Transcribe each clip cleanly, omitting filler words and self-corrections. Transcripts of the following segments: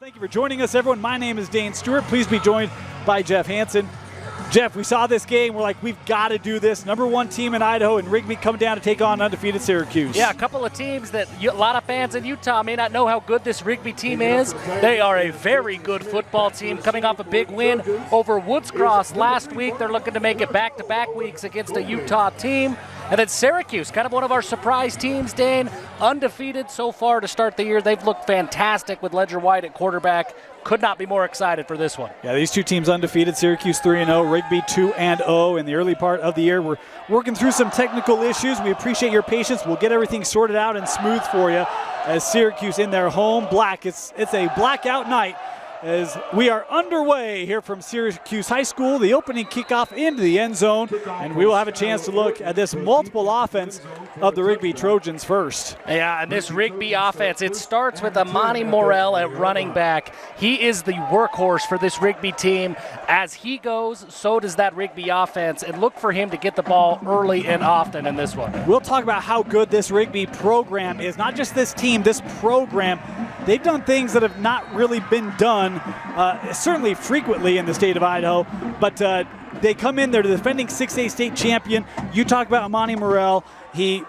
Thank you for joining us, everyone. My name is Dane Stewart. Please be joined by Jeff Hansen. Jeff, we saw this game. We're like, we've got to do this. Number one team in Idaho, and Rigby come down to take on undefeated Syracuse. Yeah, a couple of teams that a lot of fans in Utah may not know how good this Rigby team is. They are a very good football team coming off a big win over Woods Cross last week. They're looking to make it back-to-back weeks against a Utah team. And then Syracuse, kind of one of our surprise teams, Dane, undefeated so far to start the year. They've looked fantastic with Ledger White at quarterback. Could not be more excited for this one. Yeah, these two teams undefeated, Syracuse 3-0, Rigby 2-0 in the early part of the year. We're working through some technical issues. We appreciate your patience. We'll get everything sorted out and smooth for you as Syracuse in their home black. It's a blackout night as we are underway here from Syracuse High School, the opening kickoff into the end zone, and we will have a chance to look at this multiple offense of the Rigby Trojans first. Yeah, and this Rigby offense, it starts with Amani Morrell at running back. He is the workhorse for this Rigby team. As he goes, so does that Rigby offense, and look for him to get the ball early and often in this one. We'll talk about how good this Rigby program is, not just this team, this program. They've done things that have not really been done, certainly frequently in the state of Idaho, but they come in, they're the defending 6A state champion. You talk about Amani Morrell. He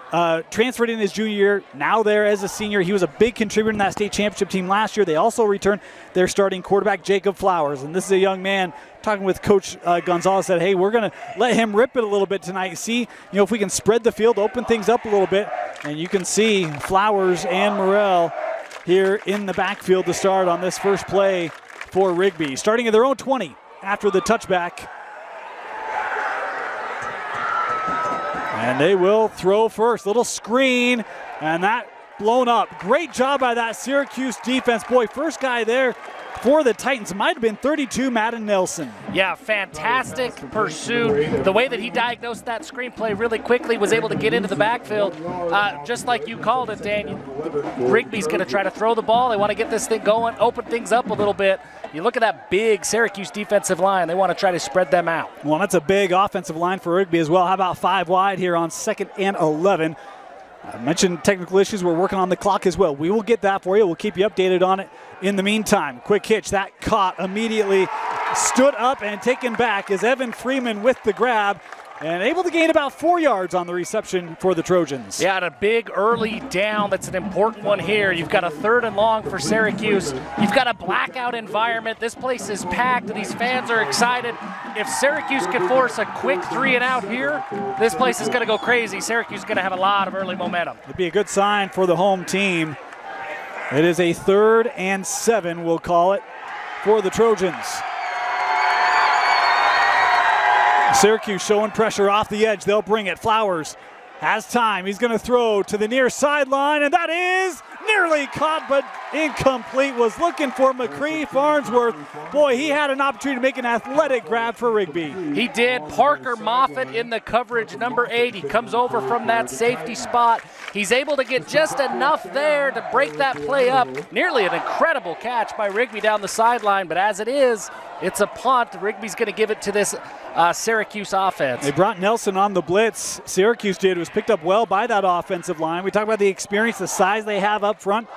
transferred in his junior year, now there as a senior. He was a big contributor in that state championship team last year. They also returned their starting quarterback, Jacob Flowers. And this is a young man talking with Coach Gonzalez, said, hey, we're going to let him rip it a little bit tonight. See, if we can spread the field, open things up a little bit. And you can see Flowers and Morrell here in the backfield to start on this first play for Rigby. Starting at their own 20 after the touchback. And they will throw first. Little screen, and that blown up. Great job by that Syracuse defense. Boy, first guy there for the Titans might have been 32, Madden Nelson. Yeah, fantastic pursuit. The way that he diagnosed that screenplay really quickly, was able to get into the backfield. Just like you called it, Dan, Rigby's going to try to throw the ball. They want to get this thing going, open things up a little bit. You look at that big Syracuse defensive line. They want to try to spread them out. Well, that's a big offensive line for Rigby as well. How about 5 wide here on 2nd and 11? I mentioned technical issues. We're working on the clock as well. We will get that for you. We'll keep you updated on it in the meantime. Quick hitch. That caught immediately. Stood up and taken back is Evan Freeman with the grab and able to gain about 4 yards on the reception for the Trojans. Yeah, and a big early down. That's an important one here. You've got a 3rd and long for Syracuse. You've got a blackout environment. This place is packed. These fans are excited. If Syracuse can force a quick 3 and out here, this place is going to go crazy. Syracuse is going to have a lot of early momentum. It'd be a good sign for the home team. It is a 3rd and 7, we'll call it, for the Trojans. Syracuse showing pressure off the edge. They'll bring it. Flowers has time. He's going to throw to the near sideline, and that is nearly caught but incomplete. Was looking for McCree Farnsworth. Boy, he had an opportunity to make an athletic grab for Rigby. He did. Parker Moffitt in the coverage, number 8. He comes over from that safety spot. He's able to get just enough there to break that play up. Nearly an incredible catch by Rigby down the sideline, but as it is, it's a punt. Rigby's going to give it to this Syracuse offense. They brought Nelson on the blitz. Syracuse did. It was picked up well by that offensive line. We talk about the experience, the size they have up front.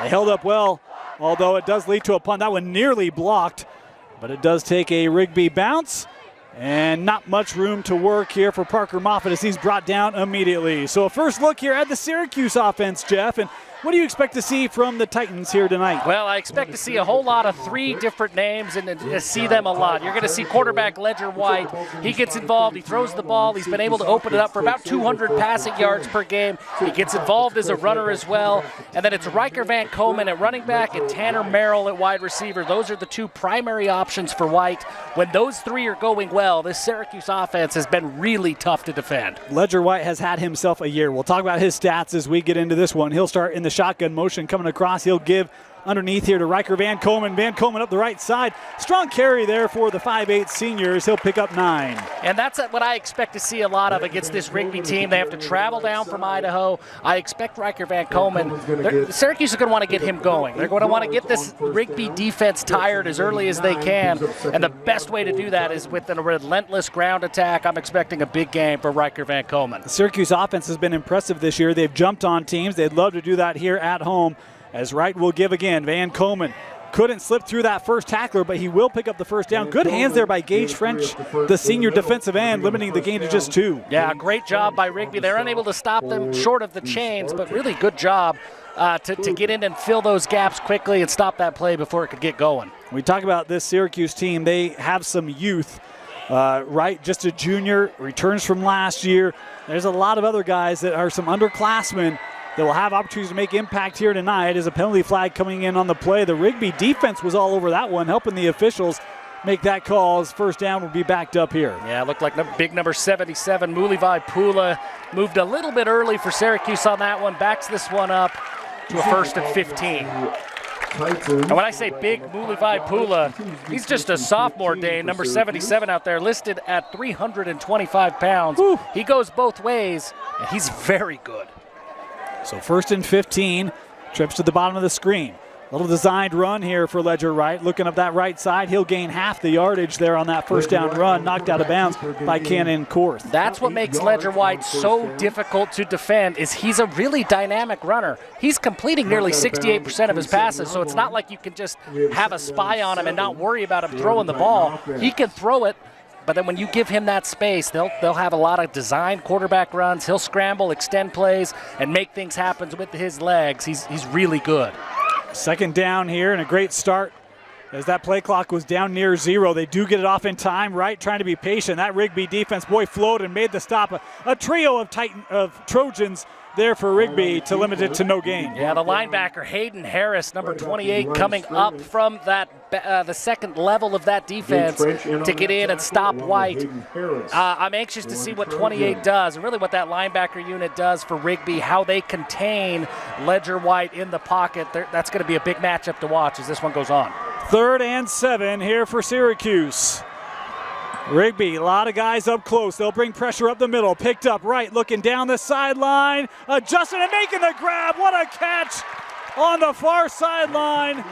They held up well, although it does lead to a punt. That one nearly blocked, but it does take a Rigby bounce. And not much room to work here for Parker Moffitt as he's brought down immediately. So a first look here at the Syracuse offense, Jeff. And what do you expect to see from the Titans here tonight? Well, I expect to see a whole lot of 3 different names and see them a lot. You're going to see quarterback Ledger White. He gets involved. He throws the ball. He's been able to open it up for about 200 passing yards per game. He gets involved as a runner as well. And then it's Riker Van Komen at running back and Tanner Merrill at wide receiver. Those are the 2 primary options for White. When those 3 are going well, this Syracuse offense has been really tough to defend. Ledger White has had himself a year. We'll talk about his stats as we get into this one. He'll start in the shotgun motion coming across. He'll give underneath here to Riker Van Komen. Van Komen up the right side. Strong carry there for the 5'8 seniors. He'll pick up 9. And that's what I expect to see a lot of against this Rigby team. They have to travel down from Idaho. I expect Riker Van Komen. Syracuse is going to want to get him going. They're going to want to get this Rigby defense tired as early as they can. And the best way to do that is with a relentless ground attack. I'm expecting a big game for Riker Van Komen. The Syracuse offense has been impressive this year. They've jumped on teams. They'd love to do that here at home. As right will give again. Van Komen couldn't slip through that first tackler, but he will pick up the first down. Good hands there by Gage French, the senior defensive end, limiting the gain to just 2. Yeah, great job by Rigby. They're unable to stop them short of the chains, but really good job to get in and fill those gaps quickly and stop that play before it could get going. We talk about this Syracuse team. They have some youth, right? Just a junior, returns from last year. There's a lot of other guys that are some underclassmen that will have opportunities to make impact here tonight. As a penalty flag coming in on the play. The Rigby defense was all over that one, helping the officials make that call as first down will be backed up here. Yeah, it looked like big number 77, Mulivai Pula, moved a little bit early for Syracuse on that one, backs this one up to a 1st and 15. And when I say big Mulivai Pula, he's just a sophomore, Dane, number 77 out there, listed at 325 pounds. Whew. He goes both ways, and he's very good. So 1st and 15, trips to the bottom of the screen. Little designed run here for Ledger Wright. Looking up that right side, he'll gain half the yardage there on that first down run, knocked out of bounds by Cannon Korth. That's what makes Ledger White so difficult to defend, is he's a really dynamic runner. He's completing nearly 68% of his passes, so it's not like you can just have a spy on him and not worry about him throwing the ball. He can throw it, but then when you give him that space, they'll have a lot of designed quarterback runs. He'll scramble, extend plays, and make things happen with his legs. He's really good. Second down here, and a great start as that play clock was down near 0. They do get it off in time, right? Trying to be patient. That Rigby defense, boy, floated and made the stop. A trio of Trojans there for Rigby to limit it to no gain. Yeah, the linebacker Hayden Harris, number 28, coming up from that the second level of that defense to get in and stop White. I'm anxious to see what 28 does, and really what that linebacker unit does for Rigby, how they contain Ledger White in the pocket. That's going to be a big matchup to watch as this one goes on. 3rd and 7 here for Syracuse. Rigby, a lot of guys up close. They'll bring pressure up the middle. Picked up right, looking down the sideline. Adjusting and making the grab. What a catch on the far sideline.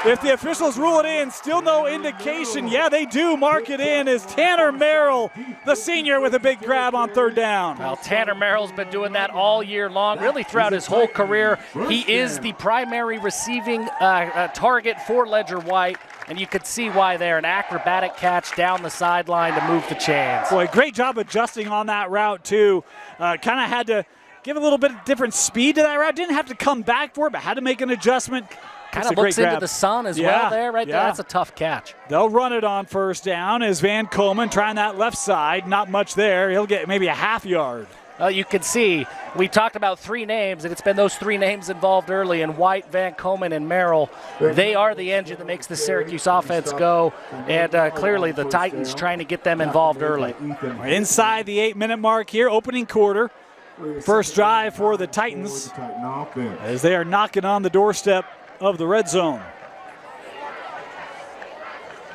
If the officials rule it in, still no indication. Yeah, they do mark it in as Tanner Merrill, the senior, with a big grab on 3rd down. Well, Tanner Merrill's been doing that all year long, really throughout his whole career. He is the primary receiving target for Ledger White. And you could see why there, an acrobatic catch down the sideline to move the chains. Boy, great job adjusting on that route too. Kind of had to give a little bit of different speed to that route. Didn't have to come back for it, but had to make an adjustment. Kind of looks into the sun as well there, right there. That's a tough catch. They'll run it on first down as Van Coleman trying that left side. Not much there. He'll get maybe a half yard. You can see, we talked about 3 names, and it's been those 3 names involved early, and White, Van Coleman, and Merrill. They are the engine that makes the Syracuse offense go, and clearly the Titans trying to get them involved early. Inside the 8-minute mark here, opening quarter. First drive for the Titans as they are knocking on the doorstep of the red zone.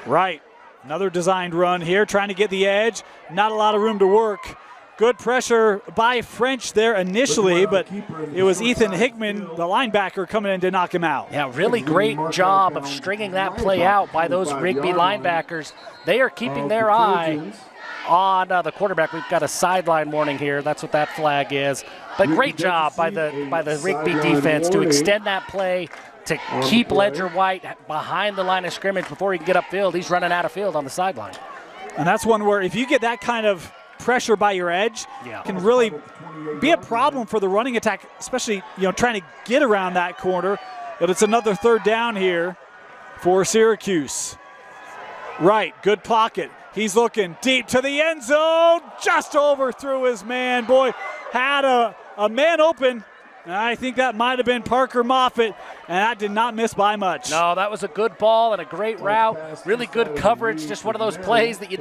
Right, another designed run here, trying to get the edge. Not a lot of room to work. Good pressure by French there initially, but it was Ethan Hickman, the linebacker, coming in to knock him out. Yeah, really great job of stringing that play out by those Rigby linebackers. They are keeping their eye on the quarterback. We've got a sideline warning here. That's what that flag is. But great job by the Rigby defense to extend that play, to keep Ledger White behind the line of scrimmage before he can get upfield. He's running out of field on the sideline. And that's one where if you get that kind of pressure by your edge, can really be a problem for the running attack, especially trying to get around that corner. But it's another 3rd down here for Syracuse. Right, good pocket. He's looking deep to the end zone, just overthrew his man. Boy, had a man open. I think that might have been Parker Moffitt, and that did not miss by much. No, that was a good ball and a great route. Really good coverage. Just one of those plays that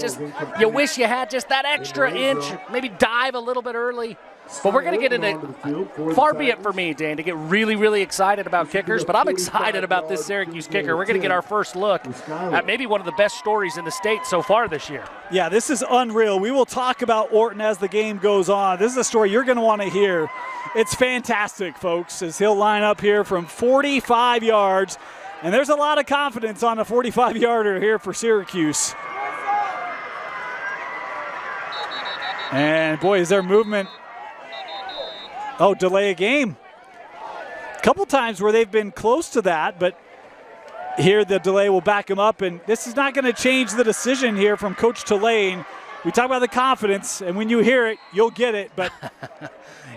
you wish you had just that extra inch, maybe dive a little bit early. But we're going to get into, far be it for me, Dan, to get really, really excited about kickers, but I'm excited about this Syracuse kicker. We're going to get our first look at maybe one of the best stories in the state so far this year. Yeah, this is unreal. We will talk about Orton as the game goes on. This is a story you're going to want to hear. It's fantastic, folks, as he'll line up here from 45 yards. And there's a lot of confidence on a 45-yarder here for Syracuse. And, boy, is there movement. Oh, delay a game. A couple times where they've been close to that, but Here the delay will back him up, and this is not going to change the decision here from Coach Tulane. We talk about the confidence, and when you hear it, you'll get it, but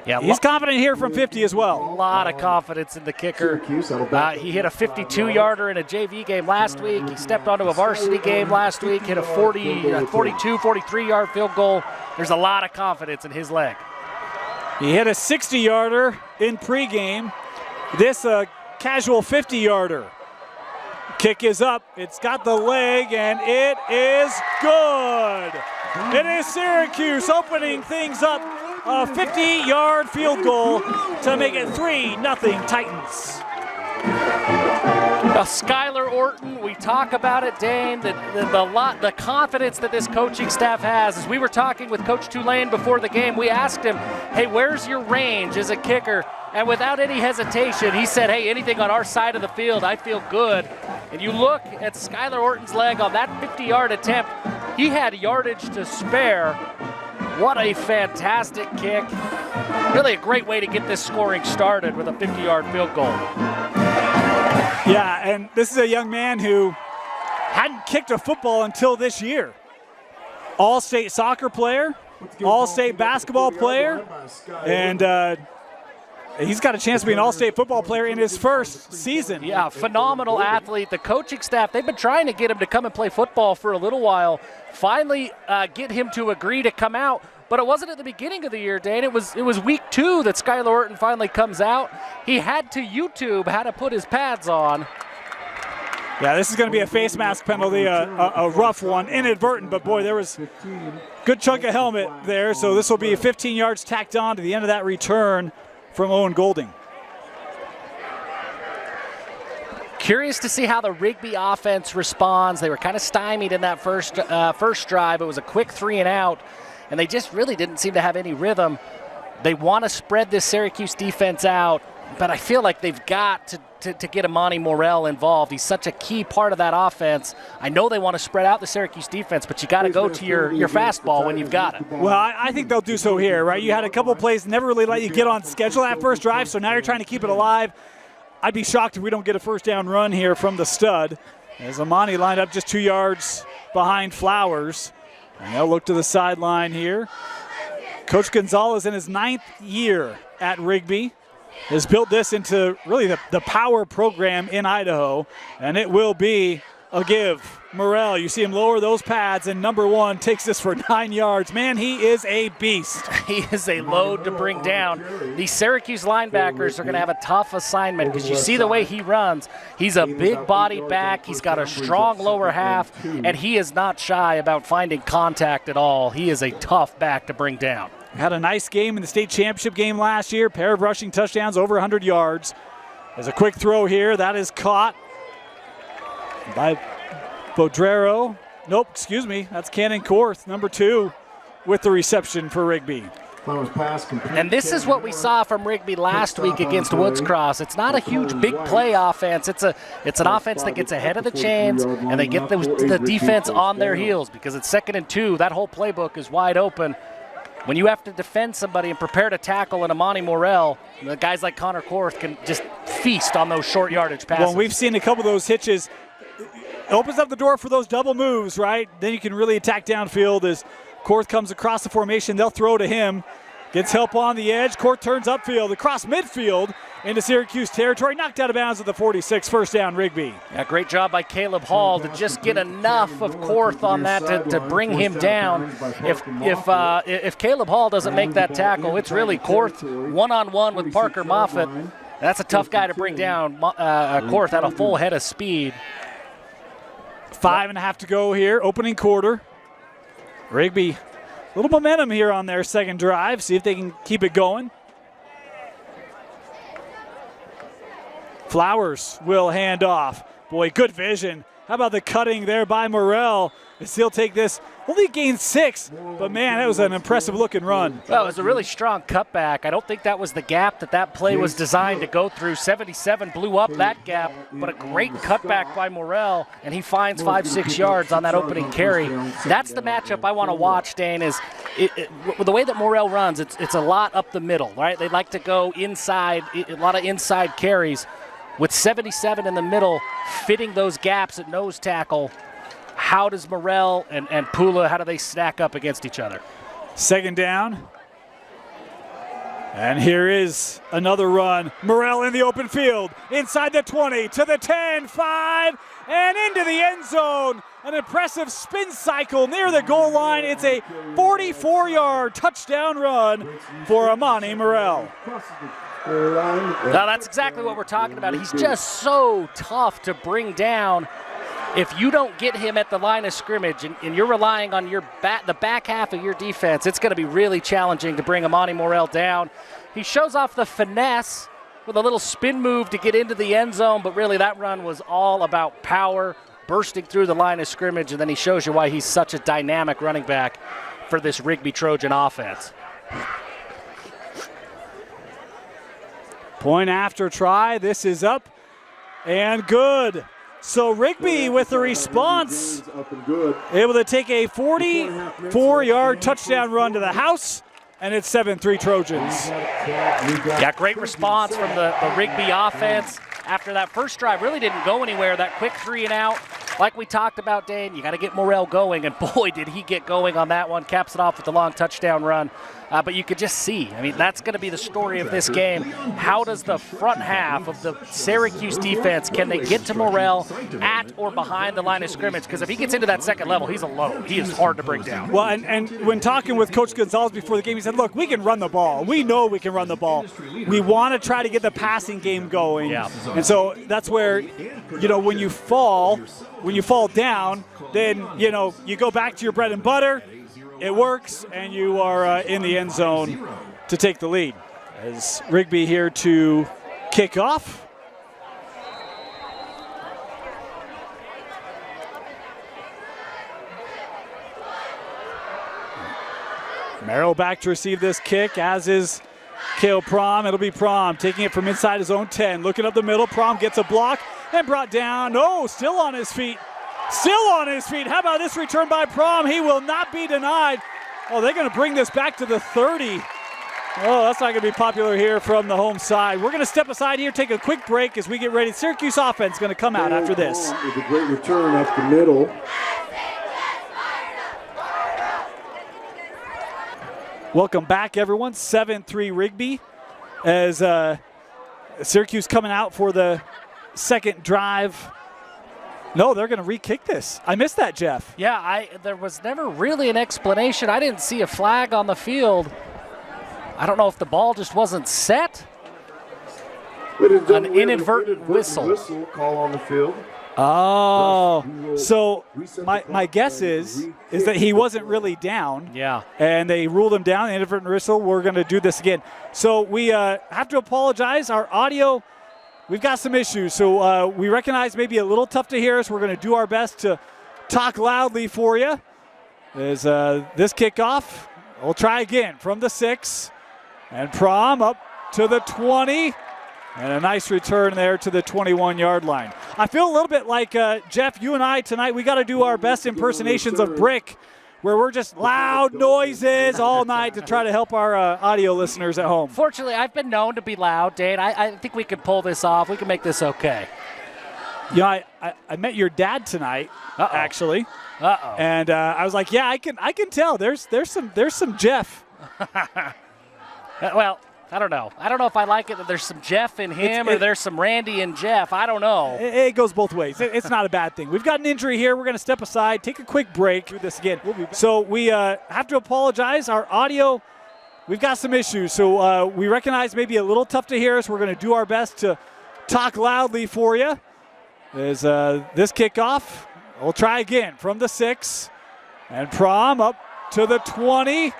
yeah, he's confident here from 50 as well. A lot of confidence in the kicker. He hit a 52-yarder in a JV game last week. He stepped onto a varsity game last week, hit a 42, 43-yard field goal. There's a lot of confidence in his leg. He hit a 60-yarder in pregame. This casual 50-yarder. Kick is up. It's got the leg, and it is good. It is Syracuse opening things up. A 50-yard field goal to make it 3-0 Titans. Skylar Orton, we talk about it, Dane, the confidence that this coaching staff has. As we were talking with Coach Tulane before the game, we asked him, hey, where's your range as a kicker? And without any hesitation, he said, hey, anything on our side of the field, I feel good. And you look at Skylar Orton's leg on that 50-yard attempt, he had yardage to spare. What a fantastic kick. Really a great way to get this scoring started with a 50-yard field goal. Yeah, and this is a young man who hadn't kicked a football until this year. All-state soccer player, all-state basketball player, and he's got a chance to be an all-state football player in his first season. Yeah, phenomenal athlete. The coaching staff, they've been trying to get him to come and play football for a little while. Finally get him to agree to come out. But it wasn't at the beginning of the year, Dane. It was week 2 that Skylar Orton finally comes out. He had to YouTube how to put his pads on. Yeah, this is going to be a face mask penalty, a rough one, inadvertent, but boy, there was a good chunk of helmet there, so this will be 15 yards tacked on to the end of that return from Owen Golding. Curious to see how the Rigby offense responds. They were kind of stymied in that first drive. It was a quick 3-and-out, and they just really didn't seem to have any rhythm. They want to spread this Syracuse defense out, but I feel like they've got to get Amani Morrell involved. He's such a key part of that offense. I know they want to spread out the Syracuse defense, but you got to go to your fastball when you've got it. Well, I think they'll do so here, right? You had a couple plays never really let you get on schedule that first drive, so now you're trying to keep it alive. I'd be shocked if we don't get a first down run here from the stud. As Amani lined up just 2 yards behind Flowers. And they'll look to the sideline here. Coach Gonzalez in his 9th year at Rigby has built this into really the power program in Idaho, and it will be a give. Morrell, you see him lower those pads, and number 1 takes this for 9 yards. Man, he is a beast. He is a load to bring down. These Syracuse linebackers are going to have a tough assignment because you see the way he runs. He's a big-bodied back. He's got a strong lower half, and he is not shy about finding contact at all. He is a tough back to bring down. Had a nice game in the state championship game last year. Pair of rushing touchdowns, over 100 yards. There's a quick throw here. That is caught by Bodrero. Nope, excuse me. That's Cannon Korth, number 2, with the reception for Rigby. And this is what we saw from Rigby last week against Woods Cross. It's not a huge big play offense. It's an offense that gets ahead of the chains, and they get the defense on their heels because it's 2nd and 2. That whole playbook is wide open. When you have to defend somebody and prepare to tackle an Amani Morrell, the guys like Connor Korth can just feast on those short yardage passes. Well, we've seen a couple of those hitches. It opens up the door for those double moves, right? Then you can really attack downfield as Korth comes across the formation. They'll throw to him. Gets help on the edge. Korth turns upfield, across midfield into Syracuse territory. Knocked out of bounds at the 46. First down, Rigby. Yeah, great job by Caleb Hall to just get enough of Korth on that to bring him down. If Caleb Hall doesn't make that tackle, it's really Korth one-on-one with Parker Moffitt. That's a tough guy to bring down. Korth had a full head of speed. 5.5 to go here, opening quarter. Rigby, a little momentum here on their second drive. See if they can keep it going. Flowers will hand off. Boy, good vision. How about the cutting there by Morrell? He'll take this. Only gained 6, but man, that was an impressive looking run. Well, it was a really strong cutback. I don't think that was the gap that play was designed to go through. 77 blew up that gap, but a great cutback by Morrell, and he finds 5-6 yards on that opening carry. That's the matchup I want to watch, Dane, is the way that Morrell runs, it's a lot up the middle, right? They like to go inside, a lot of inside carries. with 77 in the middle, fitting those gaps at nose tackle. How does Morrell and Pula, how do they stack up against each other? Second down. And here is another run. Morrell in the open field, inside the 20, to the 10, 5, and into the end zone. An impressive spin cycle near the goal line. It's a 44-yard touchdown run for Amani Morrell. Now that's exactly what we're talking about. He's just so tough to bring down. If you don't get him at the line of scrimmage and you're relying on the back half of your defense, it's going to be really challenging to bring Amani Morrell down. He shows off the finesse with a little spin move to get into the end zone, but really that run was all about power, bursting through the line of scrimmage, and then he shows you why he's such a dynamic running back for this Rigby Trojan offense. Point after try. This is up and good. So Rigby with the response, able to take a 44-yard touchdown run to the house, and it's 7-3 Trojans. Yeah, great response from the Rigby offense. After that first drive, really didn't go anywhere. That quick 3-and-out, like we talked about, Dane, you got to get Morrell going, and boy, did he get going on that one. Caps it off with the long touchdown run. But you could just see, I mean, that's going to be the story of this game. How does the front half of the Syracuse defense, can they get to Morrell at or behind the line of scrimmage? Because if he gets into that second level, he's alone. He is hard to bring down. Well, and when talking with Coach Gonzalez before the game, he said, look, we can run the ball. We know we can run the ball. We want to try to get the passing game going. Yeah. And so that's where, you know, when you fall down, then, you know, you go back to your bread and butter. It works, and you are in the end zone to take the lead. As Rigby here to kick off. Merrill back to receive this kick, as is Cale Prom. It'll be Prom taking it from inside his own 10. Looking up the middle, Prom gets a block and brought down. Oh, still on his feet. Still on his feet. How about this return by Prom? He will not be denied. Oh, they're going to bring this back to the 30. Oh, that's not going to be popular here from the home side. We're going to step aside here, take a quick break as we get ready. Syracuse offense going to come out after this. With a great return up the middle. Welcome back, everyone. 7-3 Rigby as Syracuse coming out for the second drive. No, they're going to re-kick this. I missed that, Jeff. Yeah, there was never really an explanation. I didn't see a flag on the field. I don't know if the ball just wasn't set. An inadvertent whistle. Call on the field. Oh, so my guess is that he wasn't really down. Yeah. And they ruled him down, inadvertent whistle. We're going to do this again. So we have to apologize. Our audio, we've got some issues. So we recognize maybe a little tough to hear us. We're going to do our best to talk loudly for you. As this kickoff, we'll try again from the 6. And Prom up to the 20. And a nice return there to the 21-yard line. I feel a little bit like, Jeff, you and I tonight, we got to do our best impersonations of Brick, where we're just loud noises all night to try to help our audio listeners at home. Fortunately, I've been known to be loud, Dane. I think we can pull this off. We can make this okay. You know, I met your dad tonight, actually. And I was like, yeah, I can tell. There's some Jeff. Well, I don't know. I don't know if I like it that there's some Jeff in him or there's some Randy and Jeff. I don't know. It goes both ways. It's not a bad thing. We've got an injury here. We're going to step aside, take a quick break. Do this again. So we have to apologize. Our audio, we've got some issues. So we recognize maybe a little tough to hear us. We're going to do our best to talk loudly for you. As this kickoff, we'll try again from the 6. And Prom up to the 20.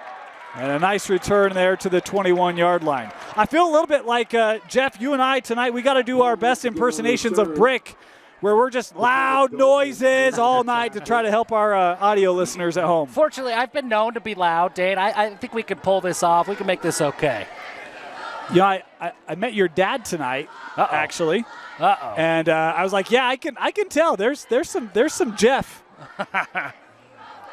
And a nice return there to the 21-yard line. I feel a little bit like, Jeff, you and I tonight, we got to do our best impersonations of Brick, where we're just loud noises all night to try to help our audio listeners at home. Fortunately, I've been known to be loud, Dane. I think we can pull this off. We can make this okay. You know, I met your dad tonight, actually. And I was like, yeah, I can tell. There's some Jeff.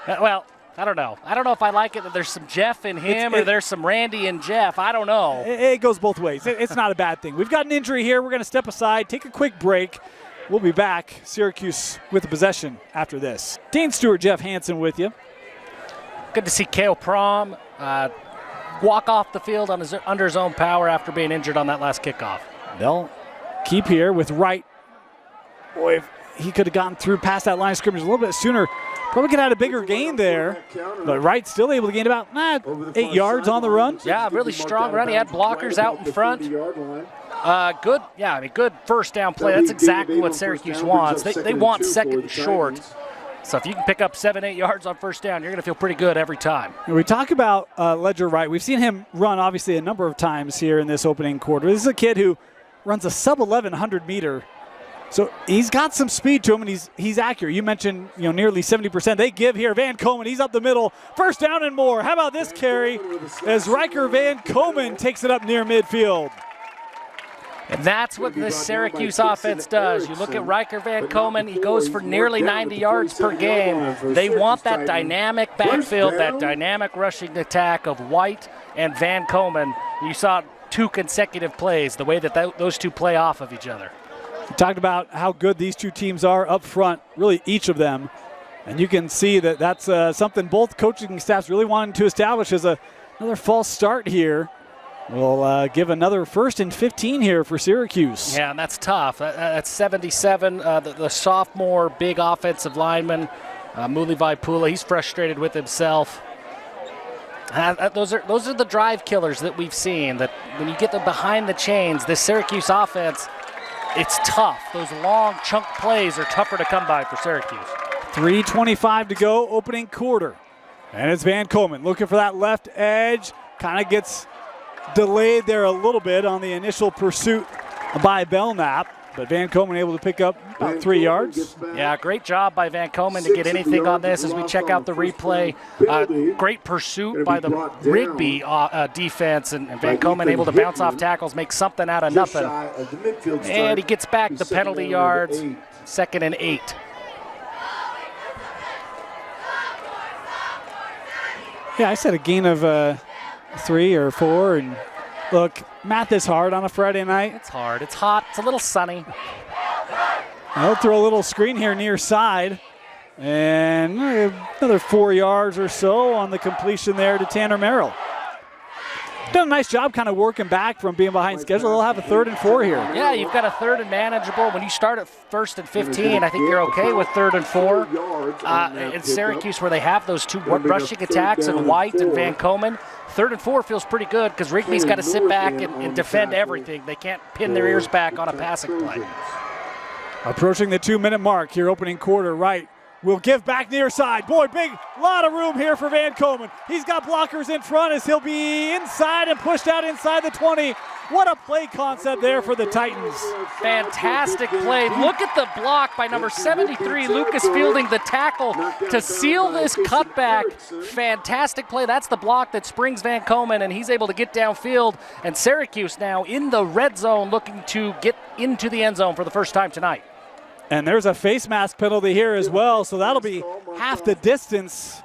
Well, I don't know. I don't know if I like it that there's some Jeff in him or there's some Randy and Jeff. I don't know. It goes both ways. It's not a bad thing. We've got an injury here. We're going to step aside, take a quick break. We'll be back. Syracuse with the possession after this. Dean Stewart, Jeff Hansen with you. Good to see Kale Prom walk off the field under his own power after being injured on that last kickoff. They'll keep here with Wright. Boy, if he could have gotten through past that line of scrimmage a little bit sooner, probably could have had a bigger gain there. But Wright's still able to gain about 8 yards on the run. Yeah, really strong run. He had blockers out in front. Good, yeah, I mean, good first down play. That's exactly what Syracuse wants. They want second and short. So if you can pick up 7-8 yards on first down, you're going to feel pretty good every time. We talk about Ledger Wright. We've seen him run, obviously, a number of times here in this opening quarter. This is a kid who runs a sub-1100 meter. So he's got some speed to him, and he's accurate. You mentioned, nearly 70%. They give here. Van Komen, he's up the middle. First down and more. How about this carry as Riker Van Komen takes it up near midfield? And that's what this Syracuse offense does. You look at Riker Van Komen, he goes for nearly 90 yards per game. They want that dynamic backfield, that dynamic rushing attack of White and Van Komen. You saw 2 consecutive plays, the way that those two play off of each other. We talked about how good these two teams are up front, really each of them. And you can see that that's something both coaching staffs really wanted to establish as another false start here. We'll give another 1st and 15 here for Syracuse. Yeah, and that's tough. That's 77. The sophomore big offensive lineman, Mulivai Pula, he's frustrated with himself. Those are the drive killers that we've seen, that when you get them behind the chains, this Syracuse offense, it's tough. Those long chunk plays are tougher to come by for Syracuse. 3:25 to go, opening quarter. And it's Van Komen looking for that left edge. Kind of gets delayed there a little bit on the initial pursuit by Belknap. But Van Komen able to pick up about 3 yards. Yeah, great job by Van Komen to get anything on this as we check out the replay. Great pursuit by the Rigby defense, and Van Komen able to bounce off tackles, make something out of nothing. And he gets back the penalty yards, 2nd and 8. Yeah, I said a gain of 3 or 4, and look, math is hard on a Friday night. It's hard. It's hot. It's a little sunny. I'll throw a little screen here near side. And another 4 yards or so on the completion there to Tanner Merrill. Done a nice job kind of working back from being behind schedule. They'll have a 3rd and 4 here. Yeah, you've got a 3rd and manageable. When you start at 1st and 15, I think you're okay with 3rd and 4. In Syracuse, where they have those 2 rushing attacks and White and Van Komen, 3rd and 4 feels pretty good because Rigby's got to sit back and defend everything. They can't pin their ears back on a passing play. Approaching the 2-minute mark here, opening quarter. Wright will give back near side. Boy, big lot of room here for Van Komen. He's got blockers in front as he'll be inside and pushed out inside the 20. What a play concept there for the Titans. Fantastic play. Look at the block by number 73, Lucas Fielding, the tackle to seal this cutback. Fantastic play. That's the block that springs Van Komen, and he's able to get downfield. And Syracuse now in the red zone looking to get into the end zone for the first time tonight. And there's a face mask penalty here as well, so that'll be half the distance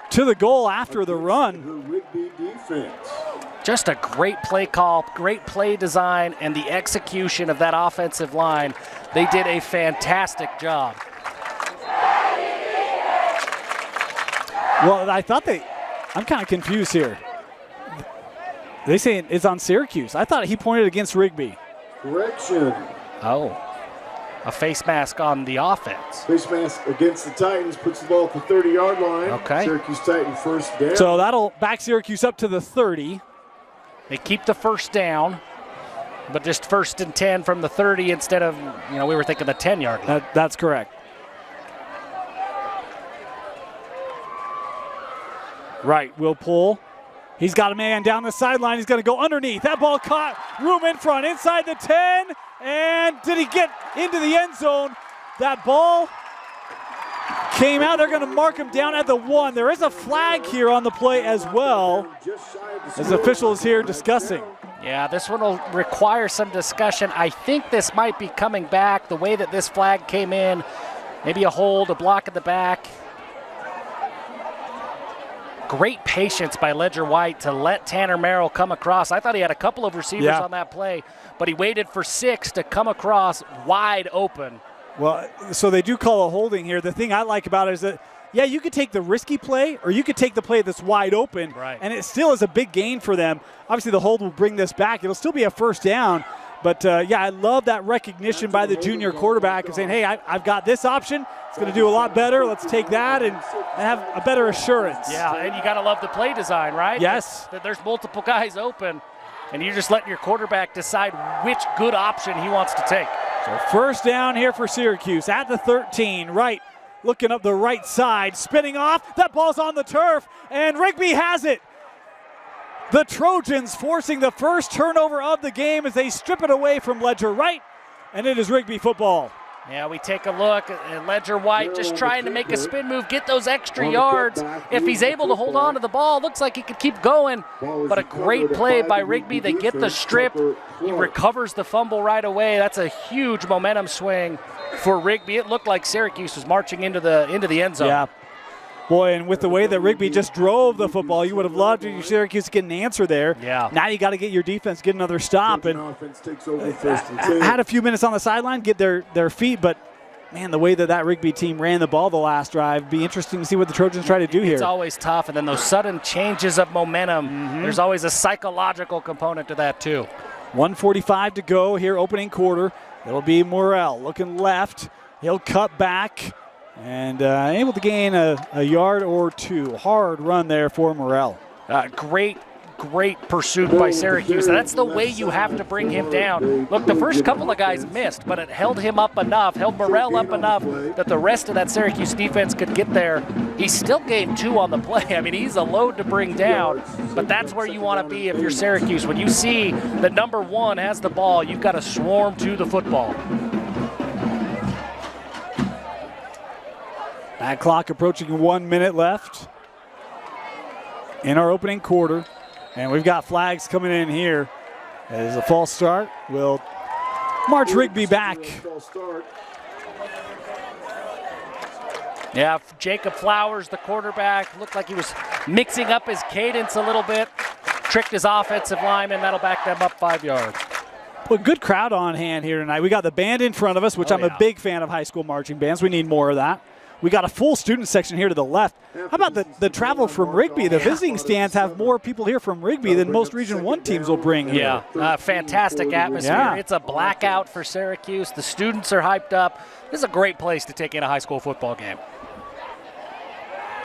to the goal after the run. Just a great play call, great play design, and the execution of that offensive line. They did a fantastic job. Well, I thought I'm kind of confused here. They say it's on Syracuse. I thought he pointed against Rigby. Correction. Oh. A face mask on the offense. Face mask against the Titans puts the ball at the 30-yard line. Okay. Syracuse Titans 1st down. So that'll back Syracuse up to the 30. They keep the 1st down, but just 1st and 10 from the 30 instead of, we were thinking the 10-yard line. That's correct. Right, will pull. He's got a man down the sideline. He's going to go underneath. That ball caught. Room in front, inside the 10. And did he get into the end zone? That ball came out. They're going to mark him down at the 1. There is a flag here on the play as well, as officials here discussing. Yeah, this one will require some discussion. I think this might be coming back the way that this flag came in. Maybe a hold, a block at the back. Great patience by Ledger White to let Tanner Merrill come across. I thought he had a couple of receivers on that play, but he waited for 6 to come across wide open. Well, so they do call a holding here. The thing I like about it is that, yeah, you could take the risky play or you could take the play that's wide open, and it still is a big gain for them. Obviously, the hold will bring this back. It'll still be a first down. But, yeah, I love that recognition by the junior quarterback of saying, hey, I've got this option. It's going to do a lot better. Let's take that and have a better assurance. Yeah, and you got to love the play design, right? Yes. That there's multiple guys open, and you're just letting your quarterback decide which good option he wants to take. So first down here for Syracuse at the 13, right. Looking up the right side, spinning off. That ball's on the turf, and Rigby has it. The Trojans forcing the first turnover of the game as they strip it away from Ledger White, and it is Rigby football. Yeah, we take a look at Ledger White just trying to make a spin move, get those extra yards. If he's able to hold on to the ball, looks like he could keep going. But a great play by Rigby. They get the strip. He recovers the fumble right away. That's a huge momentum swing for Rigby. It looked like Syracuse was marching into the end zone. Yeah. Boy, and with the way that Rigby just drove the football, you would have loved your Syracuse to get an answer there. Yeah. Now you got to get your defense, get another stop. And had a few minutes on the sideline, get their feet, but man, the way that Rigby team ran the ball the last drive, be interesting to see what the Trojans try to do here. It's always tough, and then those sudden changes of momentum, there's always a psychological component to that too. 1:45 to go here, opening quarter. It'll be Morrell looking left. He'll cut back. And able to gain a yard or two. Hard run there for Morrell. Great pursuit by Syracuse. That's the way you have to bring him down. Look, the first couple of guys missed, but it held him up enough, held Morrell up enough that the rest of that Syracuse defense could get there. He still gained 2 on the play. I mean, he's a load to bring down, but that's where you want to be if you're Syracuse. When you see that number 1 has the ball, you've got to swarm to the football. That clock approaching 1 minute left in our opening quarter. And we've got flags coming in here. As a false start will march Rigby back. Yeah, Jacob Flowers, the quarterback, looked like he was mixing up his cadence a little bit. Tricked his offensive lineman. That'll back them up 5 yards. Well, good crowd on hand here tonight. We got the band in front of us, which I'm a big fan of high school marching bands. We need more of that. We got a full student section here to the left. How about the travel from Rigby? The visiting stands have more people here from Rigby than most Region 1 teams will bring here. Yeah, fantastic atmosphere. Yeah. It's a blackout for Syracuse. The students are hyped up. This is a great place to take in a high school football game.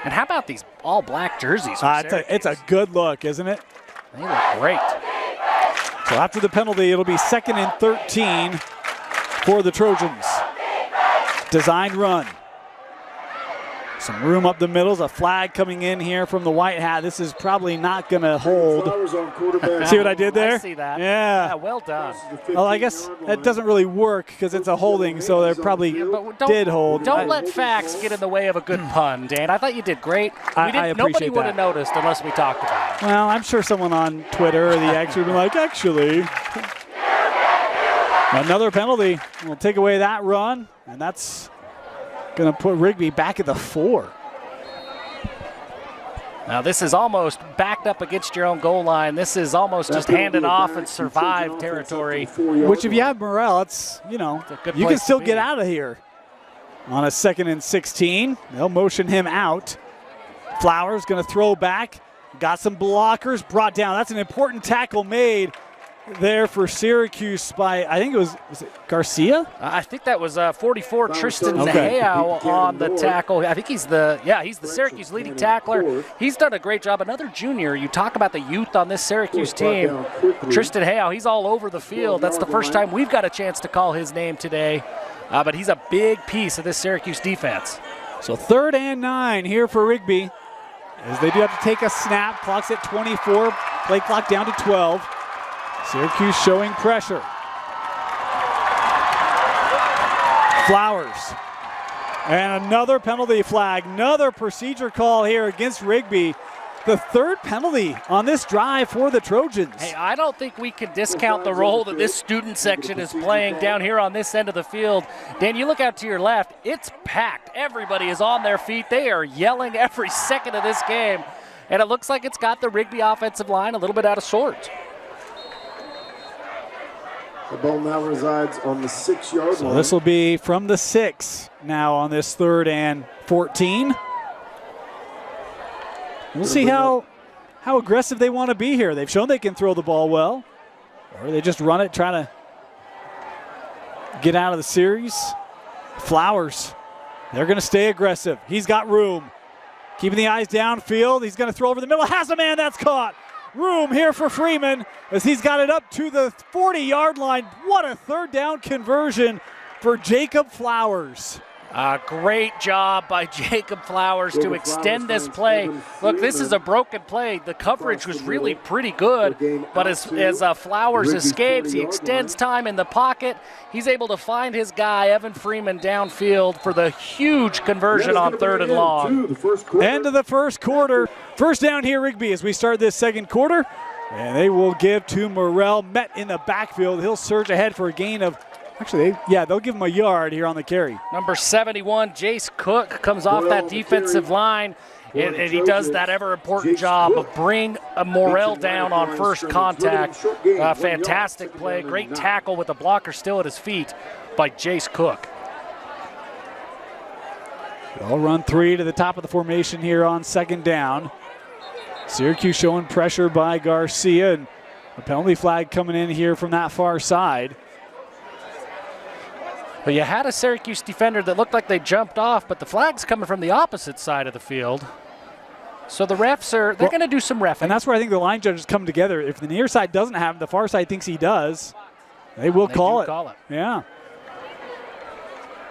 And how about these all-black jerseys? It's a good look, isn't it? They look great. So after the penalty, it'll be 2nd and 13 for the Trojans. Designed run. Some room up the middle. A flag coming in here from the white hat. This is probably not going to hold. See what I did there? I see that. Yeah. Well done. Well, I guess that doesn't really work because it's a holding, so they probably did hold. Don't let facts get in the way of a good pun, Dan. I thought you did great. I appreciate nobody would have that. noticed unless we talked about it. Well, I'm sure someone on Twitter or the X would be like, actually. Another penalty. We'll take away that run, and that's going to put Rigby back at the 4. Now this is almost backed up against your own goal line. This is almost just handed off and survive territory. Which if you have Morrell, it's, you can still get out of here. On a 2nd and 16, they'll motion him out. Flowers going to throw back. Got some blockers brought down. That's an important tackle made there for Syracuse by, I think was it Garcia? I think that was 44 Tristan Hayao on the tackle. I think he's the Syracuse leading tackler. He's done a great job. Another junior. You talk about the youth on this Syracuse team. Tristan Hayao, he's all over the field. That's the first time we've got a chance to call his name today. But he's a big piece of this Syracuse defense. So 3rd and 9 here for Rigby. As they do have to take a snap. Clock's at 24. Play clock down to 12. Syracuse showing pressure. Flowers. And another penalty flag. Another procedure call here against Rigby. The 3rd penalty on this drive for the Trojans. Hey, I don't think we can discount the role that this student section is playing down here on this end of the field. Dan, you look out to your left, it's packed. Everybody is on their feet. They are yelling every second of this game. And it looks like it's got the Rigby offensive line a little bit out of sorts. The ball now resides on the 6-yard line. So this will be from the 6 now on this 3rd and 14. We'll see how aggressive they want to be here. They've shown they can throw the ball well. Or they just run it, try to get out of the series. Flowers, they're going to stay aggressive. He's got room. Keeping the eyes downfield. He's going to throw over the middle. Has a man, that's caught. Room here for Freeman as he's got it up to the 40-yard line. What a 3rd down conversion for Jacob Flowers. Great job by Jacob Flowers to extend this play. Look, this is a broken play. The coverage was really pretty good, but as Flowers escapes, he extends time in the pocket. He's able to find his guy, Evan Freeman, downfield for the huge conversion on 3rd and long. End of the first quarter. First down here, Rigby, as we start this second quarter. And they will give to Morrell. Met in the backfield. He'll surge ahead for a gain of, they'll give him a yard here on the carry. Number 71, Jace Cook, comes off that defensive line, and he does that ever-important job of bring Morrell down on first contact. Fantastic play, great tackle with the blocker still at his feet by Jace Cook. They'll run 3 to the top of the formation here on 2nd down. Syracuse showing pressure by Garcia, and a penalty flag coming in here from that far side. But you had a Syracuse defender that looked like they jumped off, but the flag's coming from the opposite side of the field. So the refs they're going to do some reffing. And that's where I think the line judges come together. If the near side doesn't have him, the far side thinks he does, they will call it. Yeah.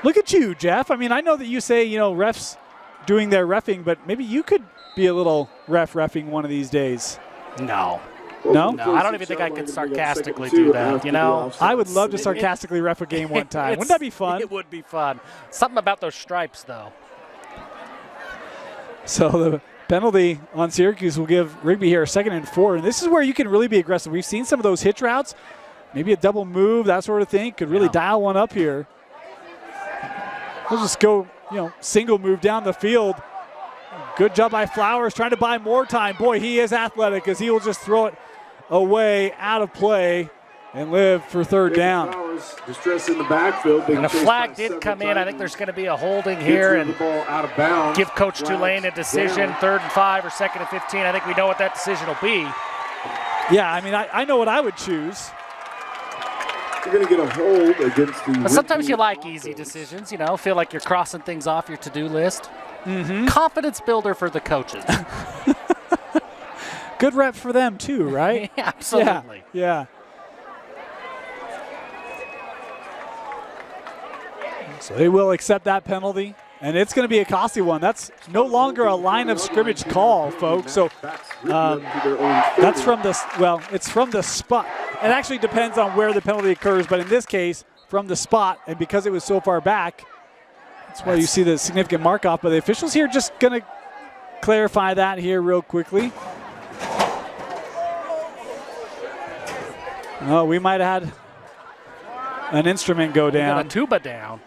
Look at you, Jeff. I mean, I know that you say, refs doing their reffing, but maybe you could be a little reffing one of these days. No? I don't even think I could sarcastically do that, I would love to sarcastically ref a game one time. Wouldn't that be fun? It would be fun. Something about those stripes, though. So the penalty on Syracuse will give Rigby here a 2nd and 4. And this is where you can really be aggressive. We've seen some of those hitch routes, maybe a double move, that sort of thing. Could really dial one up here. We'll just go, single move down the field. Good job by Flowers trying to buy more time. Boy, he is athletic as he will just throw it away out of play and live for 3rd down. Flowers, distress in the backfield. And a flag did come in. I think there's going to be a holding here and out of bounds. Give Coach Tulane a decision, 3rd and 5 or 2nd and 15. I think we know what that decision will be. Yeah, I mean, I know what I would choose. You're going to get a hold against the. But sometimes you like easy decisions, feel like you're crossing things off your to-do list. Mm-hmm. Confidence builder for the coaches. Good rep for them too, right? Yeah, absolutely. Yeah. So they will accept that penalty, and it's going to be a costly one. That's no longer a line of scrimmage call, folks. So that's from the, it's from the spot. It actually depends on where the penalty occurs, but in this case, from the spot, and because it was so far back, that's why you see the significant mark off. But the officials here just going to clarify that here real quickly. Oh, we might have had an instrument go down. We got a tuba down.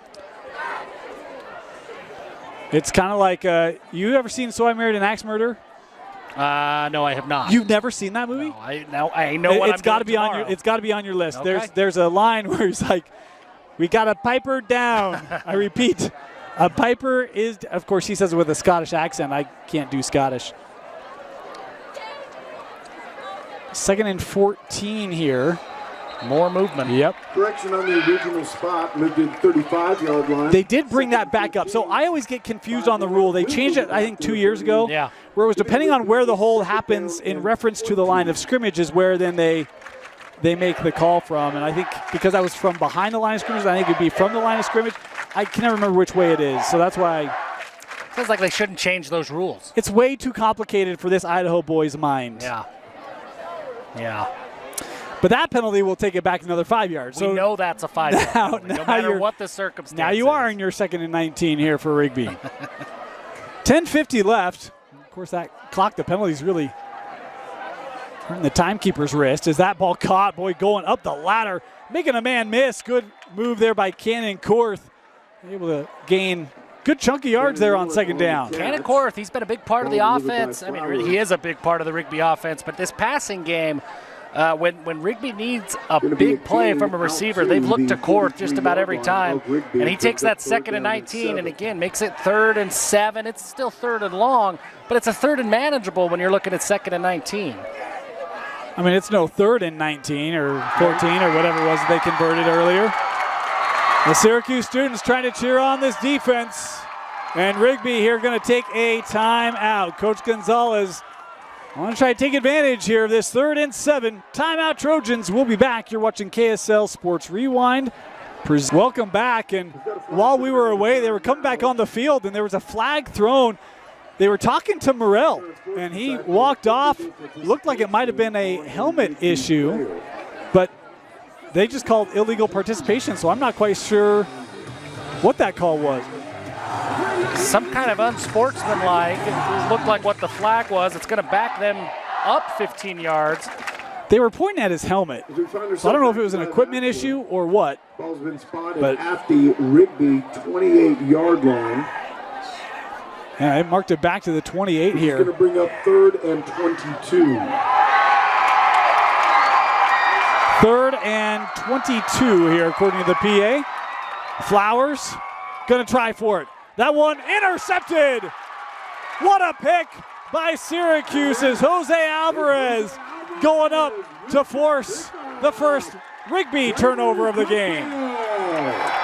It's kind of like, you ever seen So I Married an Axe Murderer? No, I have not. You've never seen that movie? No, I know what it's got to be on your. It's got to be on your list. Okay. There's a line where he's like, "We got a piper down." I repeat, a piper is. Of course, he says it with a Scottish accent. I can't do Scottish. 2nd and 14 here. More movement. Yep. Correction on the original spot, moved to the 35-yard line. They did bring that back up. So I always get confused on the rule. They changed it, I think, 2 years ago. Yeah. Where it was depending on where the hold happens in reference to the line of scrimmage is where then they make the call from. And I think because I was from behind the line of scrimmage, I think it would be from the line of scrimmage. I can never remember which way it is. So that's why. Feels like they shouldn't change those rules. It's way too complicated for this Idaho boy's mind. Yeah. Yeah. But that penalty will take it back another 5 yards. We know that's a 5 yard penalty, no matter what the circumstances. Now you are in your 2nd and 19 here for Rigby. 10:50 left. Of course, that clock, the penalty is really hurting the timekeeper's wrist. Is that ball caught? Boy, going up the ladder, making a man miss. Good move there by Cannon Korth. Able to gain good chunk of yards there on second down. Cannon Korth, he's been a big part of the offense. I mean, he is a big part of the Rigby offense, but this passing game, when Rigby needs a big play from a receiver, they've looked to Korth just about every time, and he takes that 2nd and 19, and again, makes it 3rd and 7. It's still 3rd and long, but it's a 3rd and manageable when you're looking at 2nd and 19. I mean, it's no 3rd and 19 or 14 or whatever it was that they converted earlier. The Syracuse students trying to cheer on this defense. And Rigby here going to take a timeout. Coach Gonzalez want to try to take advantage here of this 3rd and 7. Timeout Trojans. We'll be back. You're watching KSL Sports Rewind. Welcome back. And while we were away, they were coming back on the field and there was a flag thrown. They were talking to Morrell and he walked off. Looked like it might have been a helmet issue, but they just called illegal participation, so I'm not quite sure what that call was. Some kind of unsportsmanlike. It looked like what the flag was. It's going to back them up 15 yards. They were pointing at his helmet. So I don't know if it was an equipment issue or what. Ball's been spotted at the Rigby 28-yard line. Yeah, they marked it back to the 28 here. It's going to bring up 3rd and 22. 3rd and 22 here, according to the PA. Flowers going to try for it. That one intercepted. What a pick by Syracuse's Jose Alvarez going up to force the first Rigby turnover of the game.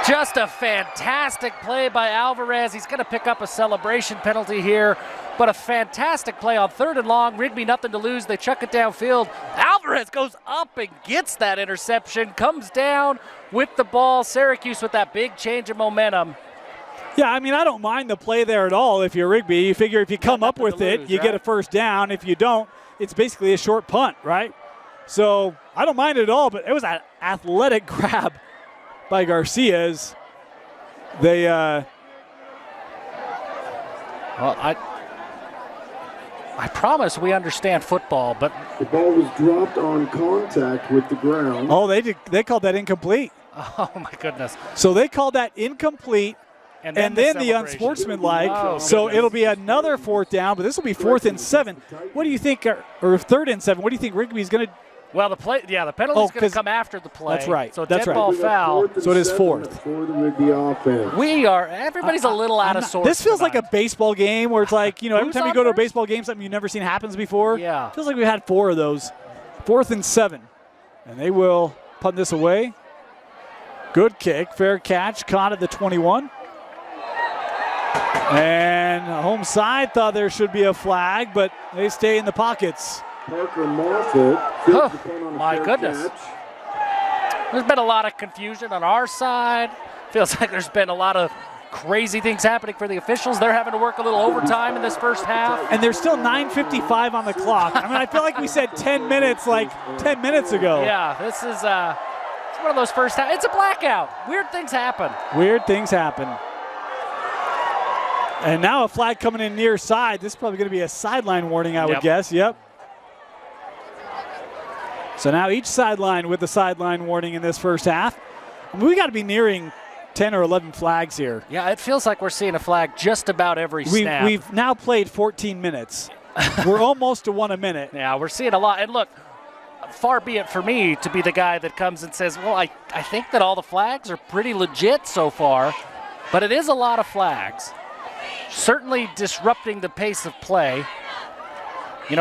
Just a fantastic play by Alvarez. He's going to pick up a celebration penalty here, but a fantastic play on 3rd and long. Rigby nothing to lose. They chuck it downfield. Alvarez goes up and gets that interception, comes down with the ball. Syracuse with that big change of momentum. Yeah, I mean, I don't mind the play there at all if you're Rigby. You figure if you come up with it, you get a first down. If you don't, it's basically a short punt, right? So I don't mind it at all, but it was an athletic grab by Garcia's. They, well, I promise we understand football, but the ball was dropped on contact with the ground. Oh, they called that incomplete. Oh my goodness. So they called that incomplete. And then the unsportsmanlike. Oh, so it'll be another 4th down, but this will be 4th and 7. What do you think, or 3rd and 7? What do you think Rigby's going to? Well, the penalty's going to come after the play. That's right. So that's dead ball foul. So it is 4th. For the Rigby offense. Everybody's a little out of sorts. This feels tonight. like a baseball game where it's like, every time you go to a baseball game, something you've never seen happens before. Yeah. Feels like we had 4 of those. 4th and 7. And they will punt this away. Good kick, fair catch, caught at the 21. And home side thought there should be a flag, but they stay in the pockets. Parker Moffett. My goodness. There's been a lot of confusion on our side. Feels like there's been a lot of crazy things happening for the officials. They're having to work a little overtime in this first half. And there's still 9:55 on the clock. I mean, I feel like we said 10 minutes like 10 minutes ago. Yeah, this is it's one of those first half. It's a blackout. Weird things happen. Weird things happen. And now a flag coming in near side. This is probably going to be a sideline warning, I would guess. Yep. So now each sideline with the sideline warning in this first half. I mean, we got to be nearing 10 or 11 flags here. Yeah, it feels like we're seeing a flag just about every snap. We've now played 14 minutes. We're almost to 1 a minute. Yeah, we're seeing a lot. And look, far be it for me to be the guy that comes and says, well, I think that all the flags are pretty legit so far, but it is a lot of flags. Certainly disrupting the pace of play.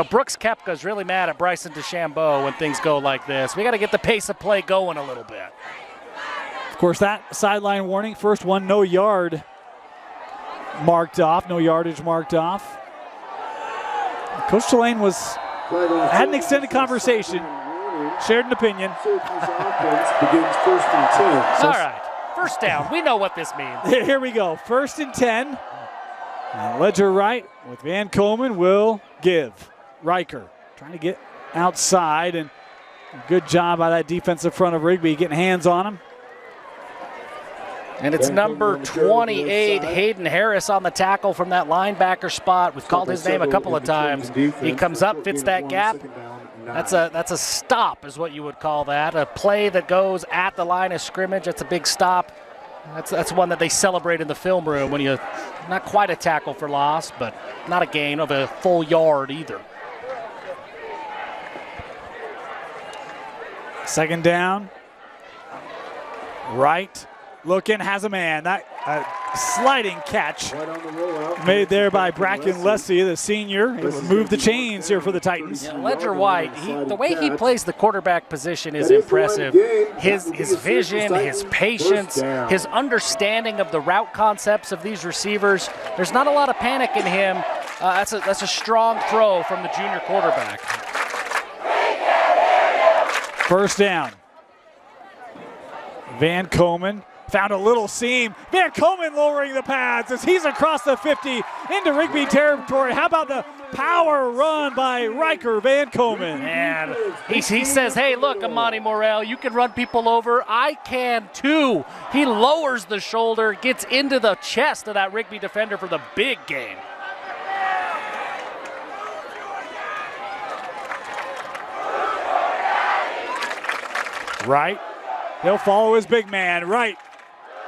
Brooks Koepka's really mad at Bryson DeChambeau when things go like this. We got to get the pace of play going a little bit. Of course, that sideline warning, first one, no yard marked off, no yardage marked off. Coach Tulane had an extended conversation, shared an opinion. Syracuse offense begins 1st and 10. All right, first down. We know what this means. Here we go, 1st and 10. And Ledger right with Van Komen will give. Riker trying to get outside, and good job by that defensive front of Rigby getting hands on him. And it's number 28, Hayden Harris on the tackle from that linebacker spot. We've called his name a couple of times. He comes up, fits that gap. That's a stop is what you would call that. A play that goes at the line of scrimmage. That's a big stop. That's one that they celebrate in the film room when you, not quite a tackle for loss, but not a gain of a full yard either. Second down. Right. Looking, has a man. That sliding catch made there by Bracken Lessie, the senior. He will move the chains here for the Titans. Yeah, Ledger White, the way he plays the quarterback position is impressive. His vision, his patience, his understanding of the route concepts of these receivers. There's not a lot of panic in him. That's a strong throw from the junior quarterback. First down. Van Komen found a little seam. Van Komen lowering the pads as he's across the 50 into Rigby territory. How about the power run by Riker Van Komen? And he says, hey, look, Amani Morel, you can run people over. I can too. He lowers the shoulder, gets into the chest of that Rigby defender for the big gain. Right. He'll follow his big man. Right.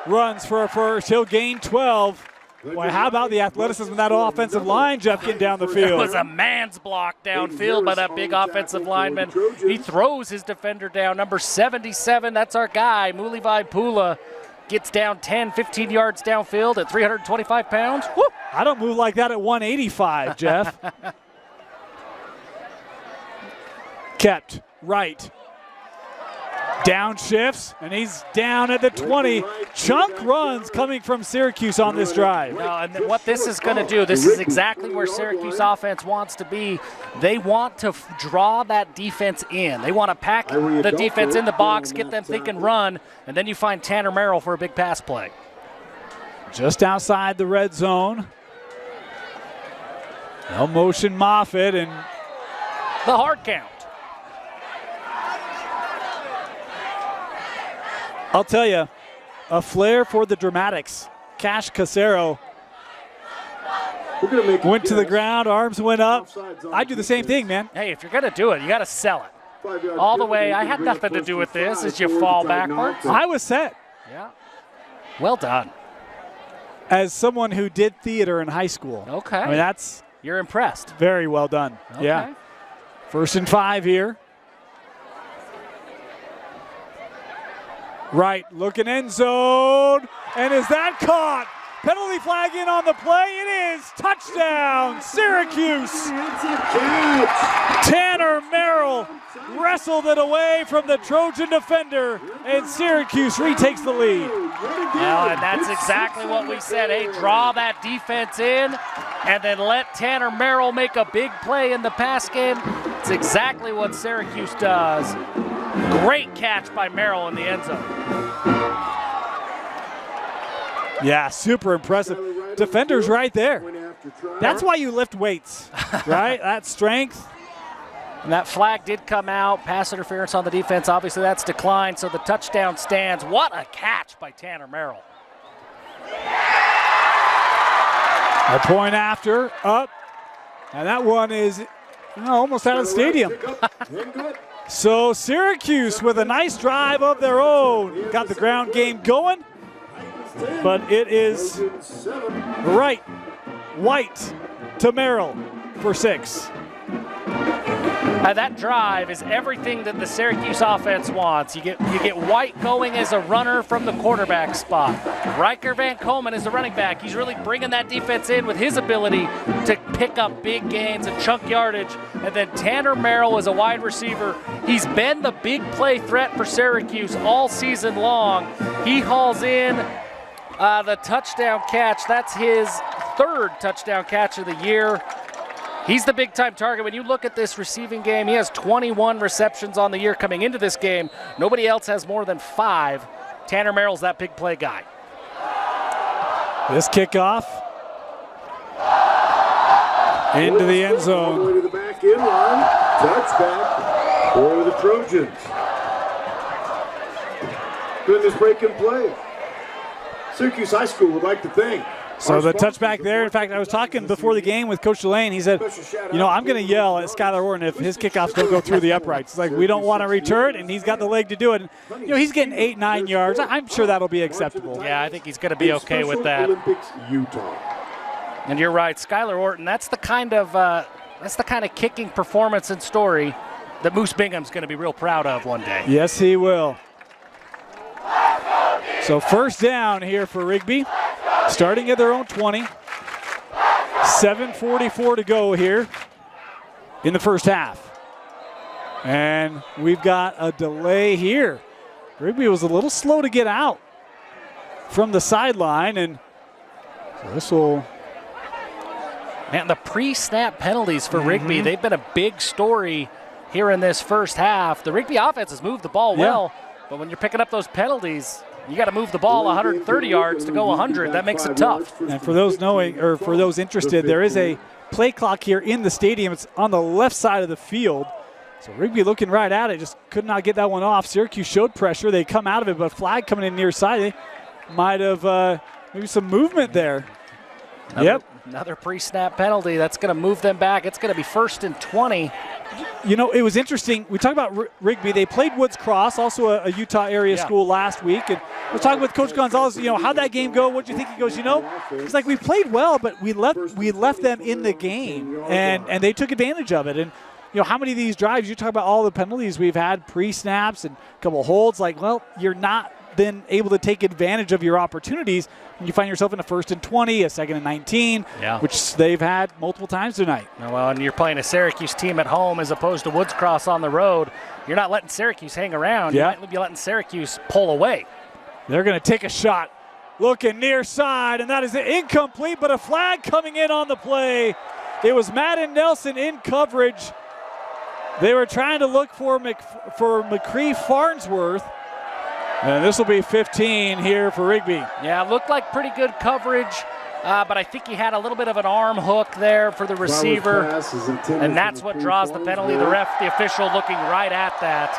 Runs for a first. He'll gain 12. Boy, how about the athleticism of that offensive line, Jeff, getting down the field? It was a man's block downfield by that big offensive lineman. He throws his defender down. Number 77, that's our guy, Mulivai Pula. Gets down 10, 15 yards downfield at 325 pounds. Woo! I don't move like that at 185, Jeff. Kept. Right. Down shifts, and he's down at the 20. Chunk runs coming from Syracuse on this drive. And what this is going to do, this is exactly where Syracuse offense wants to be. They want to draw that defense in. They want to pack the defense in the box, get them thinking run, and then you find Tanner Merrill for a big pass play. Just outside the red zone. No motion Moffitt, and the hard count. I'll tell you, a flair for the dramatics. Cash Casero went to the ground, arms went up. I do the same thing, man. Hey, if you're going to do it, you got to sell it. All the way, I had nothing to do with this as you fall backwards. I was set. Yeah. Well done. As someone who did theater in high school. Okay. I mean, you're impressed. Very well done. Okay. Yeah. 1st and 5 here. Right, looking end zone, and is that caught? Penalty flag in on the play, it is. Touchdown, Syracuse. Tanner Merrill wrestled it away from the Trojan defender, and Syracuse retakes the lead. Well, and that's exactly what we said. Hey, draw that defense in, and then let Tanner Merrill make a big play in the pass game. It's exactly what Syracuse does. Great catch by Merrill in the end zone. Yeah, super impressive. Defender's right there. That's why you lift weights, right? That strength. And that flag did come out. Pass interference on the defense. Obviously, that's declined, so the touchdown stands. What a catch by Tanner Merrill. A point after, up. And that one is almost out of the stadium. So Syracuse with a nice drive of their own. Got the ground game going, but it is right, White to Merrill for 6. That drive is everything that the Syracuse offense wants. You get White going as a runner from the quarterback spot. Riker Van Komen is the running back. He's really bringing that defense in with his ability to pick up big gains and chunk yardage. And then Tanner Merrill is a wide receiver. He's been the big play threat for Syracuse all season long. He hauls in the touchdown catch. That's his 3rd touchdown catch of the year. He's the big-time target. When you look at this receiving game, he has 21 receptions on the year coming into this game. Nobody else has more than 5. Tanner Merrill's that big play guy. This kickoff into the end zone. To the back end line, touchback for the Trojans. Goodness breaking play. Syracuse High School would like to thank So the touchback there. In fact, I was talking before the game with Coach Delane. He said, I'm going to yell at Skylar Orton if his kickoffs don't go through the uprights. It's like, we don't want to return, and he's got the leg to do it. And, he's getting 8-9 yards. I'm sure that'll be acceptable. Yeah, I think he's going to be okay with that. And you're right, Skylar Orton. That's the kind of kicking performance and story that Moose Bingham's going to be real proud of one day. Yes, he will. So first down here for Rigby, starting at their own 20. 7:44 to go here in the first half. And we've got a delay here. Rigby was a little slow to get out from the sideline, and so this will... Man, the pre-snap penalties for Rigby, they've been a big story here in this first half. The Rigby offense has moved the ball well, but when you're picking up those penalties, you got to move the ball 130 yards to go 100. That makes it tough. And for those knowing, or for those interested, there is a play clock here in the stadium. It's on the left side of the field. So Rigby looking right at it, just could not get that one off. Syracuse showed pressure. They come out of it, but flag coming in near side. They might have maybe some movement there. Another pre-snap penalty. That's going to move them back. It's going to be 1st and 20. It was interesting. We talked about Rigby. They played Woods Cross, also a Utah area school last week. And I was talking with Coach Gonzalez, how'd that game go? What'd you think? He goes, it's like we played well, but we left them in the game, and they took advantage of it. And, how many of these drives, you talk about all the penalties we've had, pre-snaps and a couple holds, you're not then able to take advantage of your opportunities when you find yourself in a 1st and 20, a 2nd and 19, which they've had multiple times tonight. Well, and you're playing a Syracuse team at home as opposed to Woods Cross on the road. You're not letting Syracuse hang around. You might be letting Syracuse pull away. They're going to take a shot. Looking near side, and that is incomplete, but a flag coming in on the play. It was Madden Nelson in coverage. They were trying to look for McCree Farnsworth. And this will be 15 here for Rigby. Yeah, it looked like pretty good coverage, but I think he had a little bit of an arm hook there for the receiver, and that's what draws the penalty. The official looking right at that.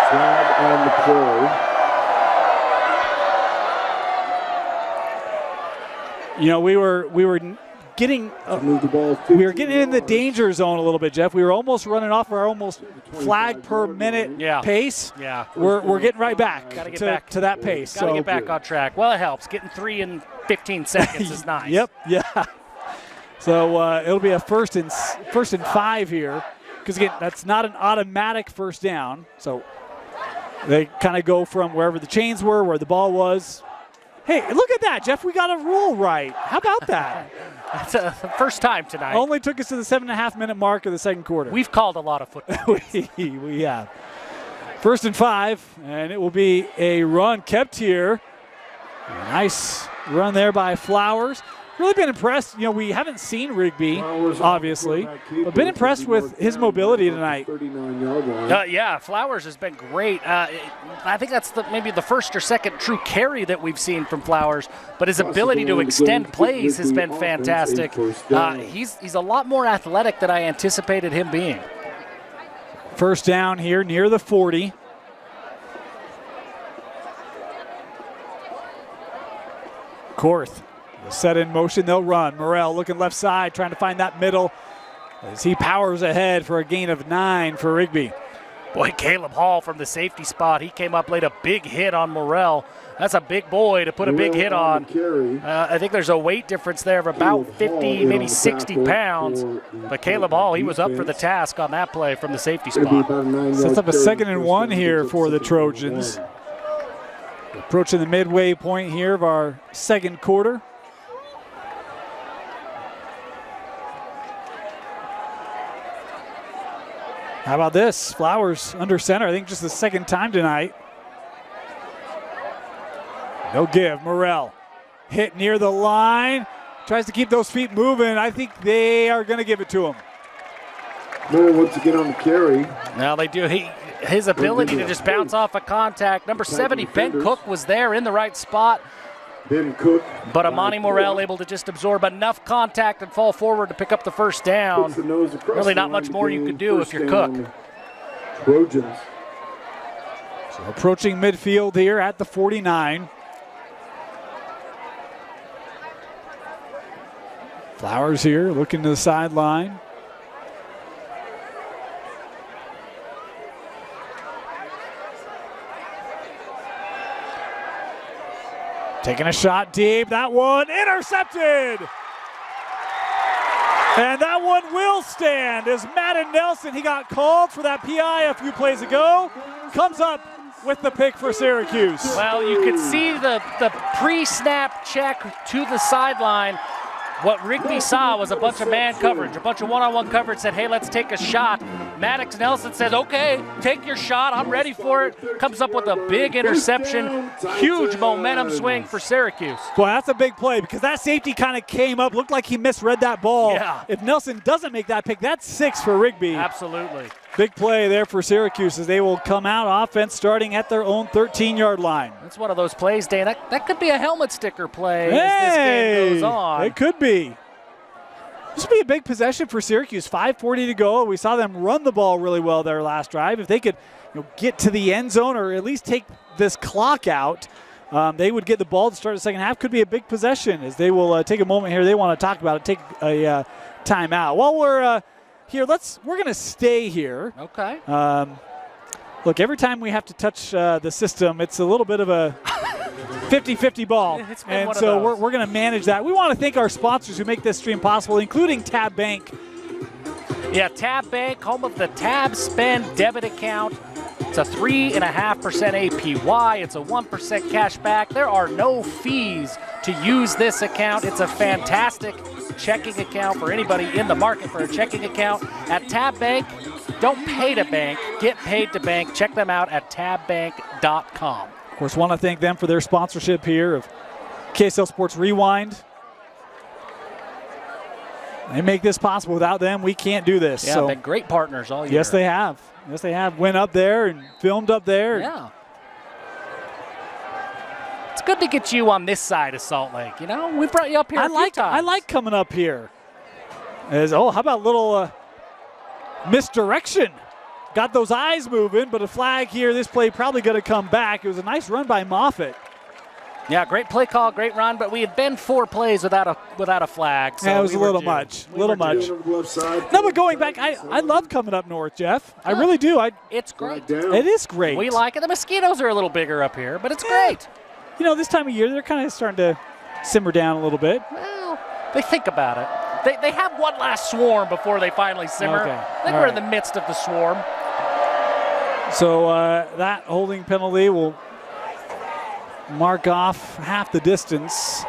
Flag on the play. We were getting in the danger zone a little bit, Jeff. We were almost running off our almost flag per minute pace. Yeah, we're getting right back to that pace. Got to get back on track. Well, it helps. Getting 3 in 15 seconds is nice. Yep. Yeah. So it'll be a first and 5 here, because again, that's not an automatic first down. So they kind of go from wherever the chains were, where the ball was. Hey, look at that, Jeff. We got a rule right. How about that? That's the first time tonight. Only took us to the 7.5-minute mark of the second quarter. We've called a lot of football. we have. 1st and 5, and it will be a run kept here. Nice run there by Flowers. Really been impressed. We haven't seen Rigby, obviously, but been impressed with his mobility tonight. Flowers has been great. I think that's maybe the first or second true carry that we've seen from Flowers, but his ability to extend plays has been fantastic. He's a lot more athletic than I anticipated him being. First down here near the 40. Korth. Set in motion, they'll run. Morrell looking left side, trying to find that middle as he powers ahead for a gain of 9 for Rigby. Boy, Caleb Hall from the safety spot, he came up, laid a big hit on Morrell. That's a big boy to put a big hit on. I think there's a weight difference there of about 50, maybe 60 pounds. But Caleb Hall, he was up for the task on that play from the safety spot. Sets up a 2nd and 1 here for the Trojans. Approaching the midway point here of our second quarter. How about this? Flowers under center, I think just the second time tonight. No give. Morrell hit near the line. Tries to keep those feet moving. I think they are going to give it to him. Moore wants to get on the carry. Now they do. His ability to just bounce off a contact. Number 70, Ben Cook, was there in the right spot. Ben Cook. But Amani Morrell able to just absorb enough contact and fall forward to pick up the first down. Really not much more you could do if you're Cook. Trojans. So approaching midfield here at the 49. Flowers here looking to the sideline. Taking a shot deep. That one intercepted. And that one will stand as Madden Nelson, he got called for that PI a few plays ago, comes up with the pick for Syracuse. Well, you could see the pre-snap check to the sideline. What Rigby saw was a bunch of man coverage, a bunch of one-on-one coverage, said, hey, let's take a shot. Maddox Nelson says, okay, take your shot, I'm ready for it. Comes up with a big interception, huge momentum swing for Syracuse. Boy, that's a big play because that safety kind of came up, looked like he misread that ball. Yeah. If Nelson doesn't make that pick, that's 6 for Rigby. Absolutely. Big play there for Syracuse as they will come out offense starting at their own 13-yard line. That's one of those plays, Dan. That could be a helmet sticker play as this game goes on. It could be. This would be a big possession for Syracuse. 5:40 to go. We saw them run the ball really well their last drive. If they could get to the end zone or at least take this clock out, they would get the ball to start the second half. Could be a big possession as they will take a moment here. They want to talk about it, take a timeout. While we're here, we're going to stay here. Okay. Look, every time we have to touch the system, it's a little bit of a 50-50 ball. And so we're going to manage that. We want to thank our sponsors who make this stream possible, including Tab Bank. Yeah, Tab Bank, home of the Tab Spend debit account. It's a 3.5% APY. It's a 1% cash back. There are no fees to use this account. It's a fantastic checking account for anybody in the market for a checking account. At Tab Bank, don't pay to bank, get paid to bank. Check them out at tabbank.com. Of course, want to thank them for their sponsorship here of KSL Sports Rewind. They make this possible. Without them, we can't do this. Yeah, so been great partners all year. Yes, they have. Yes, they have. Went up there and filmed up there. Yeah. It's good to get you on this side of Salt Lake. We brought you up here a few times. I like coming up here. How about a little misdirection? Got those eyes moving, but a flag here. This play probably going to come back. It was a nice run by Moffitt. Yeah, great play call, great run, but we had been 4 plays without a flag. So yeah, it was a little much. No, but going back, I love coming up north, Jeff. I really do. It's great. It is great. We like it. The mosquitoes are a little bigger up here, but it's great. This time of year, they're kind of starting to simmer down a little bit. Well, they think about it. They have one last swarm before they finally simmer. Okay. I think we're in the midst of the swarm. So that holding penalty will mark off half the distance.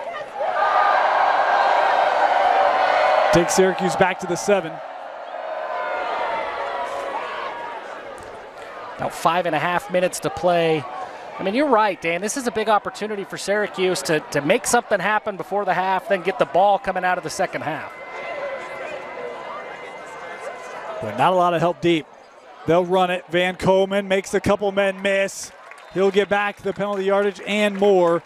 Take Syracuse back to the 7. About 5.5 minutes to play. I mean, you're right, Dan. This is a big opportunity for Syracuse to make something happen before the half, then get the ball coming out of the second half. But not a lot of help deep. They'll run it. Van Coleman makes a couple men miss. He'll get back the penalty yardage and more.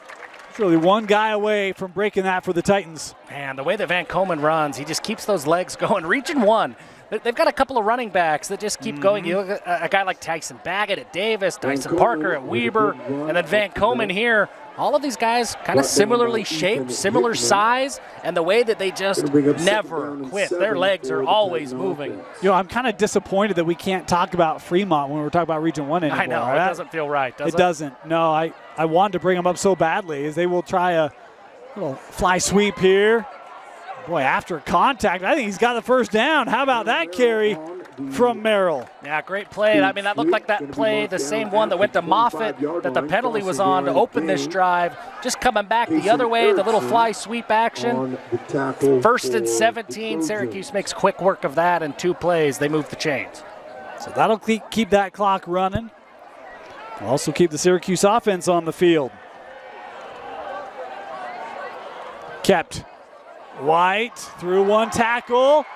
It's really one guy away from breaking that for the Titans. Man, the way that Van Coleman runs, he just keeps those legs going. Region 1, they've got a couple of running backs that just keep going. You look at a guy like Tyson Baggett at Davis, Dyson Parker at Weber, and then Van Coleman here. All of these guys kind of similarly shaped, similar size, and the way that they just never quit. Their legs are always moving. I'm kind of disappointed that we can't talk about Fremont when we're talking about Region 1 anymore. I know, it doesn't feel right, does it? It doesn't. No, I wanted to bring them up so badly as they will try a little fly sweep here. Boy, after contact, I think he's got the first down. How about that carry from Merrill? Yeah, great play. I mean, that looked like that play, the same one that went to Moffitt that the penalty was on to open this drive. Just coming back the other way, the little fly sweep action. 1st and 17, Syracuse makes quick work of that in 2 plays. They move the chains. So that'll keep that clock running. Also keep the Syracuse offense on the field. Kept. White through one tackle,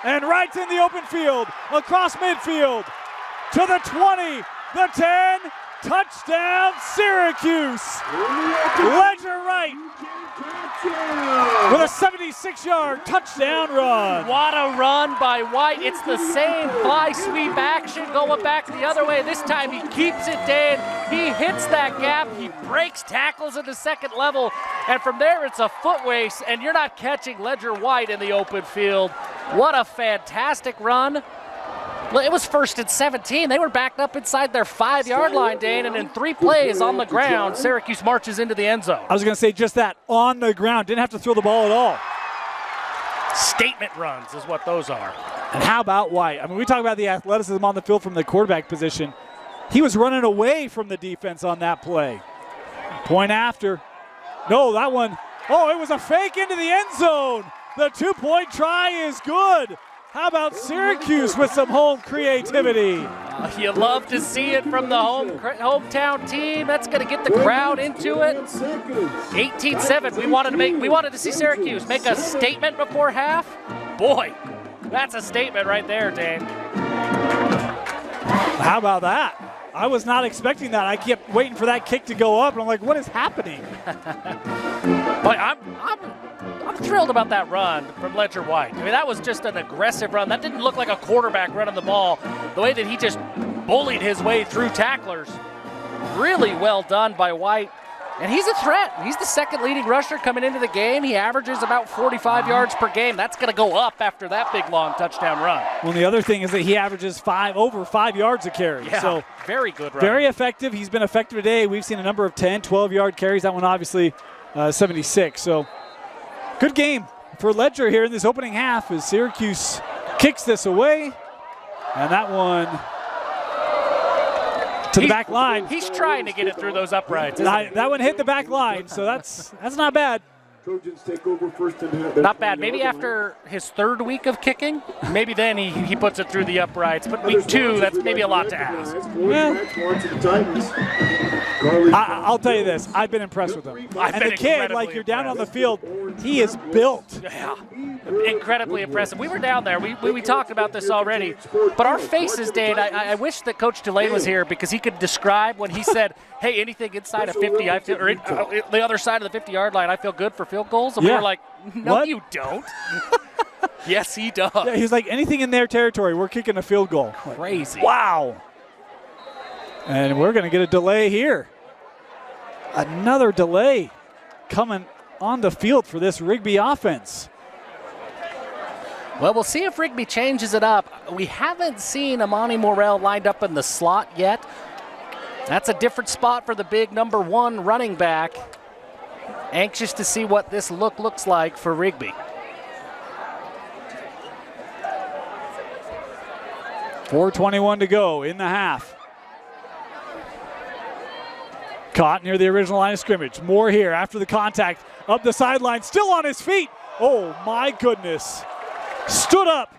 and Wright's in the open field, across midfield, to the 20, the 10, touchdown Syracuse. Ledger Wright with a 76-yard touchdown run. What a run by White. It's the same fly sweep action going back the other way. This time he keeps it, Dan. He hits that gap. He breaks tackles at the second level. And from there, it's a foot race, and you're not catching Ledger White in the open field. What a fantastic run. Well, it was 1st and 17. They were backed up inside their 5-yard line, Dane, and in 3 plays on the ground, Syracuse marches into the end zone. I was going to say just that, on the ground. Didn't have to throw the ball at all. Statement runs is what those are. And how about White? I mean, we talk about the athleticism on the field from the quarterback position. He was running away from the defense on that play. Point after. No, that one. Oh, it was a fake into the end zone. The 2-point try is good. How about Syracuse with some home creativity? You love to see it from the hometown team. That's going to get the crowd into it. 18-7. We wanted to see Syracuse make a statement before half. Boy, that's a statement right there, Dane. How about that? I was not expecting that. I kept waiting for that kick to go up, and I'm like, what is happening? But I'm thrilled about that run from Ledger White. I mean, that was just an aggressive run. That didn't look like a quarterback running the ball. The way that he just bullied his way through tacklers. Really well done by White. And he's a threat. He's the 2nd leading rusher coming into the game. He averages about 45 yards per game. That's going to go up after that big, long touchdown run. Well, and the other thing is that he averages over 5 yards a carry. Yeah, so very good run. Very effective. He's been effective today. We've seen a number of 10, 12-yard carries. That one obviously 76. So good game for Ledger here in this opening half as Syracuse kicks this away. And that one to the back line. He's trying to get it through those uprights. That one hit the back line, so that's not bad. Trojans take over 1st and not bad. Maybe after his 3rd week of kicking, maybe then he puts it through the uprights. But week 2, that's maybe a lot to ask. Well, I'll tell you this. I've been impressed with him. And the kid, like you're down on the field, he is built. Yeah, incredibly impressive. We were down there. We talked about this already. But our faces, Dane, I wish that Coach Delane was here because he could describe when he said, hey, anything inside of 50, I feel, or the other side of the 50-yard line, I feel good for field goals. And we were like, no, what? You don't. Yes, he does. Yeah, he's like, anything in their territory, we're kicking a field goal. Crazy. Wow. And we're going to get a delay here. Another delay coming on the field for this Rigby offense. Well, we'll see if Rigby changes it up. We haven't seen Amani Morrell lined up in the slot yet. That's a different spot for the big number 1 running back. Anxious to see what this looks like for Rigby. 4:21 to go in the half. Caught near the original line of scrimmage. Moore here after the contact. Up the sideline, still on his feet. Oh my goodness. Stood up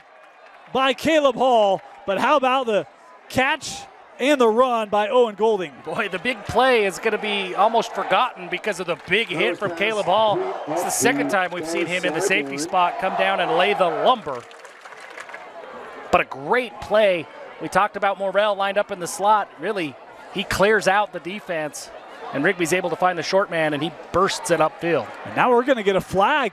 by Caleb Hall, but how about the catch and the run by Owen Golding? Boy, the big play is going to be almost forgotten because of the big hit from Caleb Hall. It's the 2nd time we've seen him in the safety spot come down and lay the lumber. But a great play. We talked about Morrell lined up in the slot. Really, he clears out the defense, and Rigby's able to find the short man, and he bursts it upfield. And now we're going to get a flag.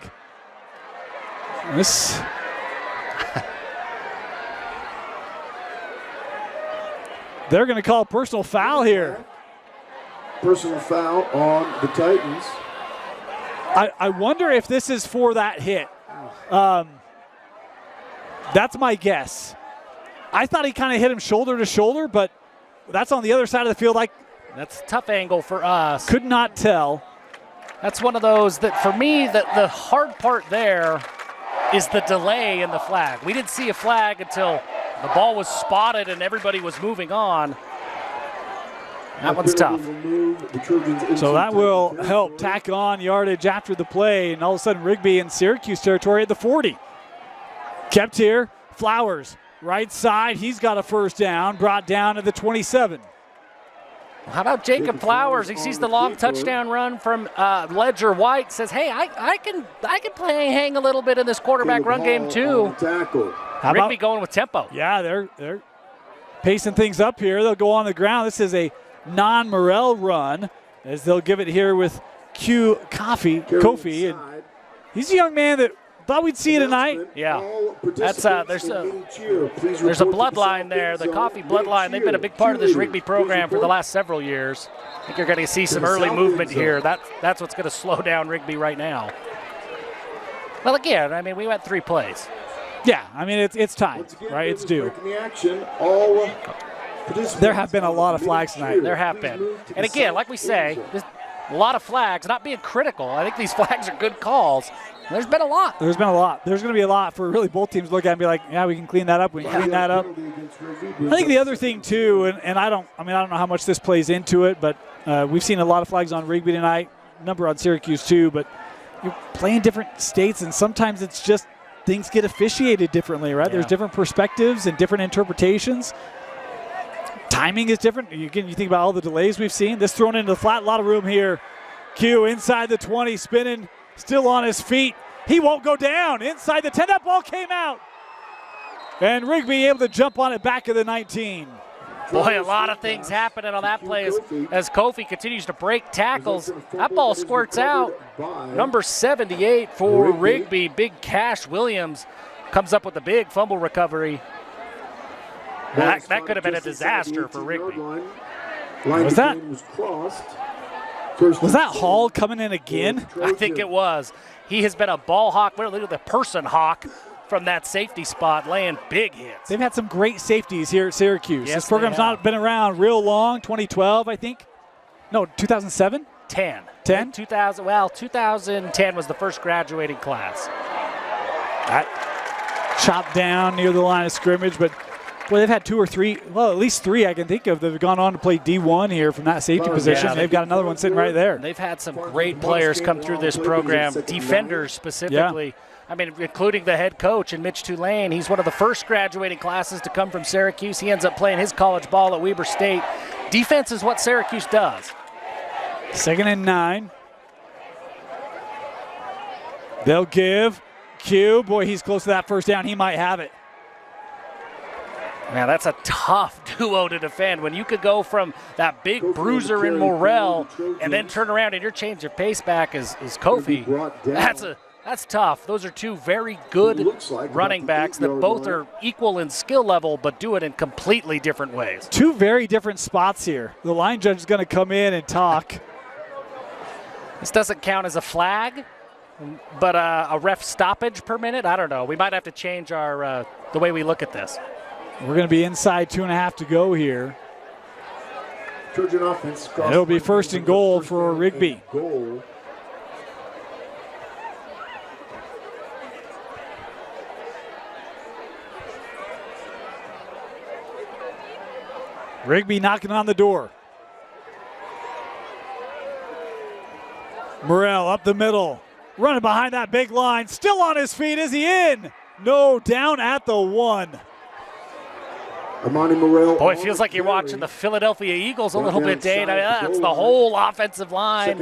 They're going to call a personal foul here. Personal foul on the Titans. I wonder if this is for that hit. That's my guess. I thought he kind of hit him shoulder to shoulder, but that's on the other side of the field. That's a tough angle for us. Could not tell. That's one of those that, for me, that the hard part there is the delay in the flag. We didn't see a flag until the ball was spotted and everybody was moving on. That one's tough. So that will help tack on yardage after the play, and all of a sudden Rigby in Syracuse territory at the 40. Kept here, Flowers, right side. He's got a first down, brought down to the 27. How about Jacob Flowers? He sees the long touchdown run from Ledger White. Says, "Hey, I can hang a little bit in this quarterback run game too." How Rigby going with tempo? Yeah, they're pacing things up here. They'll go on the ground. This is a non-Morrell run as they'll give it here with Kofi, and he's a young man that Thought we'd see it tonight. Yeah, that's there's a bloodline there, the Coffee bloodline. They've been a big part of this Rigby program for the last several years. I think you're going to see some early movement here. That's what's going to slow down Rigby right now. Well, again, I mean, we went 3 plays. Yeah, I mean, it's time, right? It's due. There have been a lot of flags tonight. There have been. And again, like we say, a lot of flags, not being critical. I think these flags are good calls. There's been a lot. There's been a lot. There's going to be a lot for really both teams to look at and be like, yeah, we can clean that up. We can clean that up. I think the other thing, too, and I don't know how much this plays into it, but we've seen a lot of flags on Rigby tonight, a number on Syracuse, too, but you're playing different states, and sometimes it's just things get officiated differently, right? Yeah. There's different perspectives and different interpretations. Timing is different. Again, you think about all the delays we've seen. This thrown into the flat, a lot of room here. Q inside the 20, spinning, still on his feet. He won't go down. Inside the 10, that ball came out. And Rigby able to jump on it back of the 19. Boy, a lot of things happening on that play as Kofi continues to break tackles. That ball squirts out. Number 78 for Rigby, Big Cash Williams, comes up with a big fumble recovery. That could have been a disaster for Rigby. Was that Hall coming in again? I think it was. He has been a ball hawk, literally the person hawk from that safety spot, laying big hits. They've had some great safeties here at Syracuse. Yes, this program's not been around real long, 2012, I think. No, 2007? 10. 10? 2010 was the first graduating class. That chopped down near the line of scrimmage, but boy, they've had 2 or 3, well, at least 3 I can think of that have gone on to play D1 here from that safety position. Yeah, they've got another one sitting right there. They've had some great players come through this program, defenders specifically. Yeah. I mean, including the head coach and Mitch Tulane. He's one of the first graduating classes to come from Syracuse. He ends up playing his college ball at Weber State. Defense is what Syracuse does. 2nd and 9. They'll give Q. Boy, he's close to that first down. He might have it. Man, that's a tough duo to defend. When you could go from that big bruiser in Morrell and then turn around and you're changing your pace back as Kofi, that's tough. Those are 2 very good running backs that both are equal in skill level but do it in completely different ways. 2 very different spots here. The line judge is going to come in and talk. This doesn't count as a flag, but a ref stoppage per minute? I don't know. We might have to change our the way we look at this. We're going to be inside 2.5 to go here. Trojan offense. And it'll be 1st and goal for Rigby. Rigby knocking on the door. Morrell up the middle. Running behind that big line. Still on his feet. Is he in? No, down at the 1. Amani Morrell. Boy, it feels like you're watching the Philadelphia Eagles a little bit, Dane. I mean, that's the whole offensive line.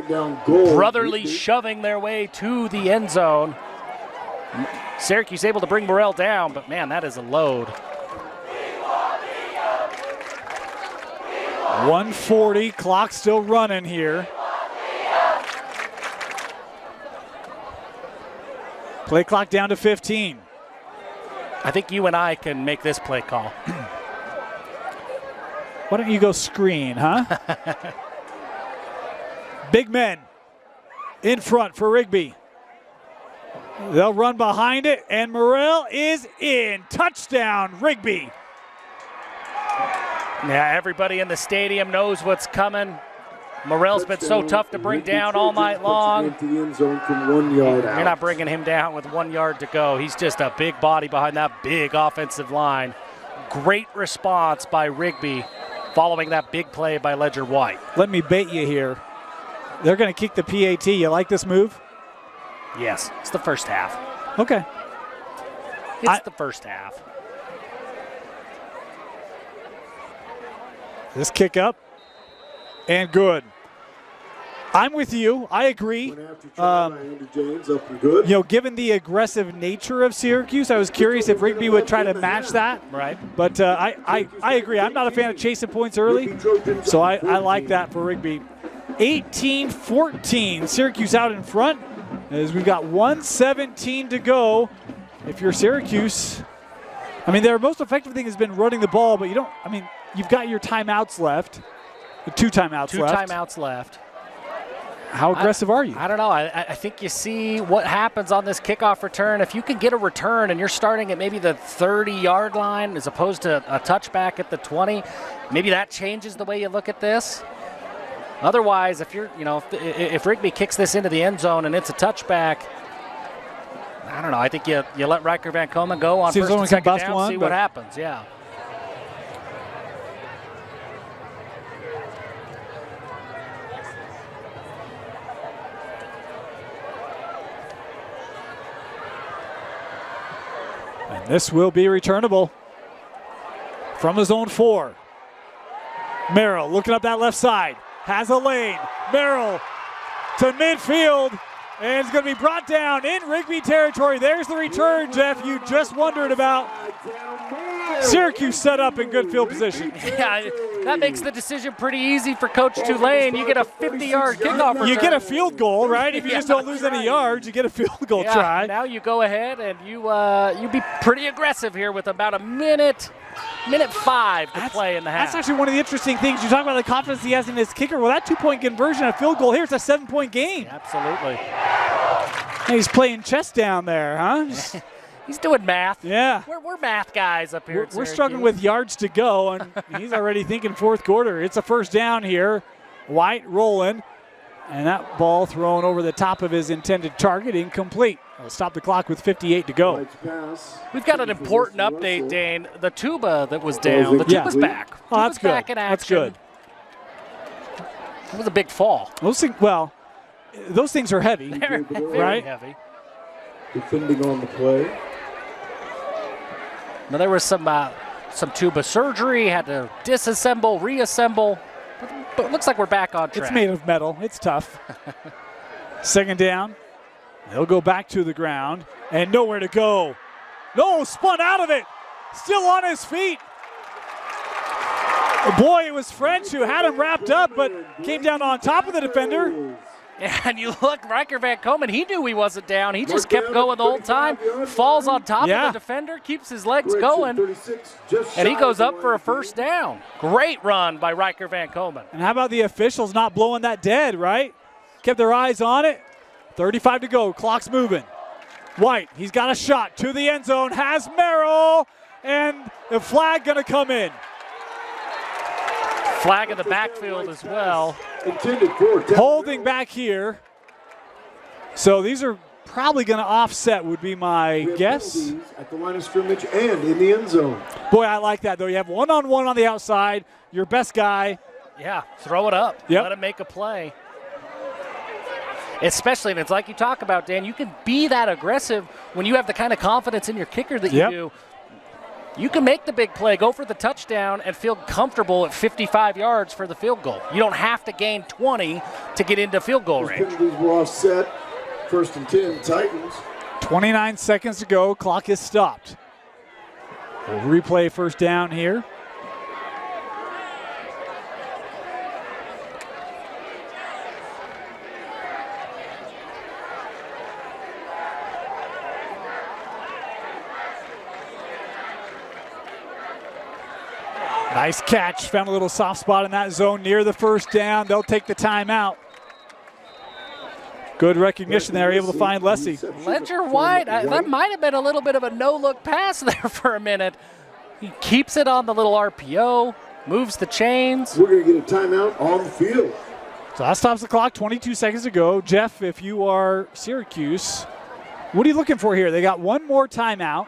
Brotherly shoving their way to the end zone. Syracuse able to bring Morrell down, but man, that is a load. 1:40, clock still running here. Play clock down to 15. I think you and I can make this play call. Why don't you go screen, huh? Big men in front for Rigby. They'll run behind it, and Morrell is in. Touchdown, Rigby. Yeah, everybody in the stadium knows what's coming. Morrell's been so tough to bring down all night long. You're not bringing him down with 1 yard to go. He's just a big body behind that big offensive line. Great response by Rigby following that big play by Ledger White. Let me bait you here. They're going to kick the PAT. You like this move? Yes, it's the first half. Okay. It's the first half. This kick up and good. I'm with you. I agree. Given the aggressive nature of Syracuse, I was curious if Rigby would try to match that. Right. But I agree. I'm not a fan of chasing points early, so I like that for Rigby. 18-14, Syracuse out in front. as we've got 1:17 to go. If you're Syracuse, I mean, their most effective thing has been running the ball, but you've got your timeouts left. 2 timeouts left. 2 timeouts left. How aggressive are you? I don't know. I think you see what happens on this kickoff return. If you can get a return and you're starting at maybe the 30-yard line as opposed to a touchback at the 20, maybe that changes the way you look at this. Otherwise, if Rigby kicks this into the end zone and it's a touchback, I don't know. I think you let Riker Van Komen go on first and second down, see what happens. Yeah. And this will be returnable from the zone 4. Merrill looking up that left side. Has a lane. Merrill to midfield. And it's going to be brought down in Rigby territory. There's the return, Jeff. You just wondered about. Syracuse set up in good field position. Yeah, that makes the decision pretty easy for Coach Tulane. You get a 50-yard kickoff return. You get a field goal, right? If you just don't lose any yards, you get a field goal try. Now you go ahead and you be pretty aggressive here with about a minute 5 to play in the half. That's actually one of the interesting things. You talk about the confidence he has in his kicker. Well, that 2-point conversion, a field goal here, it's a 7-point game. Absolutely. And he's playing chess down there, huh? He's doing math. Yeah. We're math guys up here. We're struggling with yards to go, and he's already thinking fourth quarter. It's a first down here. White rolling, and that ball thrown over the top of his intended target, incomplete. We'll stop the clock with 58 to go. We've got an important update, Dane. The tuba that was down, the tuba's back. Oh, that's good. Back in action. That's good. It was a big fall. Those things are heavy, They're very right? heavy. Defending on the play. Now there was some tuba surgery, had to disassemble, reassemble. But it looks like we're back on track. It's made of metal. It's tough. Second down. He'll go back to the ground and nowhere to go. No, spun out of it. Still on his feet. Boy, it was French who had him wrapped up, but came down on top of the defender. And you look, Riker Van Komen, he knew he wasn't down. He just kept going the whole time. Falls on top of the defender, keeps his legs going, and he goes up for a first down. Great run by Riker Van Komen. And how about the officials not blowing that dead, right? Kept their eyes on it. 35 to go, clock's moving. White, he's got a shot to the end zone, has Merrill, and the flag gonna come in. Flag in the backfield as well. Holding back here. So these are probably going to offset, would be my guess. At the line of scrimmage and in the end zone. Boy, I like that, though. You have one-on-one on the outside. Your best guy. Yeah, throw it up. Yep. Let him make a play. Especially, and it's like you talk about, Dan, you can be that aggressive when you have the kind of confidence in your kicker that you do. You can make the big play, go for the touchdown, and feel comfortable at 55 yards for the field goal. You don't have to gain 20 to get into field goal range. Penalties were offset. First and 10, Titans. 29 seconds to go. Clock is stopped. We'll replay first down here. Nice catch. Found a little soft spot in that zone near the first down. They'll take the timeout. Good recognition there, able to find Lessie. Ledger White, that might have been a little bit of a no-look pass there for a minute. He keeps it on the little RPO, moves the chains. We're going to get a timeout on the field. So that stops the clock, 22 seconds to go. Jeff, if you are Syracuse, what are you looking for here? They got one more timeout.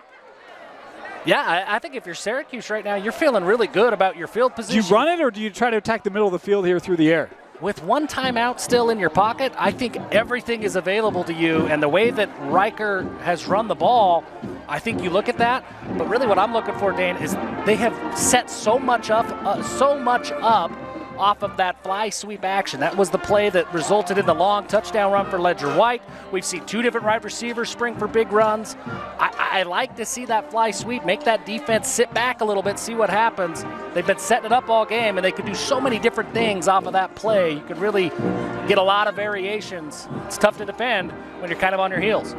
Yeah, I think if you're Syracuse right now, you're feeling really good about your field position. Do you run it, or do you try to attack the middle of the field here through the air? With one timeout still in your pocket, I think everything is available to you. And the way that Riker has run the ball, I think you look at that. But really what I'm looking for, Dan, is they have set so much up off of that fly sweep action. That was the play that resulted in the long touchdown run for Ledger White. We've seen 2 different wide receivers spring for big runs. I like to see that fly sweep, make that defense sit back a little bit, see what happens. They've been setting it up all game, and they could do so many different things off of that play. You could really get a lot of variations. It's tough to defend when you're kind of on your heels.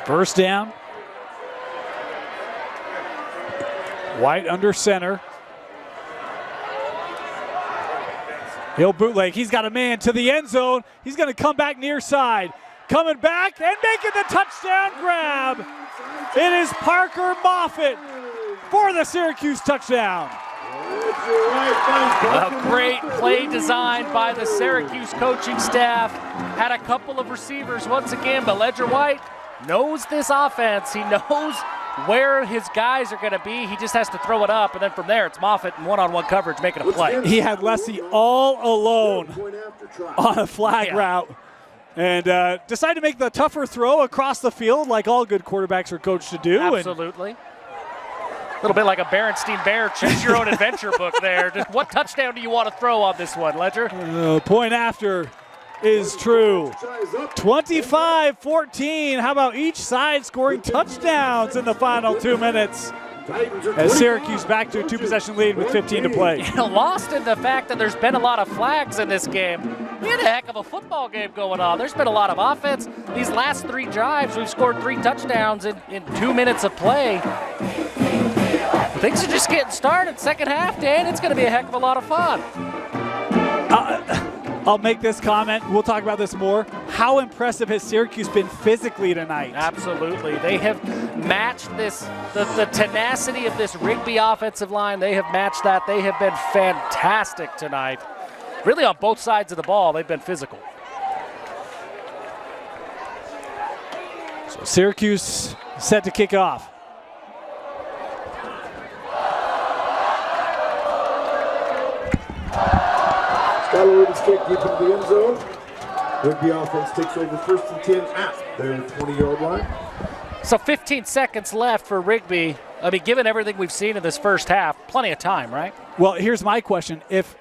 First down. White under center. He'll bootleg. He's got a man to the end zone. He's going to come back near side. Coming back and making the touchdown grab. It is Parker Moffitt for the Syracuse touchdown. A great play designed by the Syracuse coaching staff. Had a couple of receivers once again, but Ledger White knows this offense. He knows where his guys are going to be. He just has to throw it up, and then from there it's Moffitt in one-on-one coverage making a play. He had Leslie all alone on a flag route and decided to make the tougher throw across the field like all good quarterbacks are coached to do. Absolutely. A little bit like a Berenstein Bear choose your own adventure book there. Just what touchdown do you want to throw on this one, Ledger? Point after is true. 25-14. How about each side scoring touchdowns in the final 2 minutes? As Syracuse back to a 2-possession lead with 15 to play. Lost in the fact that there's been a lot of flags in this game. We had a heck of a football game going on. There's been a lot of offense. These last 3 drives, we've scored 3 touchdowns in 2 minutes of play. Things are just getting started. Second half, Dan, it's going to be a heck of a lot of fun. I'll make this comment. We'll talk about this more. How impressive has Syracuse been physically tonight? Absolutely. They have matched this, the tenacity of this Rigby offensive line. They have matched that. They have been fantastic tonight. Really on both sides of the ball, they've been physical. So Syracuse set to kick off. Skylar Rigby's kick deep into the end zone. Rigby offense takes over 1st and 10 at their 20-yard line. So 15 seconds left for Rigby. I mean, given everything we've seen in this first half, plenty of time, right? Well, here's my question. If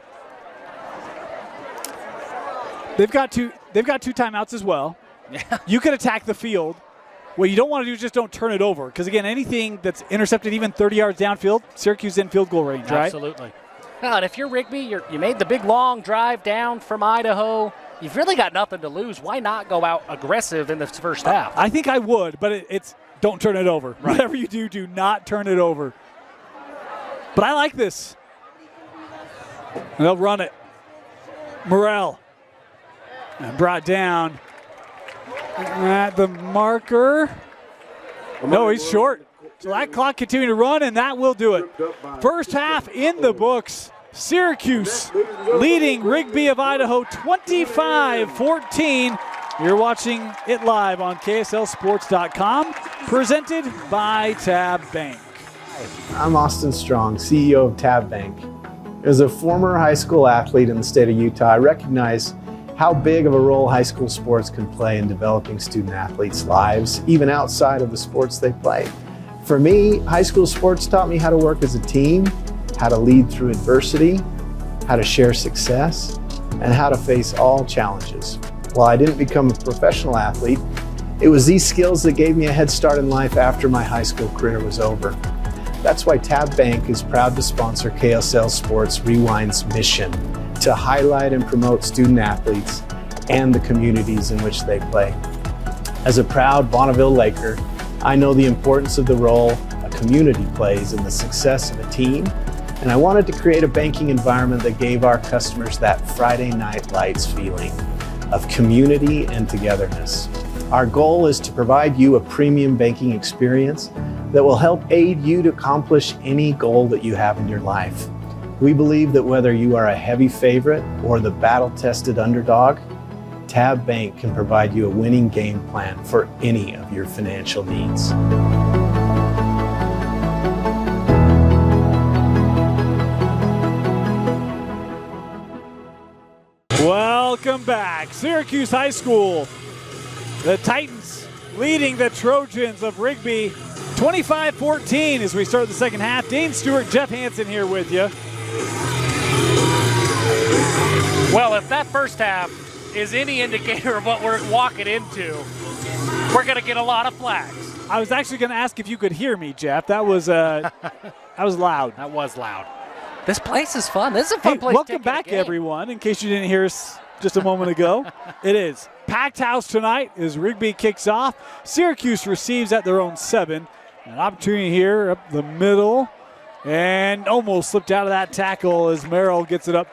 they've got two timeouts as well. Yeah. You could attack the field. What you don't want to do is just don't turn it over. Because, again, anything that's intercepted even 30 yards downfield, Syracuse in field goal range, right? Absolutely. Well, and if you're Rigby, you made the big long drive down from Idaho. You've really got nothing to lose. Why not go out aggressive in the first half? I think I would, but it's don't turn it over. Right. Whatever you do not turn it over. But I like this. And they'll run it. Morrell. And brought down at the marker. No, he's short. So that clock continuing to run, and that will do it. First half in the books. Syracuse leading Rigby of Idaho 25-14. You're watching it live on KSLSports.com, presented by Tab Bank. I'm Austin Strong, CEO of Tab Bank. As a former high school athlete in the state of Utah, I recognize how big of a role high school sports can play in developing student athletes' lives, even outside of the sports they play. For me, high school sports taught me how to work as a team, how to lead through adversity, how to share success, and how to face all challenges. While I didn't become a professional athlete, it was these skills that gave me a head start in life after my high school career was over. That's why Tab Bank is proud to sponsor KSL Sports Rewind's mission to highlight and promote student athletes and the communities in which they play. As a proud Bonneville Laker, I know the importance of the role a community plays in the success of a team, and I wanted to create a banking environment that gave our customers that Friday Night Lights feeling of community and togetherness. Our goal is to provide you a premium banking experience that will help aid you to accomplish any goal that you have in your life. We believe that whether you are a heavy favorite or the battle-tested underdog, Tab Bank can provide you a winning game plan for any of your financial needs. Welcome back. Syracuse High School. The Titans leading the Trojans of Rigby 25-14 as we start the second half. Dane Stewart, Jeff Hansen here with you. Well, if that first half is any indicator of what we're walking into, we're going to get a lot of flags. I was actually going to ask if you could hear me, Jeff. That was loud. That was loud. This place is fun. This is a fun place. Welcome back, everyone, in case you didn't hear us just a moment ago. It is packed house tonight as Rigby kicks off. Syracuse receives at their own 7. An opportunity here up the middle, and almost slipped out of that tackle as Merrill gets it up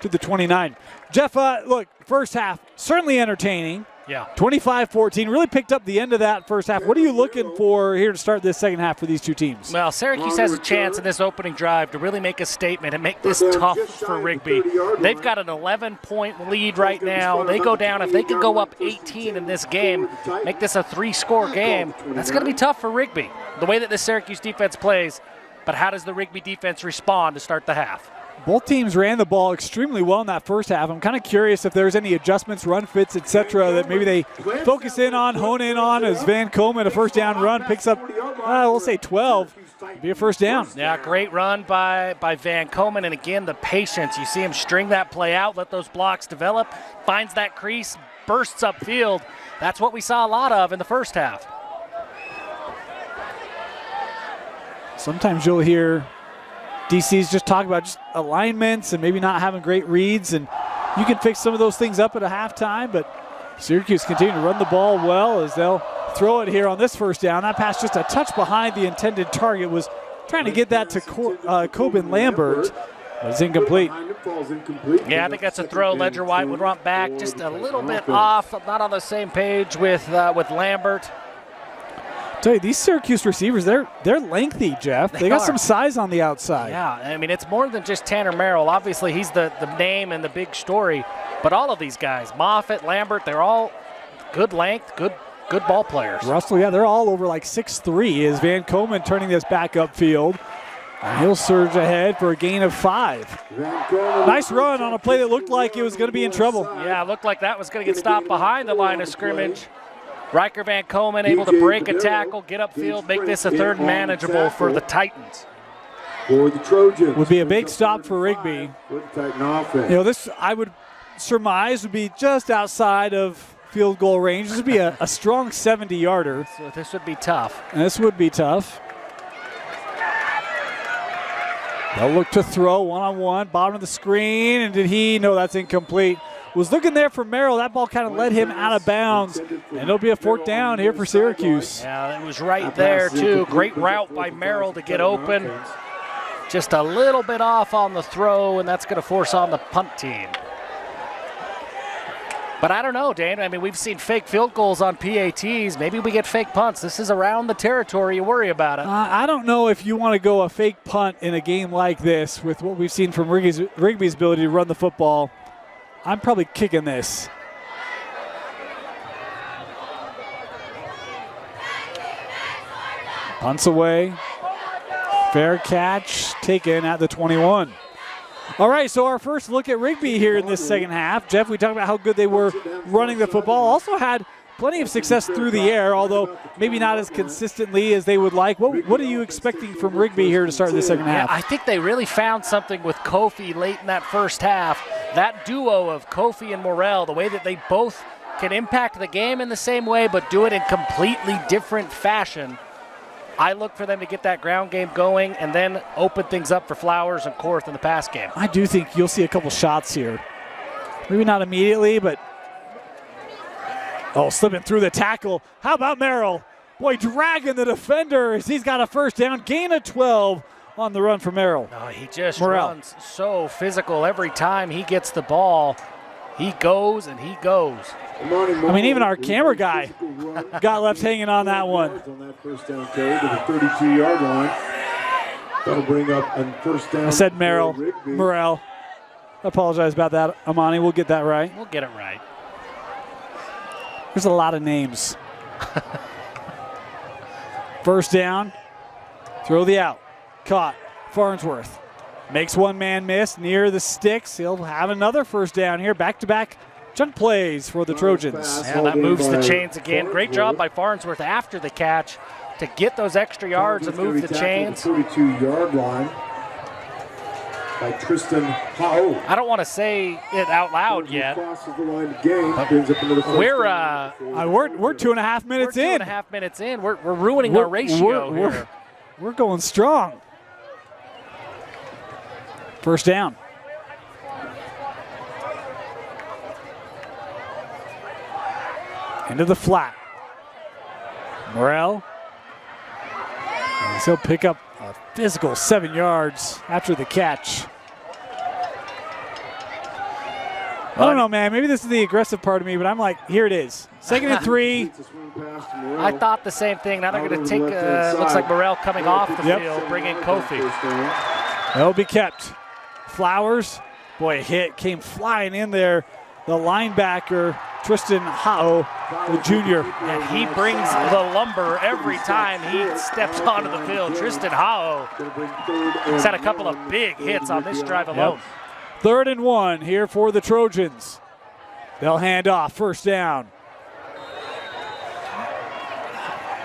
to the 29. Jeff, look, first half, certainly entertaining. Yeah. 25-14, really picked up the end of that first half. What are you looking for here to start this second half for these two teams? Well, Syracuse has a chance in this opening drive to really make a statement and make this tough for Rigby. They've got an 11-point lead right now. They go down. If they can go up 18 in this game, make this a 3-score game, that's going to be tough for Rigby, the way that the Syracuse defense plays. But how does the Rigby defense respond to start the half? Both teams ran the ball extremely well in that first half. I'm kind of curious if there's any adjustments, run fits, etc., that maybe they focus in on, hone in on as Van Komen, a first down run, picks up, we'll say 12. It'll be a first down. Yeah, great run by Van Komen. And again, the patience. You see him string that play out, let those blocks develop, finds that crease, bursts upfield. That's what we saw a lot of in the first half. Sometimes you'll hear DC's just talk about just alignments and maybe not having great reads, and you can fix some of those things up at a halftime, but Syracuse continue to run the ball well as they'll throw it here on this first down. That pass just a touch behind the intended target, was trying to get that to Coben Lambert, but it's incomplete. Yeah, I think that's a throw. Ledger White would run back just a little bit off, not on the same page with Lambert. Tell you, these Syracuse receivers, they're lengthy, Jeff. They got some size on the outside. Yeah, I mean, it's more than just Tanner Merrill. Obviously, he's the name and the big story. But all of these guys, Moffitt, Lambert, they're all good length, good ball players. Russell, yeah, they're all over like 6'3". Is Van Komen turning this back upfield? And he'll surge ahead for a gain of 5. Nice run on a play that looked like it was going to be in trouble. Yeah, it looked like that was going to get stopped behind the line of scrimmage. Riker Van Komen able to break a tackle, get upfield, make this a third and manageable for the Titans. For the Trojans. Would be a big stop for Rigby. This, I would surmise, would be just outside of field goal range. This would be a strong 70-yarder. So this would be tough. And this would be tough. They'll look to throw one-on-one, bottom of the screen, and did he? No, that's incomplete. Was looking there for Merrill. That ball kind of led him out of bounds, and it'll be a fourth down here for Syracuse. Yeah, it was right there, too. Great route by Merrill to get open. Just a little bit off on the throw, and that's going to force on the punt team. But I don't know, Dane. I mean, we've seen fake field goals on PATs. Maybe we get fake punts. This is around the territory. You worry about it. I don't know if you want to go a fake punt in a game like this with what we've seen from Rigby's ability to run the football. I'm probably kicking this. Punts away. Fair catch taken at the 21. All right, so our first look at Rigby here in this second half. Jeff, we talked about how good they were running the football. Also had plenty of success through the air, although maybe not as consistently as they would like. What are you expecting from Rigby here to start the second half? I think they really found something with Kofi late in that first half. That duo of Kofi and Morrell, the way that they both can impact the game in the same way but do it in completely different fashion. I look for them to get that ground game going and then open things up for Flowers and Korth in the pass game. I do think you'll see a couple shots here. Maybe not immediately, but slipping through the tackle. How about Merrill? Boy, dragging the defender as he's got a first down. Gain of 12 on the run for Merrill. No, he just runs so physical every time he gets the ball. He goes and he goes. I mean, even our camera guy got left hanging on that one. On that first down carry to the 32-yard line. That'll bring up a first down. I said Merrill. Morrell. I apologize about that, Amani. We'll get that right. We'll get it right. There's a lot of names. First down. Throw the out. Caught. Farnsworth. Makes one man miss near the sticks. He'll have another first down here. Back-to-back chunk plays for the Trojans. Yeah, that moves the chains again. Great job by Farnsworth after the catch to get those extra yards and move the chains. 42-yard line by Tristan Hao. I don't want to say it out loud yet. Crosses the line to gain, brings up another first We're down. We're 2.5 minutes we're in. 2.5 minutes in. We're ruining our ratio here. We're going strong. First down. Into the flat. Morrell. And he'll pick up a physical 7 yards after the catch. I don't know, man. Maybe this is the aggressive part of me, but I'm like, here it is. 2nd and 3. I thought the same thing. Now they're going to take, looks like Morrell coming off the field, bringing Kofi. That'll be kept. Flowers, boy, a hit came flying in there. The linebacker, Tristan Hao, the junior. And he brings the lumber every time he steps onto the field. Tristan Hao has had a couple of big hits on this drive alone. 3rd and 1 here for the Trojans. They'll hand off, first down.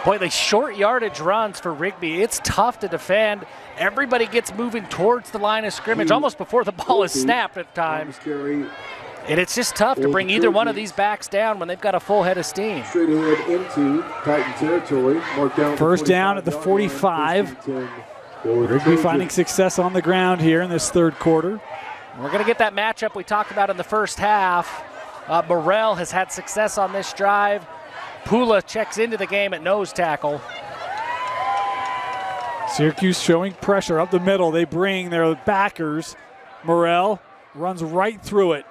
Boy, the short yardage runs for Rigby, it's tough to defend. Everybody gets moving towards the line of scrimmage almost before the ball is snapped at times. And it's just tough to bring either one of these backs down when they've got a full head of steam. Straight ahead into Titan territory. First down at the 45. Rigby finding success on the ground here in this 3rd quarter. We're going to get that matchup we talked about in the first half. Morrell has had success on this drive. Pula checks into the game at nose tackle. Syracuse showing pressure up the middle. They bring their backers. Morrell runs right through it.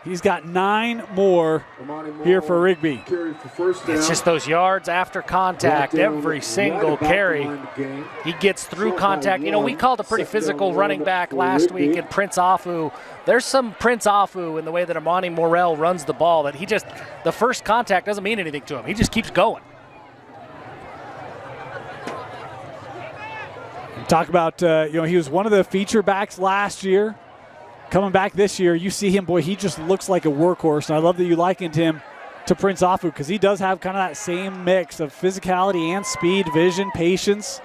He's got 9 more here for Rigby. It's just those yards after contact, every single carry. He gets through contact. You know, we called a pretty physical running back last week in Prince Afu. There's some Prince Afu in the way that Amani Morrell runs the ball that he just, the first contact doesn't mean anything to him. He just keeps going. Talk about, he was one of the feature backs last year. Coming back this year, you see him, boy, he just looks like a workhorse. And I love that you likened him to Prince Afu because he does have kind of that same mix of physicality and speed, vision, patience.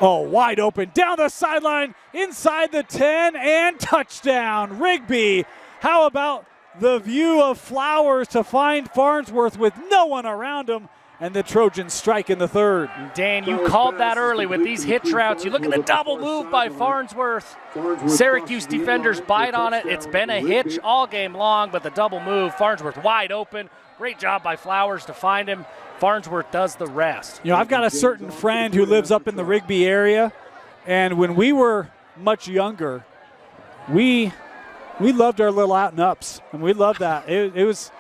Oh, wide open, down the sideline, inside the 10, and touchdown, Rigby. How about the view of Flowers to find Farnsworth with no one around him? And the Trojans strike in the 3rd. Dan, you called that early with these hitch routes. You look at the double move by Farnsworth. Syracuse defenders bite on it. It's been a hitch all game long, but the double move, Farnsworth wide open. Great job by Flowers to find him. Farnsworth does the rest. You know, I've got a certain friend who lives up in the Rigby area, and when we were much younger, we loved our little out and ups, and we loved that. It was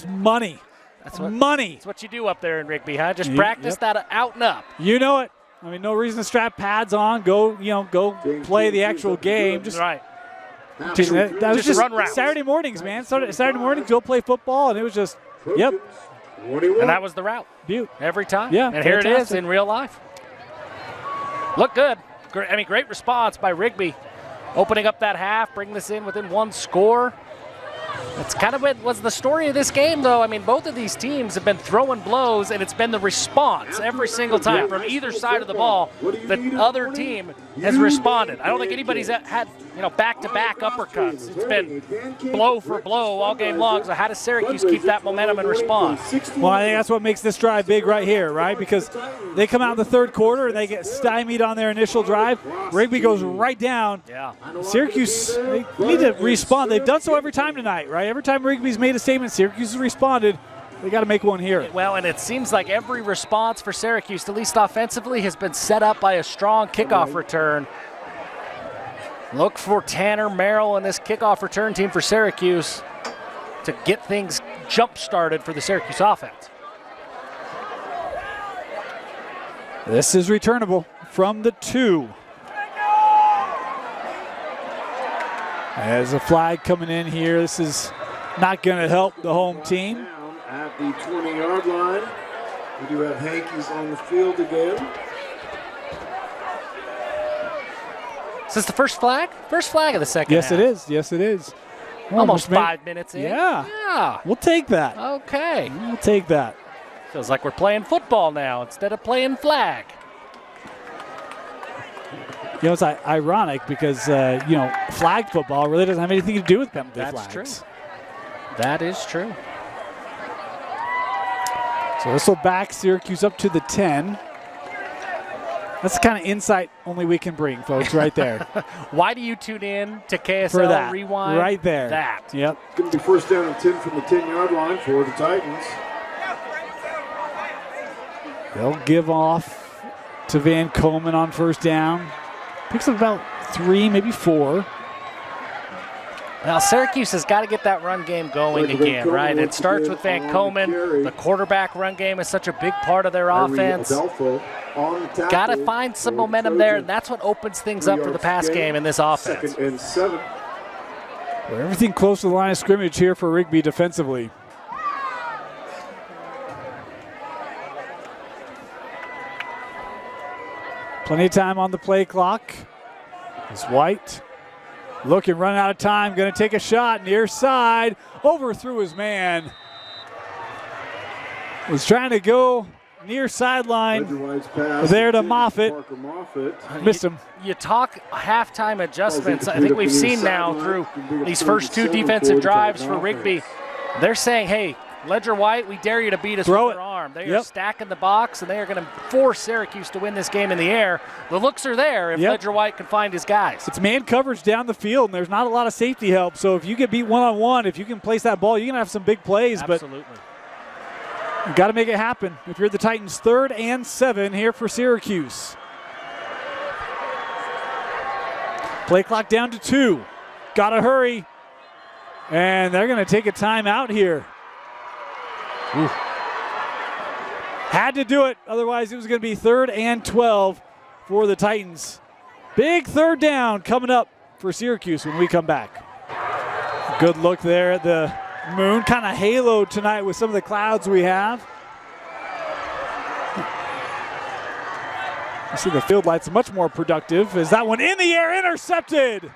money. That's money. That's what you do up there in Rigby, huh? Just practice that out and up. You know it. I mean, no reason to strap pads on. Go play the actual game. Just right. That was just run routes. Saturday mornings, man. Saturday mornings, go play football, and it was just, yep. And that was the route. Beaut. Every time. Yeah. And here it is in real life. Look good. Great response by Rigby. Opening up that half, bring this in within 1 score. That's kind of what was the story of this game, though. I mean, both of these teams have been throwing blows, and it's been the response every single time from either side of the ball. The other team has responded. I don't think anybody's had, back-to-back uppercuts. It's been blow for blow all game long. So how does Syracuse keep that momentum and respond? Well, I think that's what makes this drive big right here, right? Because they come out in the 3rd quarter and they get stymied on their initial drive. Rigby goes right down. Yeah. Syracuse, they need to respond. They've done so every time tonight, right? Every time Rigby's made a statement, Syracuse has responded. They got to make one here. Well, and it seems like every response for Syracuse, at least offensively, has been set up by a strong kickoff return. Look for Tanner Merrill and this kickoff return team for Syracuse to get things jump-started for the Syracuse offense. This is returnable from the 2. As a flag coming in here, this is not going to help the home team. At the 20-yard line, we do have Hankies on the field again. Is this the first flag? First flag of the second half. It is. Yes, it is. Almost 5 minutes in. Yeah. Yeah. We'll take that. Okay. We'll take that. Feels like we're playing football now instead of playing flag. You know, it's ironic because, flag football really doesn't have anything to do with penalty flags. That's true. That is true. So this will back Syracuse up to the 10. That's the kind of insight only we can bring, folks, right there. Why do you tune in to KSL For that, Rewind? right there. That. Yep. It's going to be first down and 10 from the 10-yard line for the Titans. They'll give off to Van Komen on first down. Picks up about 3, maybe 4. Now, Syracuse has got to get that run game going again, right? It starts with Van Komen. The quarterback run game is such a big part of their offense. Got to find some momentum there, and that's what opens things up for the pass game in this offense. 2nd and 7. We're everything close to the line of scrimmage here for Rigby defensively. Plenty of time on the play clock. It's White. Looking, running out of time, going to take a shot near side, overthrew his man. Was trying to go near sideline there to Moffitt. Missed him. You talk halftime adjustments. I think we've seen now through these first 2 defensive drives for Rigby. They're saying, hey, Ledger White, we dare you to beat us with your arm. They are stacking the box, and they are going to force Syracuse to win this game in the air. The looks are there if Ledger White can find his guys. It's man coverage down the field, and there's not a lot of safety help. So if you get beat one-on-one, if you can place that ball, you're going to have some big plays. Absolutely. But you got to make it happen. If you're the Titans, 3rd and 7 here for Syracuse. Play clock down to 2. Got to hurry. And they're going to take a timeout here. Ooh. Had to do it, otherwise it was going to be 3rd and 12 for the Titans. Big 3rd down coming up for Syracuse when we come back. Good look there at the moon, kind of haloed tonight with some of the clouds we have. You see the field lights much more productive. Is that one in the air, intercepted?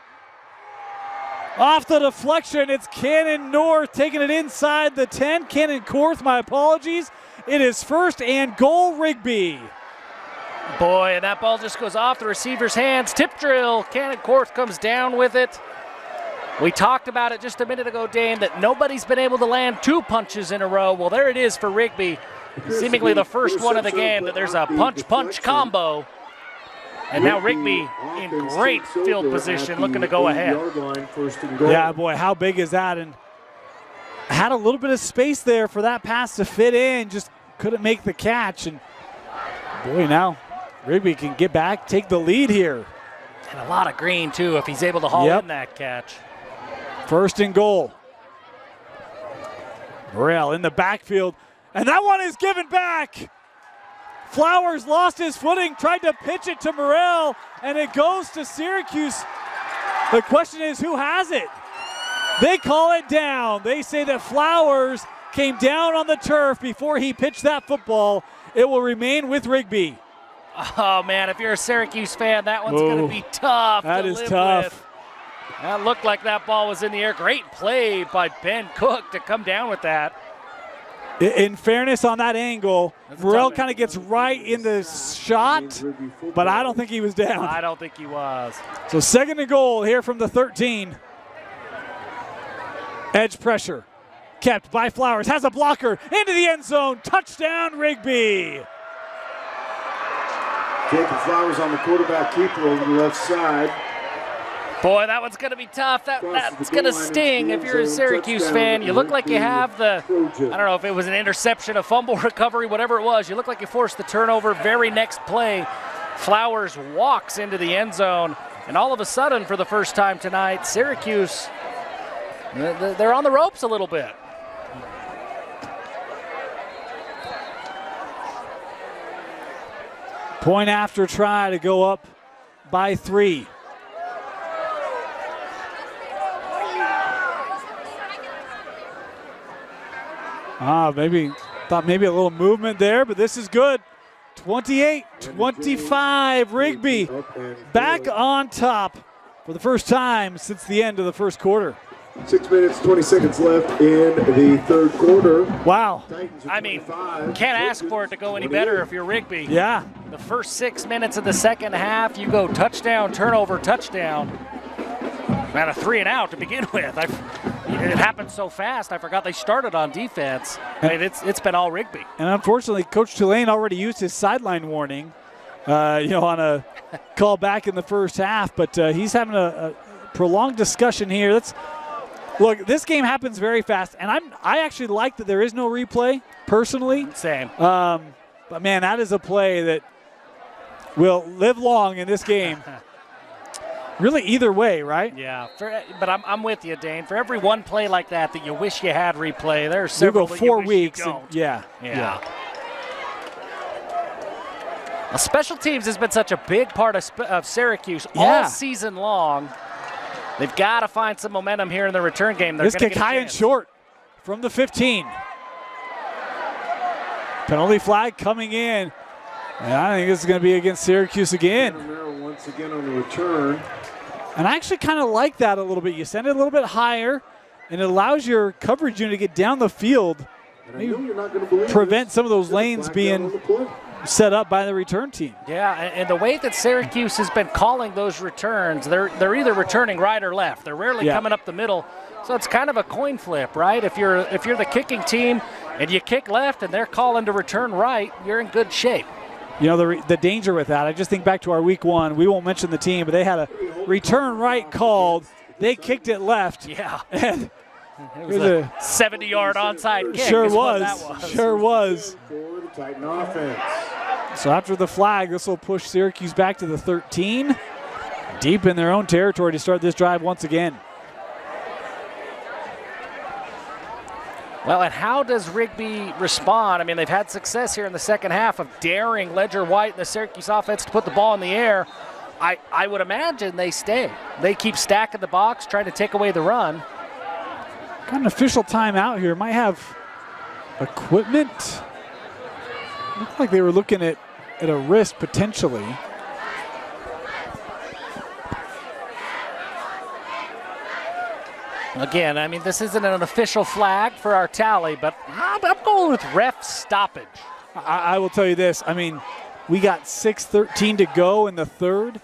Off the deflection, it's Cannon North taking it inside the 10. Cannon Korth, my apologies. It is 1st and goal, Rigby. Boy, and that ball just goes off the receiver's hands. Tip drill, Cannon Korth comes down with it. We talked about it just a minute ago, Dane, that nobody's been able to land 2 punches in a row. Well, there it is for Rigby. Seemingly the first one of the game that there's a punch-punch combo. And now Rigby in great field position, looking to go ahead. Yeah, boy, how big is that? And had a little bit of space there for that pass to fit in, just couldn't make the catch. And boy, now Rigby can get back, take the lead here. And a lot of green, too, if he's able to haul in that catch. 1st and goal. Morrell in the backfield, and that one is given back. Flowers lost his footing, tried to pitch it to Morrell, and it goes to Syracuse. The question is, who has it? They call it down. They say that Flowers came down on the turf before he pitched that football. It will remain with Rigby. Oh, man, if you're a Syracuse fan, that one's going to be tough That to is live tough. with. That looked like that ball was in the air. Great play by Ben Cook to come down with that. In fairness on that angle, Morrell kind of gets right in the shot, but I don't think he was down. I don't think he was. So 2nd and goal here from the 13. Edge pressure kept by Flowers, has a blocker into the end zone. Touchdown, Rigby. Jacob Flowers on the quarterback keeper over the left side. Boy, that one's going to be tough. That's going to sting if you're a Syracuse fan. You look like you have the, I don't know if it was an interception, a fumble recovery, whatever it was. You look like you forced the turnover. Very next play, Flowers walks into the end zone. And all of a sudden, for the first time tonight, Syracuse, they're on the ropes a little bit. Point after try to go up by 3. Thought maybe a little movement there, but this is good. 28-25, Rigby back on top for the first time since the end of the first quarter. 6 minutes, 20 seconds left in the third quarter. Wow. I mean, can't ask for it to go any better if you're Rigby. Yeah. The first 6 minutes of the second half, you go touchdown, turnover, touchdown. And a 3 and out to begin with. It happened so fast, I forgot they started on defense. I mean, it's been all Rigby. And unfortunately, Coach Tulane already used his sideline warning, on a call back in the first half. But he's having a prolonged discussion here. Look, this game happens very fast, and I actually like that there is no replay, personally. Same. But, man, that is a play that will live long in this game. Really either way, right? Yeah, but I'm with you, Dane. For every one play like that you wish you had replay, there are several you go 4 weeks. You don't. Yeah. Well, special teams has been such a big part of Syracuse all season long. They've got to find some momentum here in the return game. This kick high and short from the 15. Penalty flag coming in. And I think this is going to be against Syracuse again. Once again on the return. And I actually kind of like that a little bit. You send it a little bit higher, and it allows your coverage unit to get down the field. Prevent some of those lanes being set up by the return team. Yeah, and the way that Syracuse has been calling those returns, they're either returning right or left. They're rarely coming up the middle. So it's kind of a coin flip, right? If you're the kicking team and you kick left and they're calling to return right, you're in good shape. You know, the danger with that, I just think back to our week 1. We won't mention the team, but they had a return right called. They kicked it left. Yeah. And it was a 70-yard onside kick. Sure was. Sure was. For the Titan offense. So after the flag, this will push Syracuse back to the 13. Deep in their own territory to start this drive once again. Well, and how does Rigby respond? I mean, they've had success here in the second half of daring Ledger White and the Syracuse offense to put the ball in the air. I would imagine they stay. They keep stacking the box, trying to take away the run. Got an official timeout here. Might have equipment. Looked like they were looking at a wrist potentially. Again, I mean, this isn't an official flag for our tally, but I'm going with ref stoppage. I will tell you this. I mean, we got 6:13 to go in the third.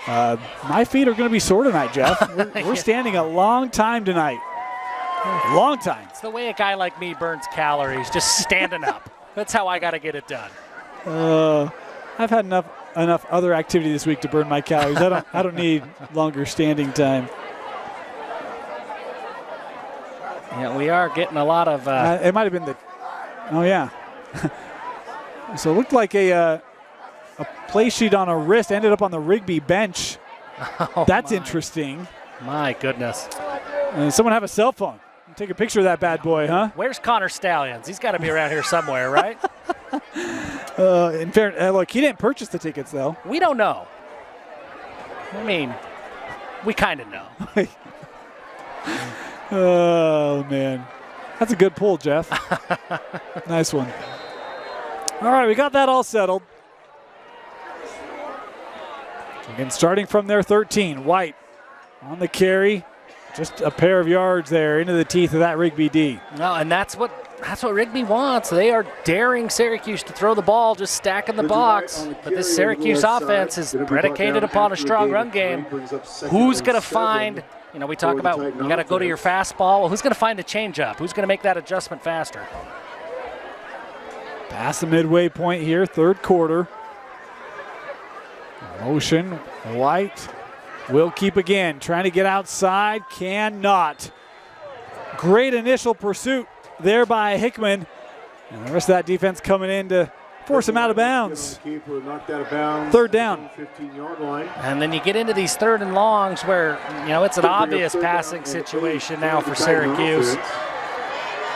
My feet are going to be sore tonight, Jeff. We're standing a long time tonight. Long time. It's the way a guy like me burns calories, just standing up. That's how I got to get it done. I've had enough other activity this week to burn my calories. I don't need longer standing time. Yeah, we are getting a lot of. It might have been oh yeah. So it looked like a play sheet on a wrist ended up on the Rigby bench. Oh, that's interesting. My goodness. Someone have a cell phone. Take a picture of that bad boy, huh? Where's Connor Stallions? He's got to be around here somewhere, right? In fairness, look, he didn't purchase the tickets though. We don't know. I mean, we kind of know. Oh, man. That's a good pull, Jeff. Nice one. All right, we got that all settled. Again, starting from their 13, White on the carry. Just a pair of yards there into the teeth of that Rigby D. No, and that's what Rigby wants. They are daring Syracuse to throw the ball, just stacking the box. But this Syracuse offense is predicated upon a strong run game. Who's going to find... You know, we talk about you got to go to your fastball. Well, who's going to find the changeup? Who's going to make that adjustment faster? Past the midway point here, third quarter. Motion, White will keep again. Trying to get outside, cannot. Great initial pursuit there by Hickman. And the rest of that defense coming in to force him out of bounds. Third down. 15-yard line. And then you get into these third and longs where, you know, it's an obvious passing situation now for Syracuse.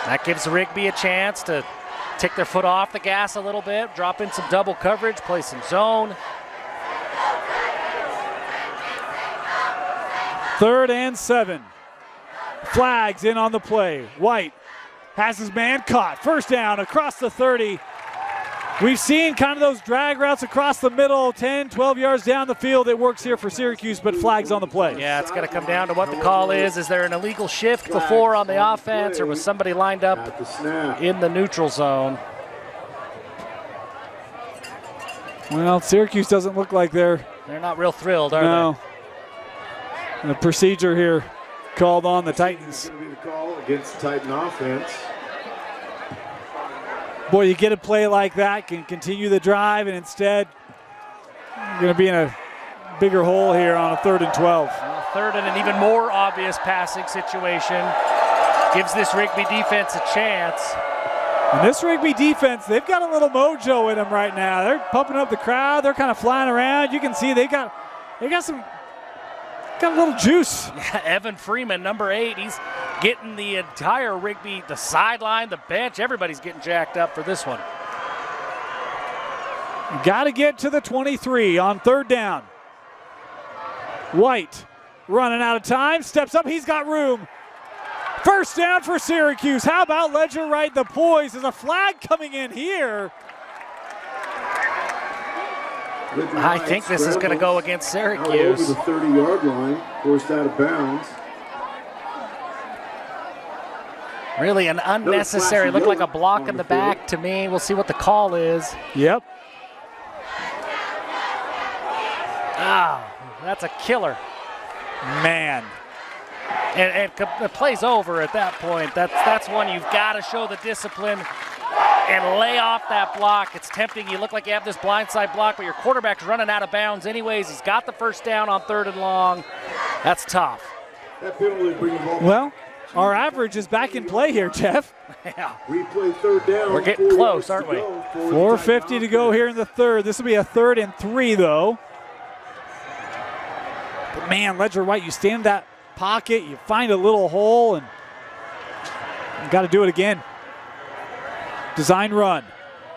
That gives Rigby a chance to take their foot off the gas a little bit, drop in some double coverage, play some zone. 3rd and 7. Flags in on the play. White has his man caught. First down across the 30. We've seen kind of those drag routes across the middle, 10, 12 yards down the field. It works here for Syracuse, but flags on the play. Yeah, it's going to come down to what the call is. Is there an illegal shift before on the offense, or was somebody lined up in the neutral zone? Well, Syracuse doesn't look like they're not real thrilled, are no. The procedure here called on the Titans. Going to be the call against the Titan offense. Boy, you get a play like that, can continue the drive, and instead you're going to be in a bigger hole here on a 3rd and 12. Third and an even more obvious passing situation. Gives this Rigby defense a chance. And this Rigby defense, they've got a little mojo in them right now. They're pumping up the crowd. They're kind of flying around. You can see they got a little juice. Yeah, Evan Freeman, number 8, he's getting the entire Rigby, the sideline, the bench, everybody's getting jacked up for this one. Got to get to the 23 on 3rd down. White running out of time, steps up, he's got room. 1st down for Syracuse. How about Ledger Wright, the poise? There's a flag coming in here. I think this is going to go against Syracuse. Over the 30-yard line, forced out of bounds. Really an unnecessary, looked like a block in the back to me. We'll see what the call is. Yep. Ah, that's a killer. Man. And the play's over at that point. That's one you've got to show the discipline and lay off that block. It's tempting. You look like you have this blindside block, but your quarterback's running out of bounds anyways. He's got the 1st down on 3rd and long. That's tough. Well, our average is back in play here, Jeff. Yeah. Replay 3rd down. We're getting close, aren't we? 4:50 to go here in the 3rd. This will be a 3rd and 3, though. But man, Ledger White, you stand in that pocket, you find a little hole, and you got to do it again. Design run.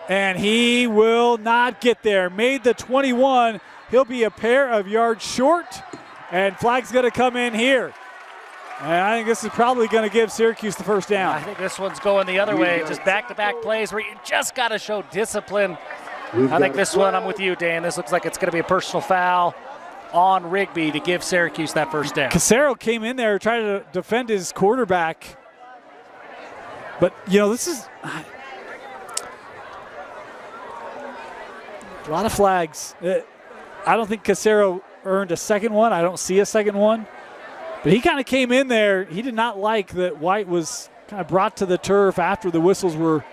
And he will not get there. Made the 21. He'll be a pair of yards short, and flag's going to come in here. And I think this is probably going to give Syracuse the 1st down. I think this one's going the other way. Just back-to-back plays where you just got to show discipline. I think this one, I'm with you, Dan. This looks like it's going to be a personal foul on Rigby to give Syracuse that 1st down. Casero came in there trying to defend his quarterback. But, you know, this is a lot of flags. I don't think Casero earned a 2nd one. I don't see a 2nd one. But he kind of came in there. He did not like that White was kind of brought to the turf after the whistles were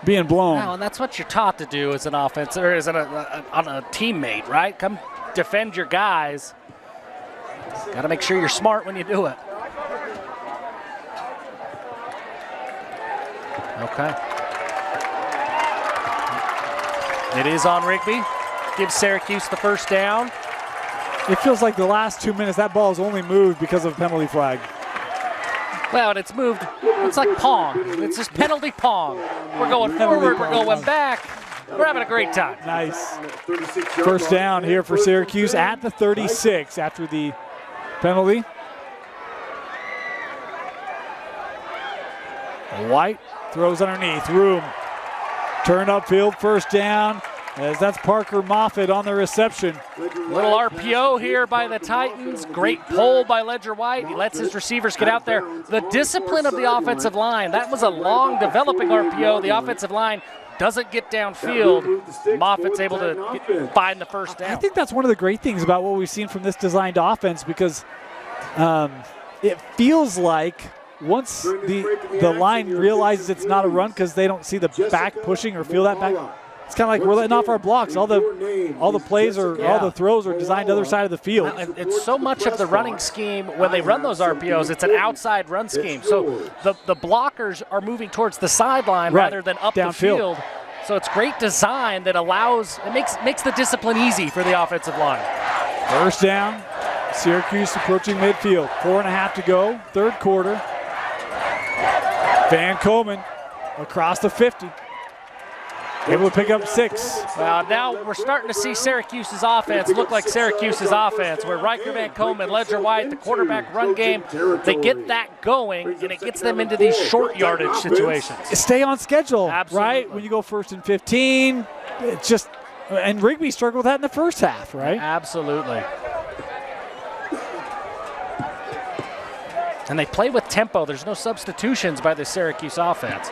being blown. No, and that's what you're taught to do as an offense or as on a teammate, right? Come defend your guys. Got to make sure you're smart when you do it. Okay. It is on Rigby. Gives Syracuse the 1st down. It feels like the last 2 minutes that ball has only moved because of a penalty flag. Well, and it's moved. It's like Pong. It's just penalty Pong. We're going forward. We're going back. We're having a great time. Nice. 1st down here for Syracuse at the 36 after the penalty. White throws underneath. Room. Turn upfield. 1st down. As that's Parker Moffitt on the reception. Little RPO here by the Titans. Great pull by Ledger White. He lets his receivers get out there. The discipline of the offensive line. That was a long developing RPO. The offensive line doesn't get downfield. Moffitt's able to find the 1st down. I think that's one of the great things about what we've seen from this designed offense, because it feels like once the line realizes it's not a run because they don't see the back pushing or feel that back, it's kind of like we're letting off our blocks. All the plays or all the throws are designed to the other side of the field. And so much of the running scheme, when they run those RPOs, it's an outside run scheme. So the blockers are moving towards the sideline rather than up the field. So it's great design that makes the discipline easy for the offensive line. 1st down, Syracuse approaching midfield. 4.5 to go, 3rd quarter. Van Coleman across the 50. Able to pick up 6. Well, now we're starting to see Syracuse's offense look like Syracuse's offense, where Riker Van Komen, Ledger White, the quarterback run game, they get that going, and it gets them into these short yardage situations. Stay on schedule, Absolutely. right? When you go 1st and 15, it's just, and Rigby struggled with that in the first half, right? Absolutely. And they play with tempo. There's no substitutions by the Syracuse offense.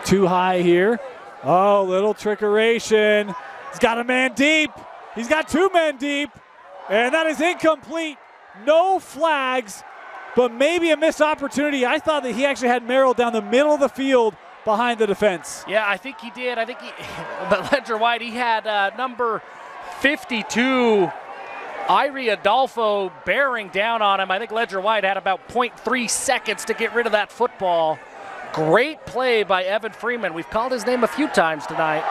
Too high here. Oh, little trickeration. He's got a man deep. He's got 2 men deep. And that is incomplete. No flags, but maybe a missed opportunity. I thought that he actually had Merrill down the middle of the field behind the defense. Yeah, I think he did. But Ledger White, he had number 52, Irie Adolfo, bearing down on him. I think Ledger White had about 0.3 seconds to get rid of that football. Great play by Evan Freeman. We've called his name a few times tonight.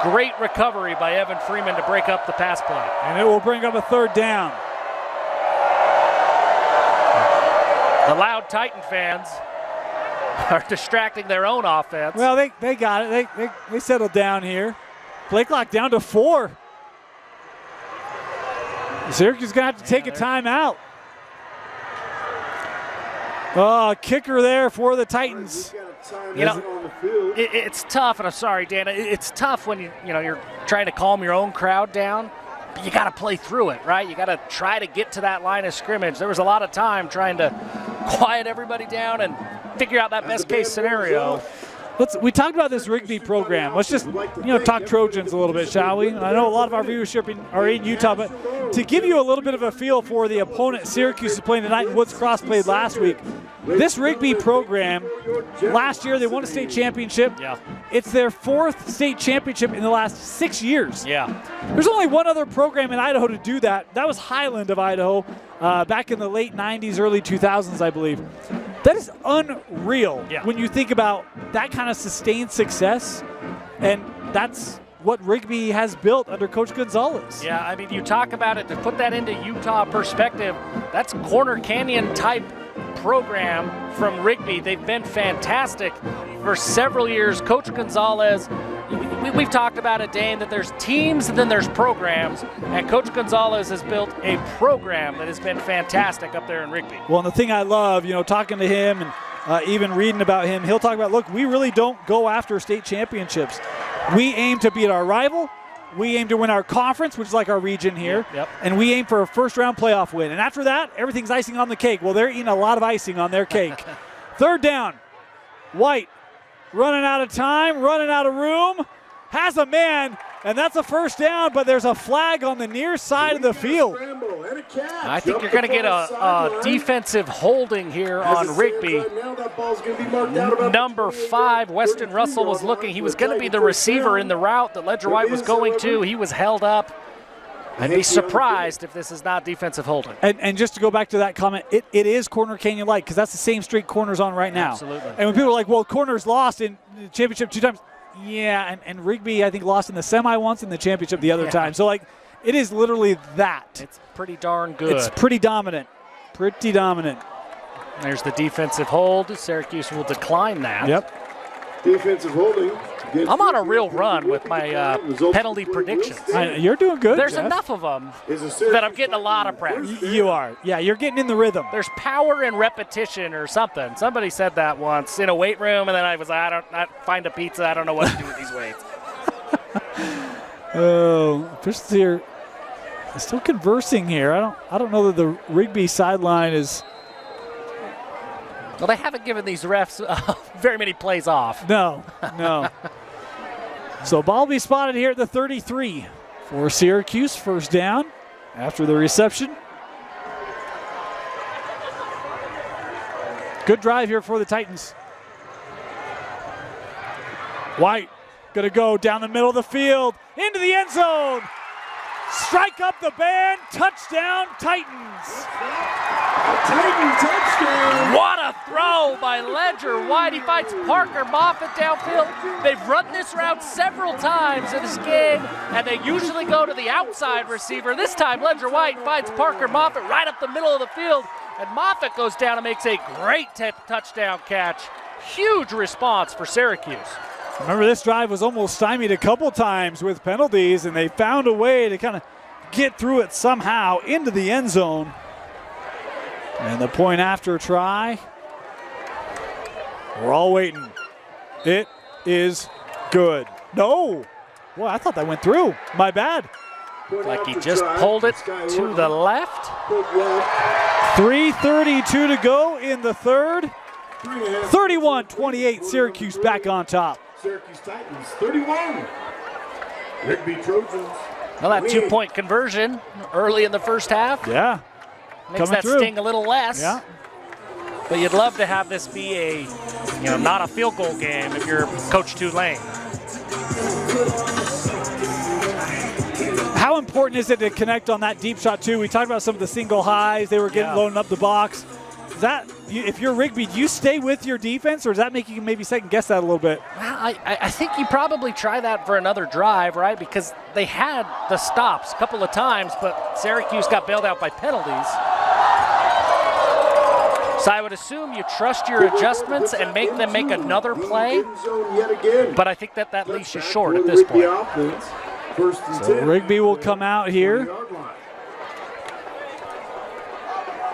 Great recovery by Evan Freeman to break up the pass play. And it will bring up a 3rd down. The loud Titan fans are distracting their own offense. Well, they got it. They settled down here. Play clock down to 4. Syracuse is going to have to take a timeout. Oh, kicker there for the Titans. You know, it's tough, and I'm sorry, Dan. It's tough when you're trying to calm your own crowd down. But you got to play through it, right? You got to try to get to that line of scrimmage. There was a lot of time trying to quiet everybody down and figure out that best case scenario. We talked about this Rigby program. Let's just talk Trojans a little bit, shall we? I know a lot of our viewership are in Utah, but to give you a little bit of a feel for the opponent Syracuse is playing tonight and Woods Cross played last week, this Rigby program, last year they won a state championship. Yeah. It's their 4th state championship in the last 6 years. Yeah. There's only one other program in Idaho to do that. That was Highland of Idaho back in the late 90s, early 2000s, I believe. That is unreal when you think about that kind of sustained success, and that's what Rigby has built under Coach Gonzalez. Yeah, I mean, you talk about it, to put that into Utah perspective, that's Corner Canyon type program from Rigby. They've been fantastic for several years. Coach Gonzalez, we've talked about it, Dane, that there's teams and then there's programs, and Coach Gonzalez has built a program that has been fantastic up there in Rigby. Well, and the thing I love, talking to him and even reading about him, he'll talk about, look, we really don't go after state championships. We aim to beat our rival. We aim to win our conference, which is like our region here, and we aim for a first-round playoff win. And after that, everything's icing on the cake. Well, they're eating a lot of icing on their cake. 3rd down. White running out of time, running out of room, has a man, and that's a 1st down, but there's a flag on the near side of the field. I think you're going to get a defensive holding here on Rigby. Number 5, Weston Russell was looking. He was going to be the receiver in the route that Ledger White was going to. He was held up. I'd be surprised if this is not defensive holding. And just to go back to that comment, it is Corner Canyon-like because that's the same street Corner's on right now. Absolutely. And when people are like, well, Corner's lost in the championship 2 times. Yeah, and Rigby, I think, lost in the semi once and the championship the other time. So, it is literally that. It's pretty darn good. It's pretty dominant. Pretty dominant. There's the defensive hold. Syracuse will decline that. Yep. Defensive holding. I'm on a real run with my penalty predictions. You're doing good, There's Jeff. enough of them that I'm getting a lot of practice. You are. Yeah, you're getting in the rhythm. There's power in repetition or something. Somebody said that once in a weight room, and then I find a pizza. I don't know what to do with these weights. Oh, officials here still conversing here. I don't know that the Rigby sideline is. Well, they haven't given these refs very many plays off. No. So ball will be spotted here at the 33 for Syracuse. 1st down after the reception. Good drive here for the Titans. White going to go down the middle of the field into the end zone. Strike up the band. Touchdown, Titans. Titan touchdown. What a throw by Ledger White. He fights Parker Moffitt downfield. They've run this route several times in this game, and they usually go to the outside receiver. This time, Ledger White finds Parker Moffitt right up the middle of the field, and Moffitt goes down and makes a great touchdown catch. Huge response for Syracuse. Remember, this drive was almost stymied a couple times with penalties, and they found a way to kind of get through it somehow into the end zone. And the point after try, we're all waiting. It is good. No. Boy, I thought that went through. My bad. Like he just pulled it to the left. 3:32 to go in the third. 31-28, Syracuse back on top. Syracuse Titans 31. Rigby Trojans. Well, that 2-point conversion early in the first half Yeah. makes that sting a little less. Yeah. But you'd love to have this be a, not a field goal game if you're Coach Tulane. How important is it to connect on that deep shot too? We talked about some of the single highs. They were getting loading up the box. Is that, if you're Rigby, do you stay with your defense, or does that make you maybe second guess that a little bit? Well, I think you probably try that for another drive, right? Because they had the stops a couple of times, but Syracuse got bailed out by penalties. So I would assume you trust your adjustments and make them make another play, but I think that leash is short at this point. So Rigby will come out here.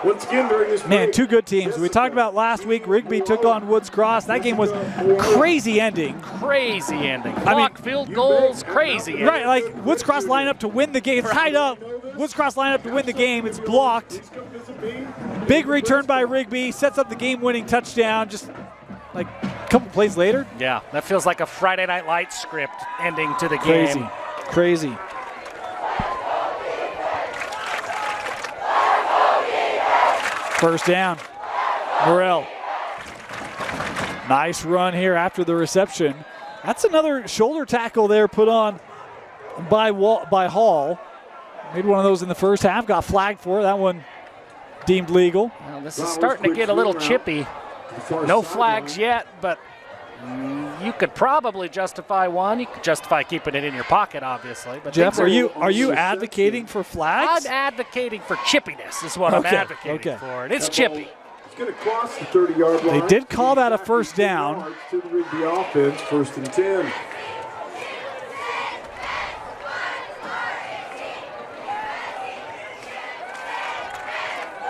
Once again during this Man, two good teams. We talked about last week, Rigby took on Woods Cross. That game was crazy ending. Crazy ending. Clock, field goals, crazy ending. Right, like Woods Cross line up to win the game. It's tied up. Woods Cross line up to win the game. It's blocked. Big return by Rigby. Sets up the game-winning touchdown just like a couple plays later. Yeah, that feels like a Friday Night Lights script ending to the game. Crazy. First down, Morrell. Nice run here after the reception. That's another shoulder tackle there put on by Hall. Made one of those in the first half, got flagged for it. That one deemed legal. Well, this is starting to get a little chippy. No flags yet, but you could probably justify one. You could justify keeping it in your pocket, obviously. But Jeff, are you advocating for flags? I'm advocating for chippiness is what I'm advocating for. And it's chippy. It's going to cross the 30-yard line. They did call that a first down. To the Rigby offense, 1st and 10.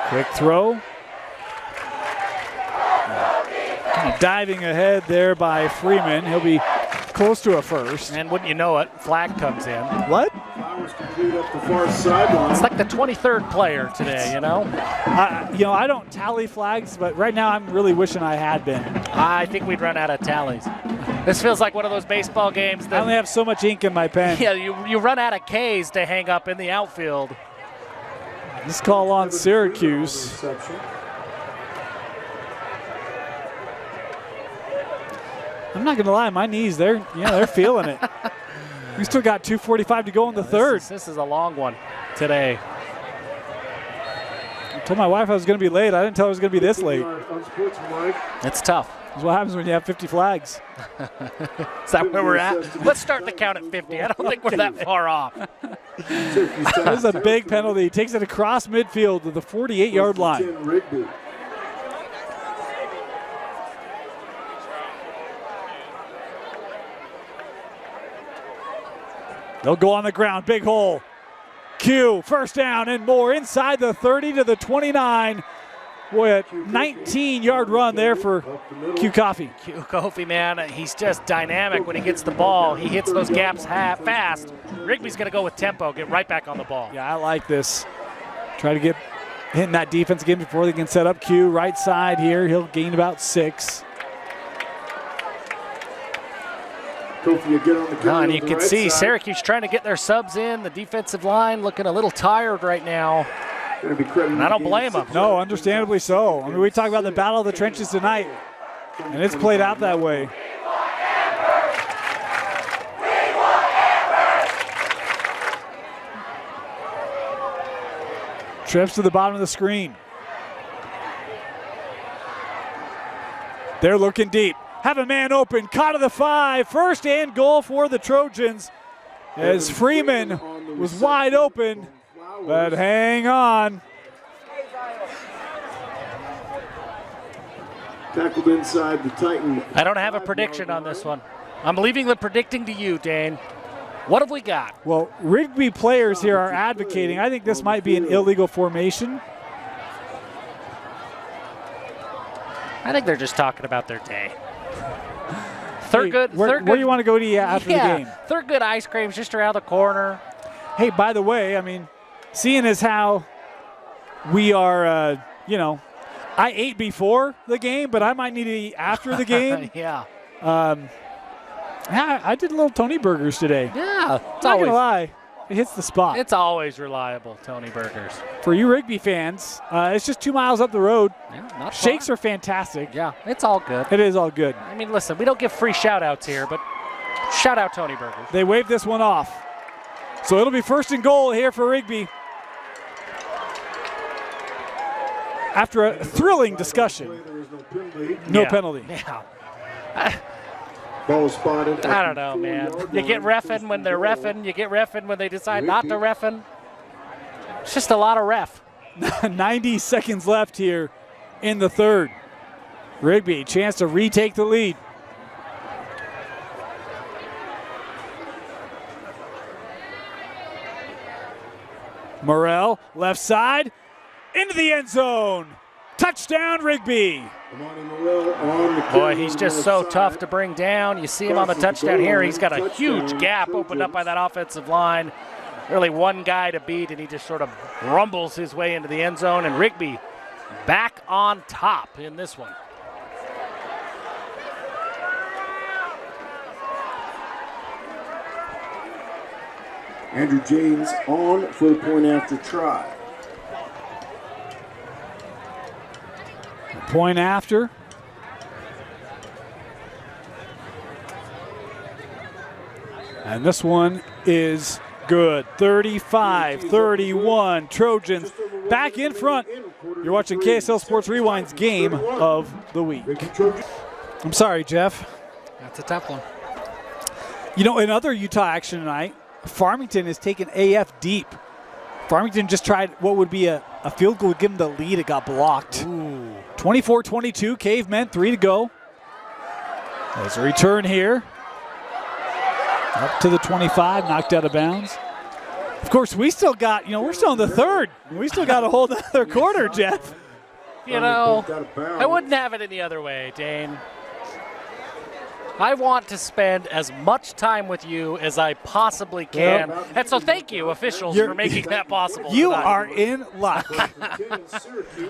Quick throw. Kind of diving ahead there by Freeman. He'll be close to a first. And wouldn't you know it, flag comes in. What? Flowers complete up the far sideline. It's like the 23rd player today, I don't tally flags, but right now I'm really wishing I had been. I think we'd run out of tallies. This feels like one of those baseball games that I only have so much ink in my pen. Yeah, you run out of Ks to hang up in the outfield. This call on Syracuse. I'm not gonna lie, my knees, they're feeling it. We still got 2:45 to go in the third. This is a long one today. I told my wife I was gonna be late. I didn't tell her it was gonna be this late. It's tough. That's what happens when you have 50 flags. Is that where we're at? Let's start the count at 50. I don't think we're that far off. That was a big penalty. He takes it across midfield to the 48-yard line. They'll go on the ground. Big hole. Q, first down and more inside the 30 to the 29. Boy, a 19-yard run there for Q Coffey. Q Coffey, man, he's just dynamic when he gets the ball. He hits those gaps fast. Rigby's going to go with tempo, get right back on the ball. Yeah, I like this. Try to get hitting that defense again before they can set up Q. Right side here, he'll gain about 6. And you can see Syracuse trying to get their subs in. The defensive line looking a little tired right now. And I don't blame them. No, understandably so. I mean, we talk about the battle of the trenches tonight, and it's played out that way. Trips to the bottom of the screen. They're looking deep. Have a man open, caught at the 5. First and goal for the Trojans as Freeman was wide open, but hang on. Tackled inside the Titan. I don't have a prediction on this one. I'm leaving the predicting to you, Dane. What have we got? Well, Rigby players here are advocating. I think this might be an illegal formation. I think they're just talking about their day. Where do you want to go to eat after the game? Thurgood Ice Cream's just around the corner. Hey, by the way, I mean, seeing as how we are, I ate before the game, but I might need to eat after the game. Yeah. I did a little Tony Burgers today. Yeah. Not going to lie. It hits the spot. It's always reliable, Tony Burgers. For you Rigby fans, it's just 2 miles up the road. Yeah, not Shakes far. are fantastic. Yeah, it's all good. It is all good. I mean, listen, we don't give free shout-outs here, but shout out Tony Burgers. They waved this one off. So it'll be 1st and goal here for Rigby. After a thrilling discussion. No penalty. Yeah. Ball spotted. I don't know, man. You get reffing when they're reffing. You get reffing when they decide not to reffing. It's just a lot of ref. 90 seconds left here in the third. Rigby, chance to retake the lead. Morrell, left side, into the end zone. Touchdown, Rigby. Boy, he's just so tough to bring down. You see him on the touchdown here. He's got a huge gap opened up by that offensive line. Really one guy to beat, and he just sort of rumbles his way into the end zone. And Rigby back on top in this one. Andrew James on for the point after try. Point after. And this one is good. 35-31. Trojans back in front. You're watching KSL Sports Rewind's game of the week. I'm sorry, Jeff. That's a tough one. You know, in other Utah action tonight, Farmington has taken AF deep. Farmington just tried what would be a field goal to give them the lead. It got blocked. 24-22, Cavemen, 3 to go. There's a return here. Up to the 25, knocked out of bounds. Of course, we still got, we're still in the third. We still got a whole other quarter, Jeff. You know, I wouldn't have it any other way, Dane. I want to spend as much time with you as I possibly can. And so thank you, officials, for making that possible. You tonight. are in luck.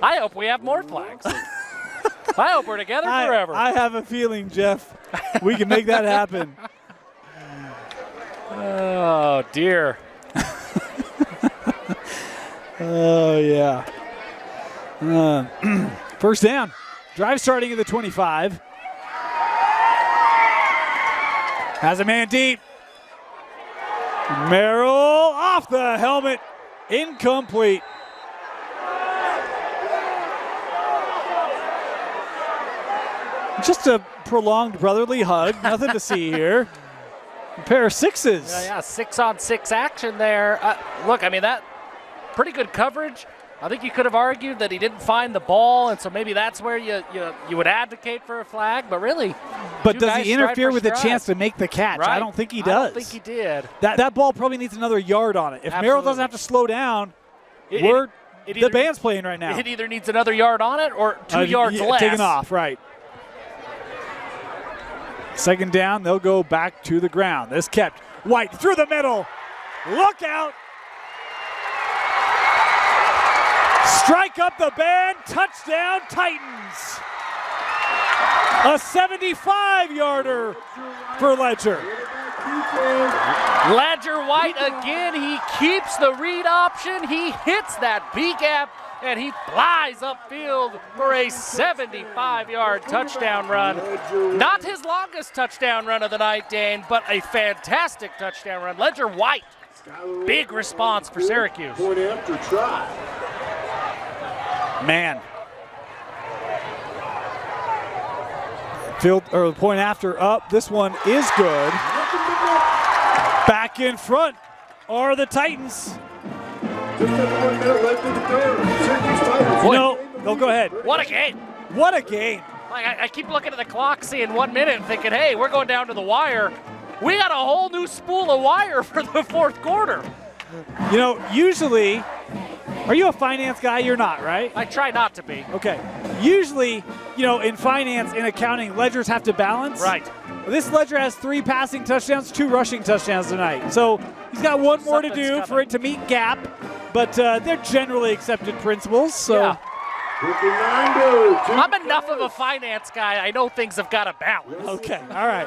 I hope we have more flags. I hope we're together forever. I have a feeling, Jeff, we can make that happen. Oh, dear. Oh, yeah. First down. Drive starting at the 25. Has a man deep. Merrill off the helmet. Incomplete. Just a prolonged brotherly hug. Nothing to see here. A pair of sixes. Yeah, 6-on-6 action there. Look, I mean, that pretty good coverage. I think you could have argued that he didn't find the ball, and so maybe that's where you would advocate for a flag, but really. But does he interfere with the chance to make the catch? Right? I don't think he does. I don't think he did. That ball probably needs another yard on it. If Merrill doesn't have to slow down, the band's playing right now. It either needs another yard on it or 2 yards less. Taken off, right. Second down, they'll go back to the ground. This kept. White through the middle. Look out. Strike up the band. Touchdown, Titans. A 75-yarder for Ledger. Ledger White again. He keeps the read option. He hits that B gap, and he flies upfield for a 75-yard touchdown run. Not his longest touchdown run of the night, Dane, but a fantastic touchdown run. Ledger White, big response for Syracuse. Point after try. Man. The point after up. This one is good. Back in front are the Titans. Just 1 minute left in the third. Syracuse Titans. No, go ahead. What a game. What a game. Like I keep looking at the clock, seeing 1 minute, and thinking, hey, we're going down to the wire. We got a whole new spool of wire for the fourth quarter. You know, usually, are you a finance guy? You're not, right? I try not to be. Okay. Usually, you know, in finance, in accounting, ledgers have to balance. Right. This ledger has 3 passing touchdowns, 2 rushing touchdowns tonight. So he's got one more to do for it to meet gap, but they're generally accepted principles. So. Yeah. I'm enough of a finance guy. I know things have got to balance. Okay, all right.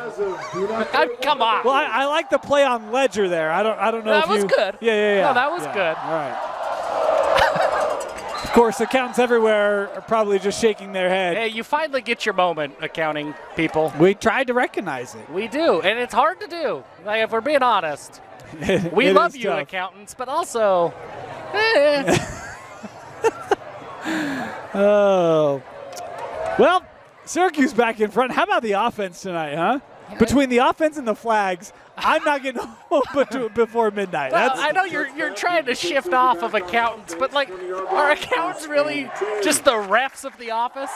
Come on. Well, I like the play on ledger there. I don't know. That was good. Yeah. No, that was good. All right. Of course, accountants everywhere are probably just shaking their head. Hey, you finally get your moment, accounting people. We tried to recognize it. We do, and it's hard to do. Like, if we're being honest. We It love is you, tough. accountants, but also, Oh. Well, Syracuse back in front. How about the offense tonight, huh? Between the offense and the flags, I'm not getting home before midnight. well, I know you're trying to shift off of accountants, but like, are accountants really just the refs of the office?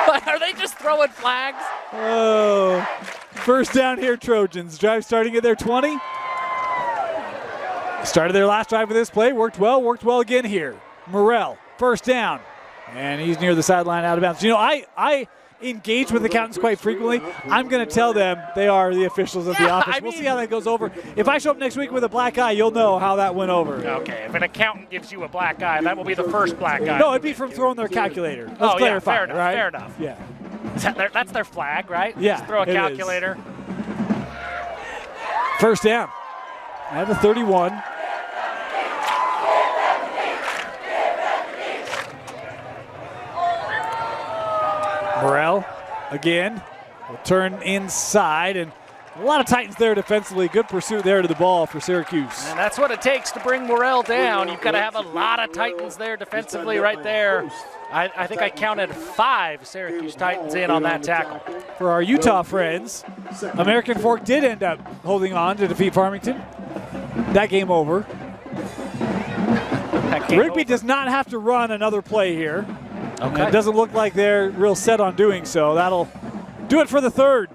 Like, are they just throwing flags? Oh. First down here, Trojans. Drive starting at their 20. Started their last drive with this play. Worked well again here. Morrell, first down. And he's near the sideline out of bounds. You know, I engage with accountants quite frequently. I'm going to tell them they are the officials of the office. We'll see how that goes over. If I show up next week with a black eye, you'll know how that went over. Okay, if an accountant gives you a black eye, that will be the first black eye. No, it'd be from throwing their calculator. Let's clarify, fair enough, right? fair enough. Yeah. That's their flag, right? Yeah, Just throw a it is. calculator. First down at the 31. Morrell again will turn inside, and a lot of Titans there defensively. Good pursuit there to the ball for Syracuse. And that's what it takes to bring Morrell down. You've got to have a lot of Titans there defensively right there. I think I counted 5 Syracuse Titans in on that tackle. For our Utah friends, American Fork did end up holding on to defeat Farmington. That game over. Rigby does not have to run another play here. Okay. It doesn't look like they're real set on doing so. That'll do it for the third.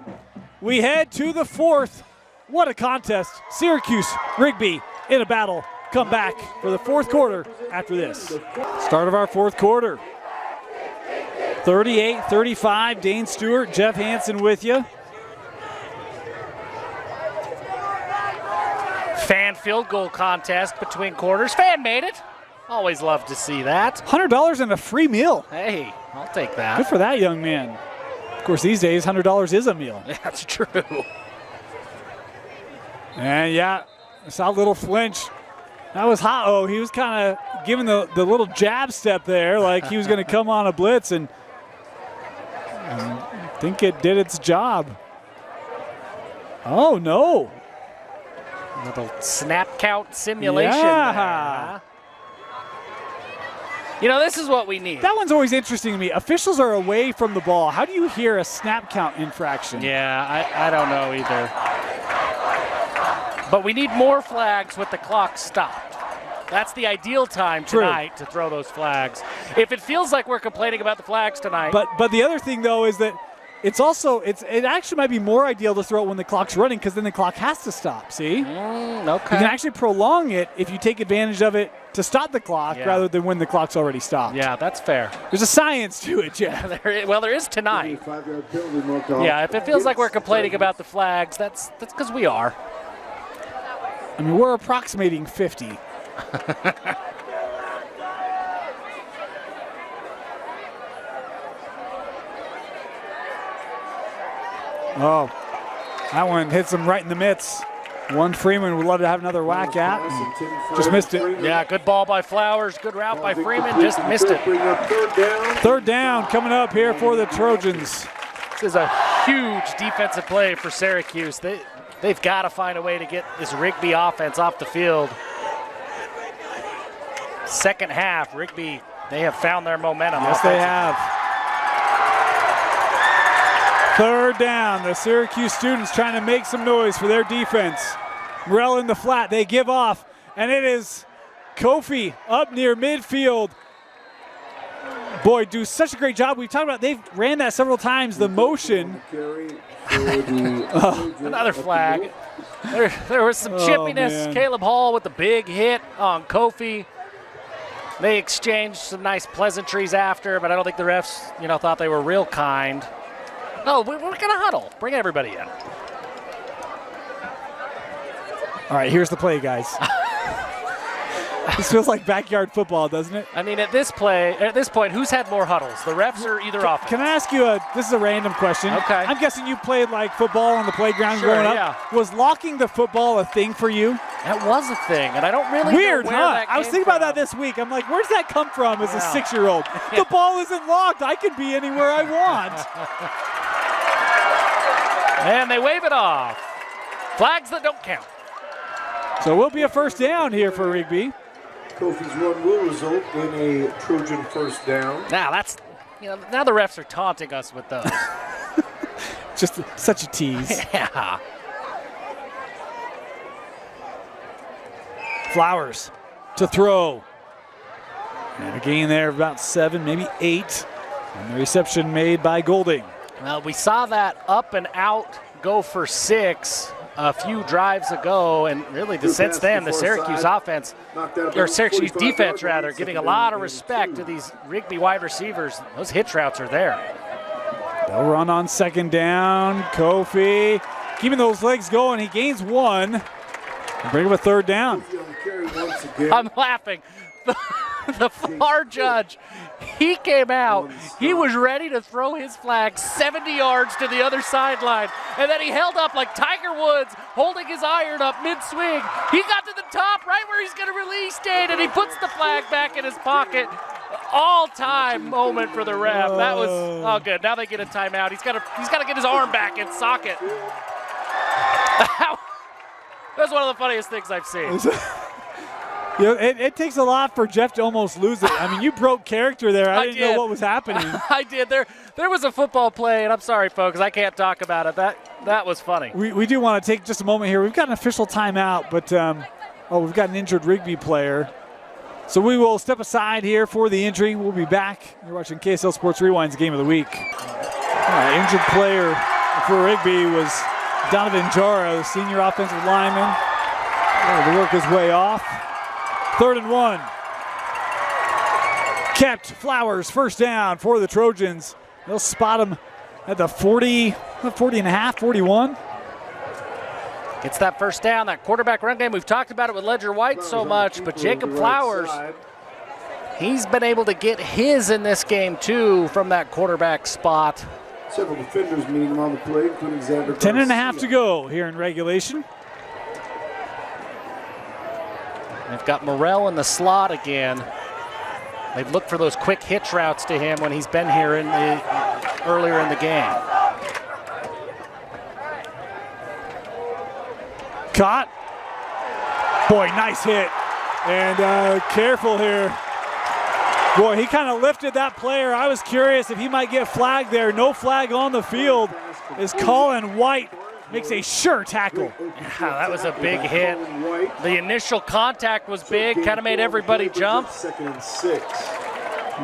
We head to the fourth. What a contest. Syracuse, Rigby in a battle. Come back for the fourth quarter after this. Start of our fourth quarter. 38-35, Dane Stewart, Jeff Hansen with you. Fan field goal contest between quarters. Fan made it. Always love to see that. $100 and a free meal. Hey, I'll take Good that. for that young man. Of course, these days, $100 is a meal. That's true. And yeah, I saw a little flinch. That was hot. Oh, he was kind of giving the little jab step there, like he was going to come on a blitz, and I think it did its job. Oh, no. Little snap count simulation. Yeah. There, huh? You know, this is what we need. That one's always interesting to me. Officials are away from the ball. How do you hear a snap count infraction? Yeah, I don't know either. But we need more flags with the clock stopped. That's the ideal time tonight to throw those flags. If it feels like we're complaining about the flags tonight. But the other thing, though, is that it actually might be more ideal to throw it when the clock's running, because then the clock has to stop, see? Okay. You can actually prolong it if you take advantage of it to stop the clock rather than when the clock's already stopped. Yeah, that's fair. There's a science to it, Jeff. There is tonight. Yeah, if it feels like we're complaining about the flags, that's because we are. I mean, we're approximating 50. Oh, that one hits him right in the midst. One Freeman would love to have another whack at. Just missed it. Yeah, good ball by Flowers. Good route by Freeman. Just missed it. Third down coming up here for the Trojans. This is a huge defensive play for Syracuse. They've got to find a way to get this Rigby offense off the field. Second half, Rigby, they have found their momentum. Yes, they have. Third down. The Syracuse students trying to make some noise for their defense. Morrell in the flat. They give off, and it is Kofi up near midfield. boy, do such a great job. We've talked about, they've ran that several times, the motion. Another flag. There was some chippiness. Man. Caleb Hall with the big hit on Kofi. They exchanged some nice pleasantries after, but I don't think the refs, thought they were real kind. No, we're going to huddle. Bring everybody in. All right, here's the play, guys. This feels like backyard football, doesn't it? I mean, at this point, who's had more huddles, the refs or either offense? Can I ask you this is a random question. Okay. I'm guessing you played like football on the playground growing up. Yeah. Was locking the football a thing for you? That was a thing, and I don't really Weird, know where huh? that I was came thinking about from. that this week. I'm like, where's that come from as a Yeah. 6-year-old? The ball isn't locked. I can be anywhere I want. And they wave it off. Flags that don't count. So it will be a first down here for Rigby. Kofi's run will result in a Trojan first down. Now now the refs are taunting us with those. Just such a tease. Yeah. Flowers to throw. And a gain there of about 7, maybe 8. And the reception made by Golding. Well, we saw that up and out go for 6 a few drives ago, and really since then the Syracuse offense, or Syracuse defense rather, giving a lot of respect to these Rigby wide receivers. Those hitch routes are there. They'll run on second down. Kofi keeping those legs going. He gains 1. And bring him a third down. I'm laughing. The far judge, he came out. He was ready to throw his flag 70 yards to the other sideline. And then he held up like Tiger Woods, holding his iron up mid-swing. He got to the top right where he's going to release Dane, and he puts the flag back in his pocket. All-time moment for the ref. That was good. Now they get a timeout. He's got to get his arm back in socket. That's one of the funniest things I've seen. It takes a lot for Jeff to almost lose it. I mean, you broke character there. I didn't know what was happening. I did. There was a football play, and I'm sorry, folks, I can't talk about it. That was funny. We do want to take just a moment here. We've got an official timeout, but we've got an injured Rigby player. So we will step aside here for the injury. We'll be back. You're watching KSL Sports Rewind's Game of the Week. Injured player for Rigby was Donovan Jara, the senior offensive lineman. To work his way off. 3rd and 1. Kept. Flowers, first down for the Trojans. They'll spot him at the 40 and a half, 41. Gets that first down, that quarterback run game. We've talked about it with Ledger White so much, but Jacob Flowers, he's been able to get his in this game too from that quarterback spot. Several defenders meeting him on the play, including Xander. 10 and a half to go here in regulation. They've got Morrell in the slot again. They've looked for those quick hitch routes to him when he's been here earlier in the game. Caught. Boy, nice hit. And careful here. Boy, he kind of lifted that player. I was curious if he might get flagged there. No flag on the field as Colin White makes a sure tackle. Yeah, that was a big hit. The initial contact was big, kind of made everybody jump. 2nd and 6.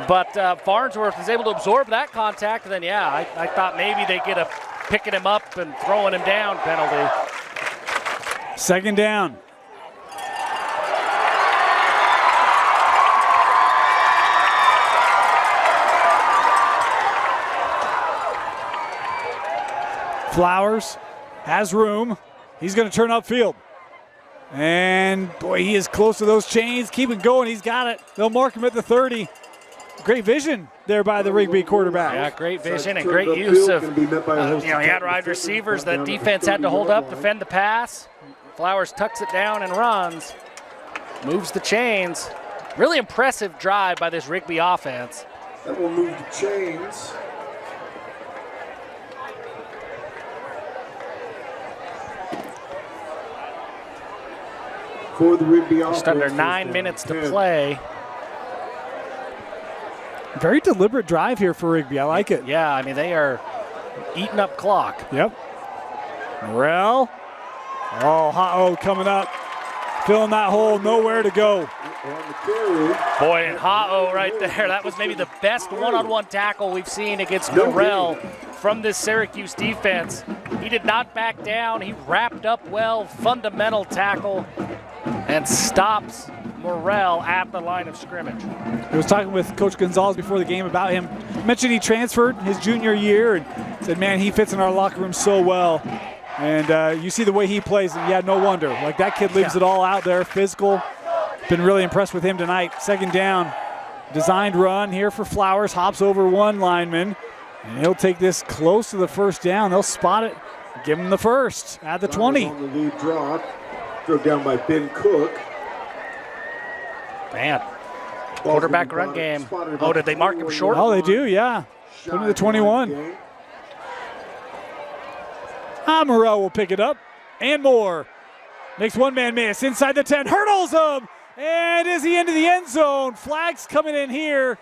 But Farnsworth was able to absorb that contact, and then, I thought maybe they get a picking him up and throwing him down penalty. 2nd down. Flowers has room. He's going to turn upfield. And, boy, he is close to those chains. Keep it going. He's got it. They'll mark him at the 30. Great vision there by the Rigby quarterback. Yeah, great vision and great use of, he had wide receivers that defense had to hold up, defend the pass. Flowers tucks it down and runs. Moves the chains. Really impressive drive by this Rigby offense. That will move the chains. For the Rigby offense. Just under 9 minutes to play. Very deliberate drive here for Rigby. I like it. Yeah, I mean, they are eating up clock. Yep. Morrell. Oh, coming up. Filling that hole. Nowhere to go. Boy, and Ha-Oh right there. That was maybe the best one-on-one tackle we've seen against Morrell from this Syracuse defense. He did not back down. He wrapped up well, fundamental tackle, and stops Morrell at the line of scrimmage. I was talking with Coach Gonzalez before the game about him. Mentioned he transferred his junior year and said, man, he fits in our locker room so well. And you see the way he plays, and yeah, no wonder. Like, that kid leaves it all out there, physical. Been really impressed with him tonight. Second down, designed run here for Flowers. Hops over one lineman, and he'll take this close to the first down. They'll spot it, give him the first at the 20. On the lead draw, drove down by Ben Cook. Man, quarterback run game. Oh, did they mark him short? Oh, they do, yeah. Put him to the 21. Morrell will pick it up, and more. Makes one man miss inside the 10, hurdles him, and is he into the end zone? Flags coming in here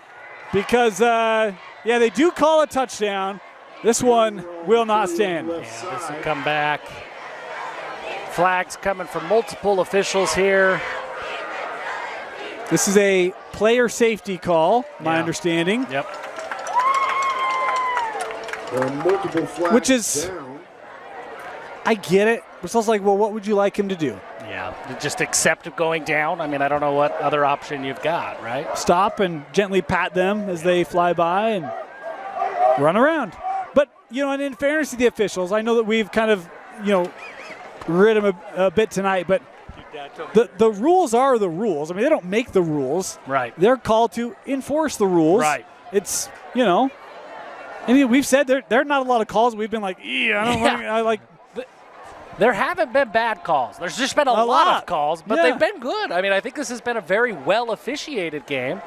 because, yeah, they do call a touchdown. This one will not stand. Yeah, this will come back. Flags coming from multiple officials here. This is a player safety call, my understanding. Yep. Multiple flags which is, down. I get it. It's also like, well, what would you like him to do? Yeah, just accept going down. I mean, I don't know what other option you've got, right? Stop and gently pat them as they fly by and run around. But, you know, and in fairness to the officials, I know that we've kind of, you know, rid them a bit tonight, but the rules are the rules. I mean, they don't make the rules. Right. They're called to enforce the rules. Right. It's, you know, I mean, we've said there are not a lot of calls. We've been like, I like. There haven't been bad calls. There's just been a lot of calls, but they've been good. I mean, I think this has been a very well officiated game.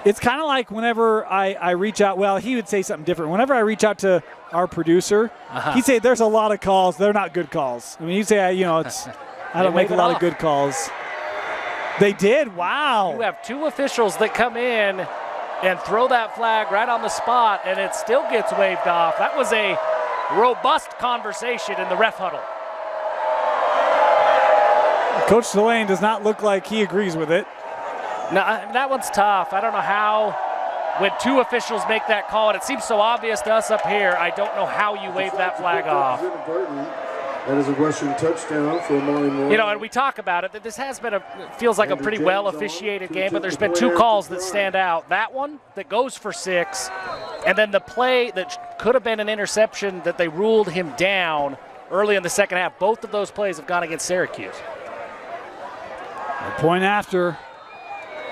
It's kind of like whenever I reach out, well, he would say something different. Whenever I reach out to our producer, he'd say there's a lot of calls. They're not good calls. I mean, he'd say, you know, it's I don't make a lot of good calls. They did. Wow. You have two officials that come in and throw that flag right on the spot, and it still gets waved off. That was a robust conversation in the ref huddle. Coach Delane does not look like he agrees with it. No, that one's tough. I don't know how, when two officials make that call, and it seems so obvious to us up here, I don't know how you wave that flag off. That is a rushing touchdown for Amari Moore. You know, and we talk about it, that this has been feels like a pretty well officiated game, but there's been two calls that stand out. That one that goes for 6, and then the play that could have been an interception that they ruled him down early in the second half. Both of those plays have gone against Syracuse. The point after,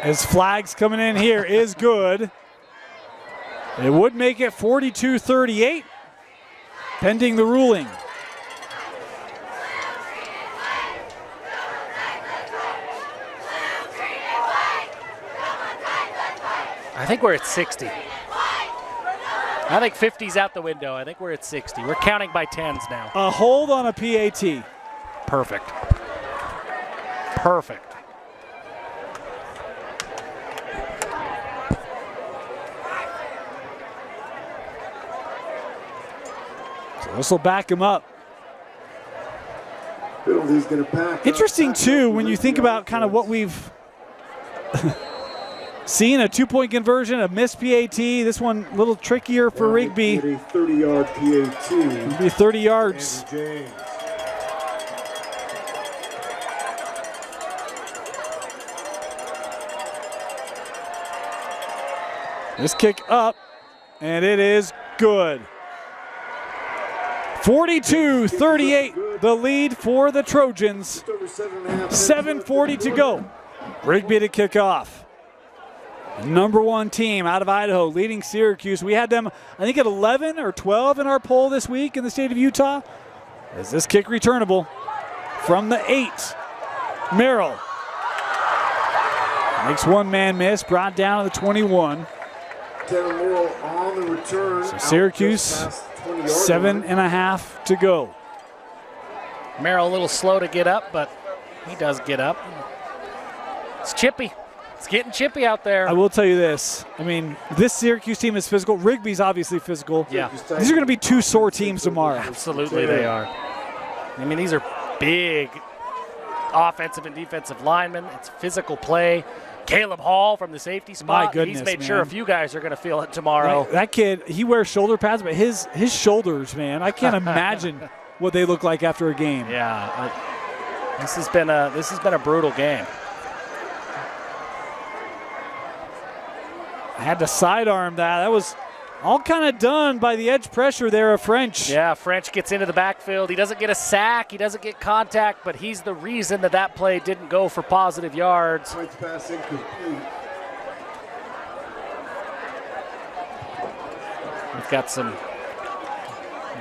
as flags coming in here, is good. It would make it 42-38, pending the ruling. I think we're at 60. I think 50's out the window. I think we're at 60. We're counting by 10s now. A hold on a PAT. Perfect. Perfect. So this will back him up. Penalty's gonna pack. Interesting, too, when you think about kind of what we've seen, a 2-point conversion, a missed PAT. This one a little trickier for Rigby. A 30-yard PAT. It'll be 30 yards. James. This kick up, and it is good. 42-38, the lead for the Trojans. 7:40 to go. Rigby to kick off. Number 1 team out of Idaho, leading Syracuse. We had them, I think, at 11 or 12 in our poll this week in the state of Utah. Is this kick returnable from the 8? Merrill makes one man miss, brought down to the 21. On the return. So Syracuse, 7.5 to go. Merrill a little slow to get up, but he does get up. It's chippy. It's getting chippy out there. I will tell you this. I mean, this Syracuse team is physical. Rigby's obviously physical. Yeah. These are going to be 2 sore teams tomorrow. Absolutely they are. I mean, these are big offensive and defensive linemen. It's physical play. Caleb Hall from the safety spot. My goodness, he's made man. sure a few guys are going to feel it tomorrow. That kid, he wears shoulder pads, but his shoulders, man, I can't imagine what they look like after a game. Yeah, this has been a brutal game. I had to sidearm that. That was all kind of done by the edge pressure there of French. Yeah, French gets into the backfield. He doesn't get a sack. He doesn't get contact, but he's the reason that play didn't go for positive yards. Points pass incomplete. We've got some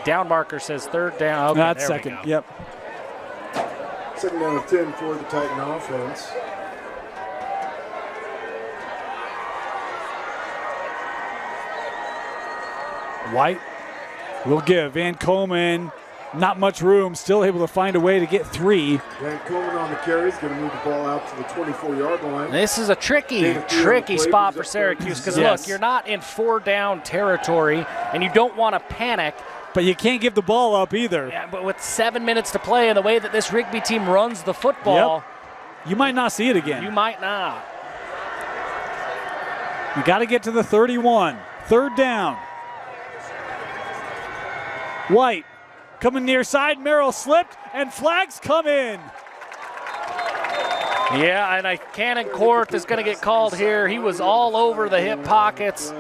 down marker says third down. Okay, That's there we second. go. Yep. 2nd down and 10 for the Titan offense. White will give. Van Coleman, not much room, still able to find a way to get 3. Van Coleman on the carry is going to move the ball out to the 24-yard line. This is a tricky spot for Syracuse because, Yes. look, you're not in 4-down territory, and you don't want to panic. But you can't give the ball up either. Yeah, but with 7 minutes to play and the way that this Rigby team runs the football, You might not see it again. you might not. You got to get to the 31. 3rd down. White coming near side. Merrill slipped, and flags come in. Yeah, and Cannon Court is going to get called here. He was all over the hip pockets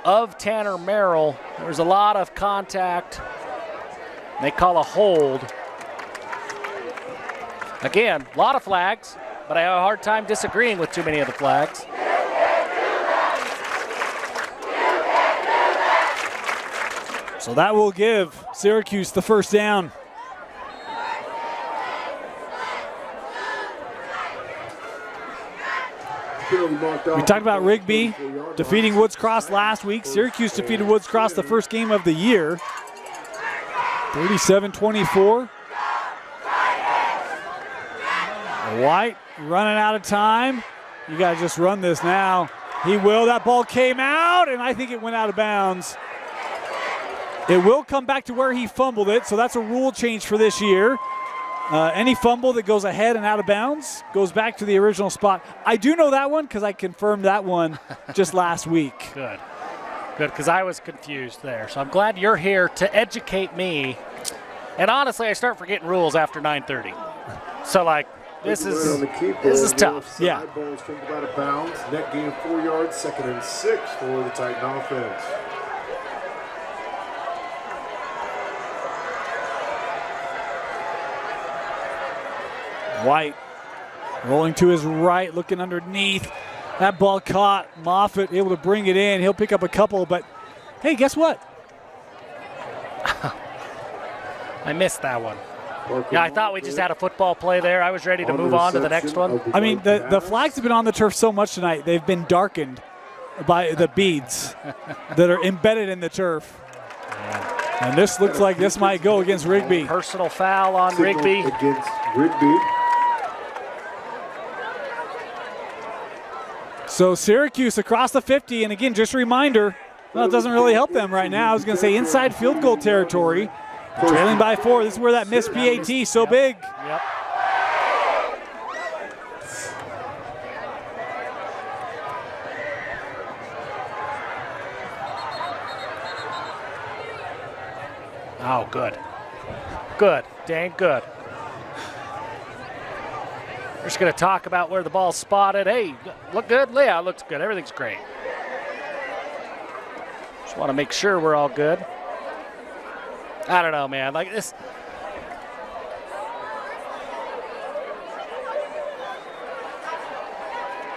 of Tanner Merrill. There was a lot of contact. They call a hold. Again, a lot of flags, but I have a hard time disagreeing with too many of the flags. So that will give Syracuse the 1st down. We talked about Rigby defeating Woods Cross last week. Syracuse defeated Woods Cross the first game of the year. 37-24. White running out of time. You got to just run this now. He will. That ball came out, and I think it went out of bounds. It will come back to where he fumbled it, so that's a rule change for this year. Any fumble that goes ahead and out of bounds goes back to the original spot. I do know that one because I confirmed that one just last week. Good, because I was confused there. So I'm glad you're here to educate me. And honestly, I start forgetting rules after 9:30. So, this is tough. Yeah. Ball's fumbled out of bounds. Net gain of 4 yards. 2nd and 6 for the Titan offense. White rolling to his right, looking underneath. That ball caught. Moffitt able to bring it in. He'll pick up a couple, but hey, guess what? I missed that one. Yeah, I thought we just had a football play there. I was ready to move on to the next one. I mean, the flags have been on the turf so much tonight, they've been darkened by the beads that are embedded in the turf. And this looks like this might go against Rigby. Personal foul on Rigby. Against Rigby. So Syracuse across the 50, and again, just a reminder, well, it doesn't really help them right now. I was going to say inside field goal territory. Trailing by 4. This is where that missed PAT so big. Yep. Oh, good. Good. Dang good. We're just going to talk about where the ball's spotted. Hey, look good? Yeah, it looks good. Everything's great. Just want to make sure we're all good. I don't know, man. Like this.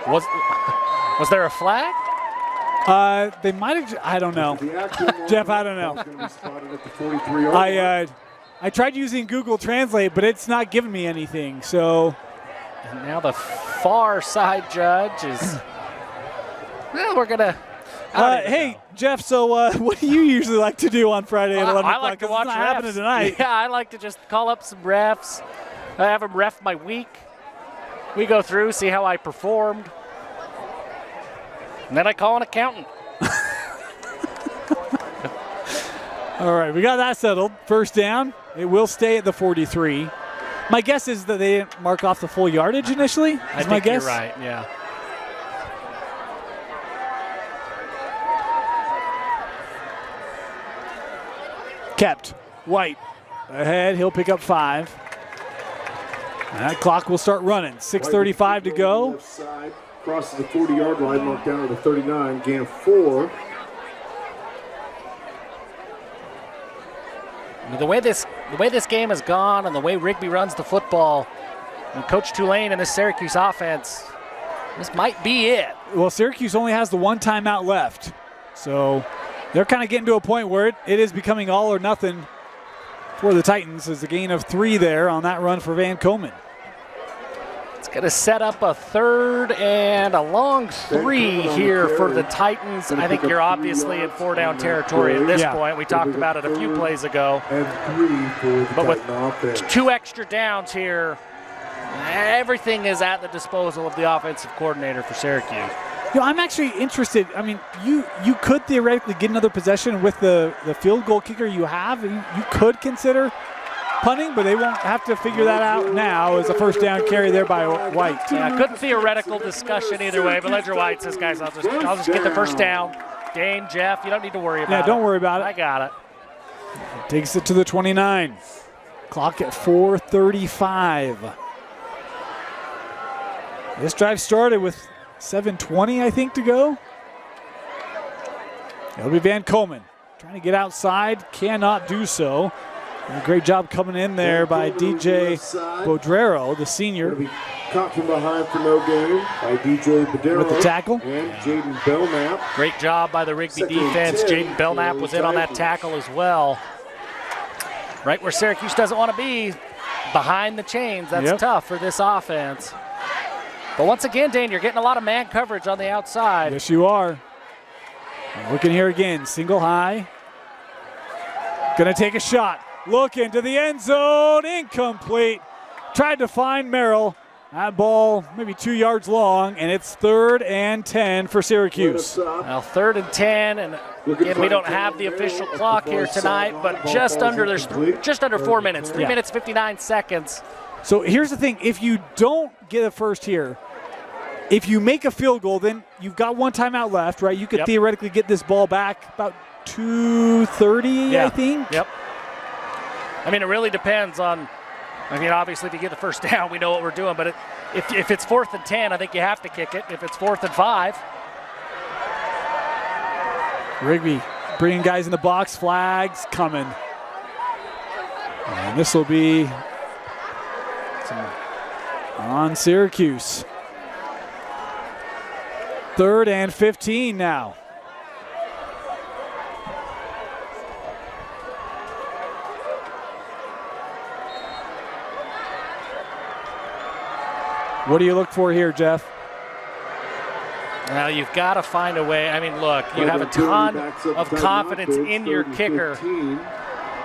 Was there a flag? They might have. I don't know, Jeff. I don't know. I tried using Google Translate, but it's not giving me anything. So. And now the far side judge is. Well, we're gonna. Hey, Jeff. So, what do you usually like to do on Friday at 11 o'clock? I like to watch it's not refs. happening tonight. Yeah, I like to just call up some refs. I have them ref my week. We go through, see how I performed, and then I call an accountant. All right, we got that settled. 1st down. It will stay at the 43. My guess is that they didn't mark off the full yardage initially. I think you're right, yeah. Kept. White ahead. He'll pick up 5. And that clock will start running. 6:35 to go. Left side, crosses the 40-yard line, marked down to the 39, gain of 4. The way this game has gone and the way Rigby runs the football, and Coach Tulane and this Syracuse offense, this might be it. Well, Syracuse only has the 1 timeout left. So they're kind of getting to a point where it is becoming all or nothing for the Titans. There's a gain of 3 there on that run for Van Komen. It's going to set up a 3rd and a long 3 here for the Titans. I think you're obviously in 4-down territory at this point. We talked about it a few plays ago. And 3 for the But with Titan offense. 2 extra downs here, everything is at the disposal of the offensive coordinator for Syracuse. You know, I'm actually interested. I mean, you could theoretically get another possession with the field goal kicker you have. And you could consider punting, but they won't have to figure that out now as a 1st down carry there by White. Yeah, good theoretical discussion either way, but Ledger White says, guys, I'll just get the 1st down. Dane, Jeff, you don't need to worry about it. Yeah, don't worry about it. I got it. Takes it to the 29. Clock at 4:35. This drive started with 7:20, I think, to go. It'll be Van Komen trying to get outside, cannot do so. And a great job coming in there by DJ Bodrero, the senior. Caught from behind for no gain by DJ Bodrero. With the tackle. And Jaden Belknap. Great job by the Rigby defense. Jaden Belknap was in on that tackle as well. Right where Syracuse doesn't want to be, behind the chains. That's tough for this offense. But once again, Dane, you're getting a lot of man coverage on the outside. Yes, you are. Looking here again, single high. Gonna take a shot. Looking to the end zone, incomplete. Tried to find Merrill. That ball maybe 2 yards long, and it's 3rd and 10 for Syracuse. Well, 3rd and 10, and again, we don't have the official clock here tonight, but just under 4 minutes, 3 minutes 59 seconds. So here's the thing: if you don't get a first here, if you make a field goal, then you've got 1 timeout left, right? You could theoretically get this ball back about 2:30, I think. Yep. I mean, it really depends on, I mean, obviously if you get the 1st down, we know what we're doing, but if it's 4th and 10, I think you have to kick it. If it's 4th and 5. Rigby bringing guys in the box, flags coming. And this will be on Syracuse. 3rd and 15 now. What do you look for here, Jeff? Well, you've got to find a way. I mean, look, you have a ton of confidence in your kicker.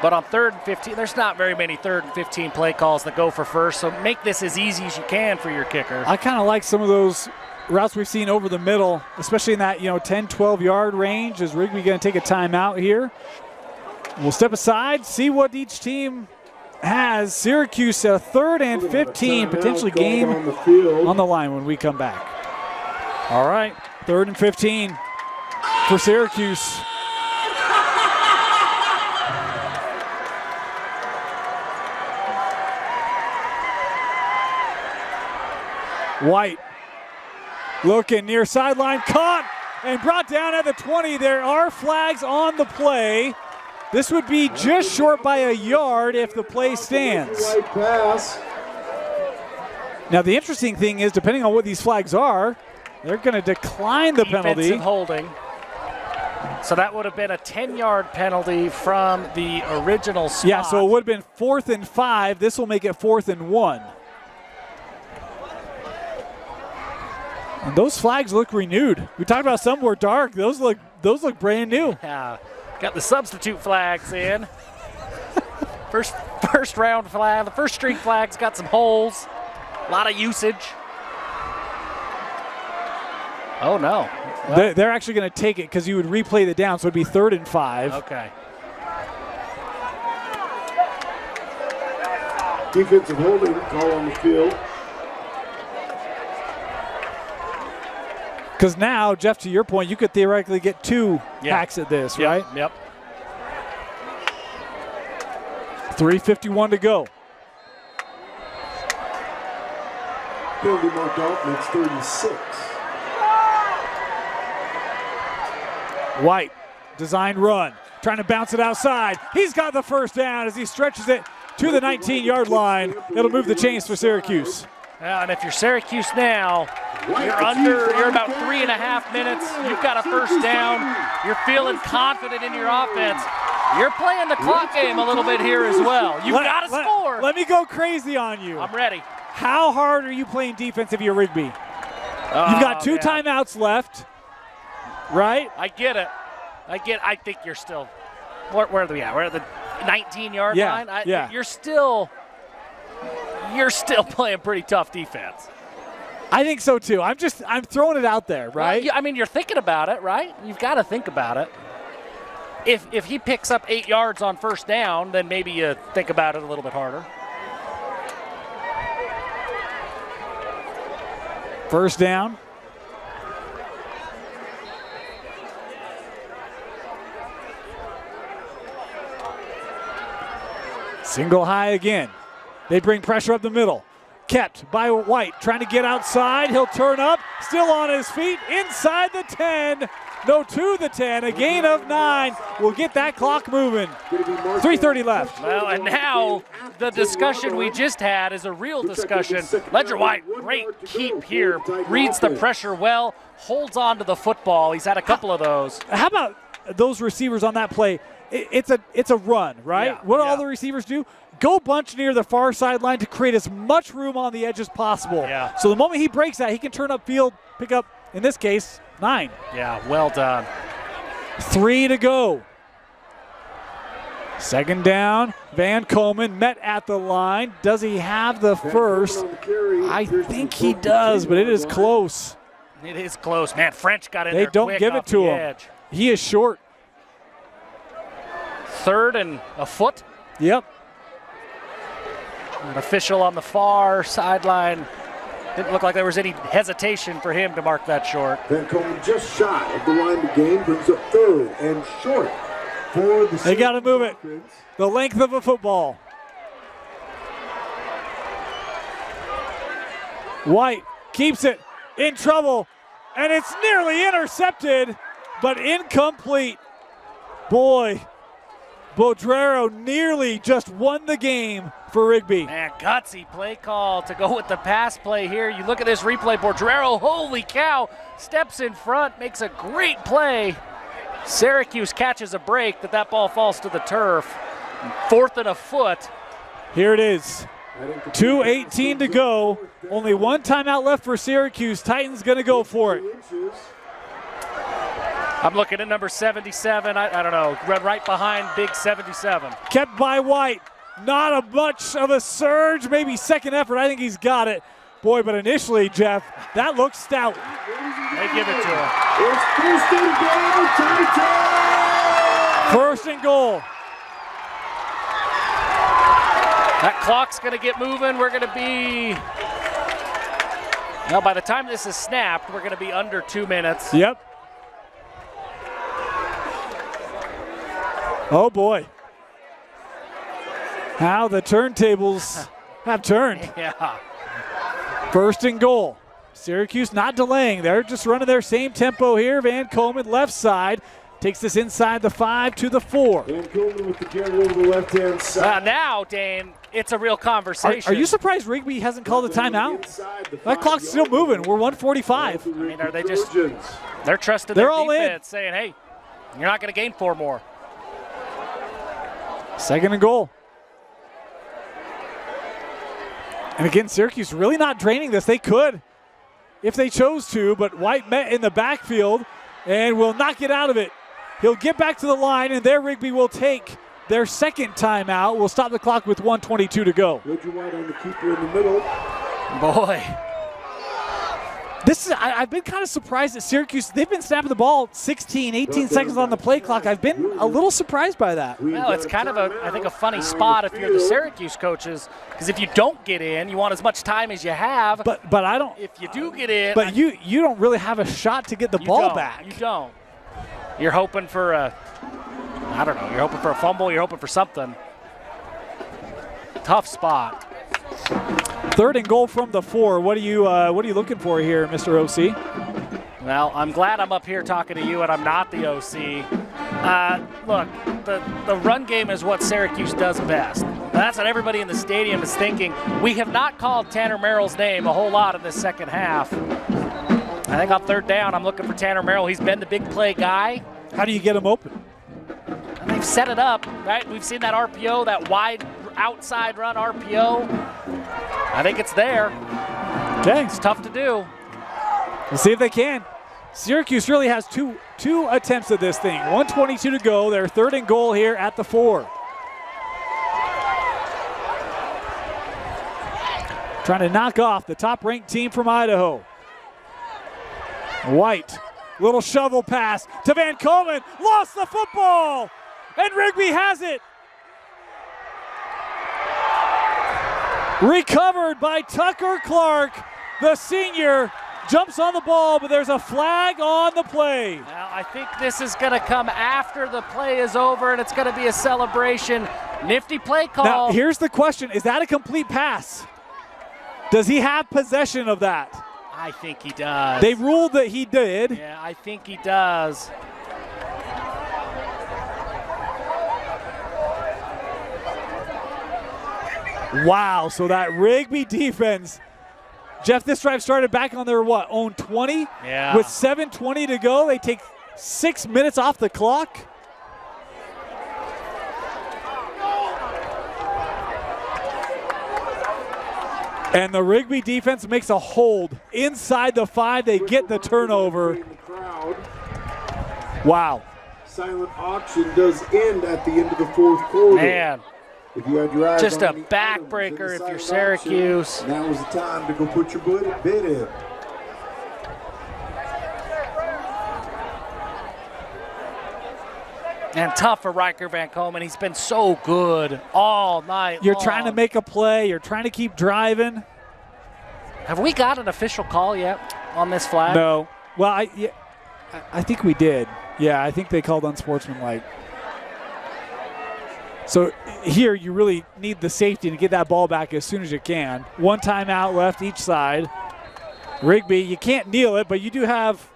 But on 3rd and 15, there's not very many 3rd and 15 play calls that go for first, so make this as easy as you can for your kicker. I kind of like some of those routes we've seen over the middle, especially in that 10, 12-yard range. Is Rigby going to take a timeout here? We'll step aside, see what each team has. Syracuse a 3rd and 15, potentially game on the line when we come back. All right, 3rd and 15 for Syracuse. White looking near sideline, caught and brought down at the 20. There are flags on the play. This would be just short by a yard if the play stands. Now the interesting thing is, depending on what these flags are, they're going to decline the penalty. Defensive holding. So that would have been a 10-yard penalty from the original spot. Yeah, so it would have been 4th and 5. This will make it 4th and 1. And those flags look renewed. We talked about some were dark. Those look brand new. Yeah, got the substitute flags in. first round flag. The first string flag's got some holes. A lot of usage. Oh no. Well, they're actually going to take it because you would replay the down, so it'd be 3rd and 5. Okay. Defensive holding call on the field. Because now, Jeff, to your point, you could theoretically get 2 hacks at this, right? Yep. 3:51 to go. Penalty marked off, makes 36. White, design run, trying to bounce it outside. He's got the first down as he stretches it to the 19-yard line. It'll move the chains for Syracuse. Yeah, and if you're Syracuse now, you're about 3.5 minutes. You've got a first down. You're feeling confident in your offense. You're playing the clock game a little bit here as well. You've got to score. Let me go crazy on you. I'm ready. How hard are you playing defense if you're Rigby? You've got 2 timeouts left, right? I get it. I think you're still. Where are we at? We're at the 19-yard line. You're still playing pretty tough defense. I think so too. I'm throwing it out there, right? Well, I mean, you're thinking about it, right? You've got to think about it. If he picks up 8 yards on first down, then maybe you think about it a little bit harder. First down. Single high again. They bring pressure up the middle. Kept by White, trying to get outside. He'll turn up, still on his feet, inside the 10. No, to the 10, a gain of 9. We'll get that clock moving. 3:30 left. Well, and now the discussion we just had is a real discussion. Ledger White, great keep here, reads the pressure well, holds on to the football. He's had a couple of those. How about those receivers on that play? It's a run, right? Yeah, what do all the receivers do? Go bunch near the far sideline to create as much room on the edge as possible. Yeah. So the moment he breaks that, he can turn upfield, pick up, in this case, 9. Yeah, well done. 3 to go. Second down, Van Coleman met at the line. Does he have the first? I think he does, but it is close. It is close. Man, French got in there They don't quick give it off to the him. edge. He is short. 3rd and a foot. Yep. An official on the far sideline. Didn't look like there was any hesitation for him to mark that short. Van Coleman just shy of the line to gain, brings up 3rd and short for the. They got to move it. The length of a football. White keeps it in trouble, and it's nearly intercepted, but incomplete. Boy, Bodrero nearly just won the game for Rigby. Man, gutsy play call to go with the pass play here. You look at this replay, Bodrero, holy cow, steps in front, makes a great play. Syracuse catches a break, that ball falls to the turf. 4th and a foot. Here it is. 2:18 to go. Only 1 timeout left for Syracuse. Titans going to go for it. I'm looking at number 77. I don't know, right behind big 77. Kept by White. Not a much of a surge, maybe second effort. I think he's got it. Boy, but initially, Jeff, that looks stout. They give it to him. It's first and goal, Titans! First and goal. That clock's going to get moving. We're going to be, by the time this is snapped, we're going to be under 2 minutes. Yep. Oh, boy. How the turntables have turned. Yeah. First and goal. Syracuse not delaying. They're just running their same tempo here. Van Coleman left side. Takes this inside the 5 to the 4. Van Coleman with the carry over the left-hand side. Now, Dane, it's a real conversation. Are you surprised Rigby hasn't called a timeout? That clock's still moving. We're 1:45. I mean, are they just, they're trusting They're their all defense, saying, hey, you're not going to gain 4 more. Second and goal. And again, Syracuse really not draining this. They could if they chose to, but White met in the backfield and will not get out of it. He'll get back to the line, and there Rigby will take their second timeout. We'll stop the clock with 1:22 to go. Ledger White on the keeper in the middle. Boy. I've been kind of surprised at Syracuse. They've been snapping the ball 16, 18 seconds on the play clock. I've been a little surprised by that. Well, it's kind of I think a funny spot if you're the Syracuse coaches, because if you don't get in, you want as much time as you have. But I don't. If you do get in, but you don't really have a shot to get the ball back. You don't. You're hoping for You're hoping for a fumble. You're hoping for something. Tough spot. 3rd and goal from the 4. What are you looking for here, Mr. OC? Well, I'm glad I'm up here talking to you and I'm not the OC. Look, the run game is what Syracuse does best. That's what everybody in the stadium is thinking. We have not called Tanner Merrill's name a whole lot in this second half. I think on 3rd down, I'm looking for Tanner Merrill. He's been the big play guy. How do you get him open? And they've set it up, right? We've seen that RPO, that wide outside run RPO. I think it's there. Okay. It's tough to do. We'll see if they can. Syracuse really has two attempts at this thing. 1:22 to go. They're 3rd and goal here at the 4. Trying to knock off the top-ranked team from Idaho. White, little shovel pass to Van Coleman. Lost the football, and Rigby has it. Recovered by Tucker Clark, the senior. Jumps on the ball, but there's a flag on the play. Well, I think this is going to come after the play is over, and it's going to be a celebration. Nifty play call. Now, here's the question. Is that a complete pass? Does he have possession of that? I think he does. They ruled that he did. Yeah, I think he does. Wow, so that Rigby defense. Jeff, this drive started back on their own 20? Yeah. With 7:20 to go, they take 6 minutes off the clock. And the Rigby defense makes a hold inside the 5. They get the turnover. Wow. Silent auction does end at the end of the 4th quarter. Man. If you had your eyes Just on a the backbreaker items in the if you're silent Syracuse. auction, now is the time to go put your bid in. And tough for Riker Van Coleman. He's been so good all night You're long. trying to make a play. You're trying to keep driving. Have we got an official call yet on this flag? No. Well, I think we did. Yeah, I think they called unsportsmanlike. So here you really need the safety to get that ball back as soon as you can. 1 timeout left each side. Rigby, you can't kneel it, but you do have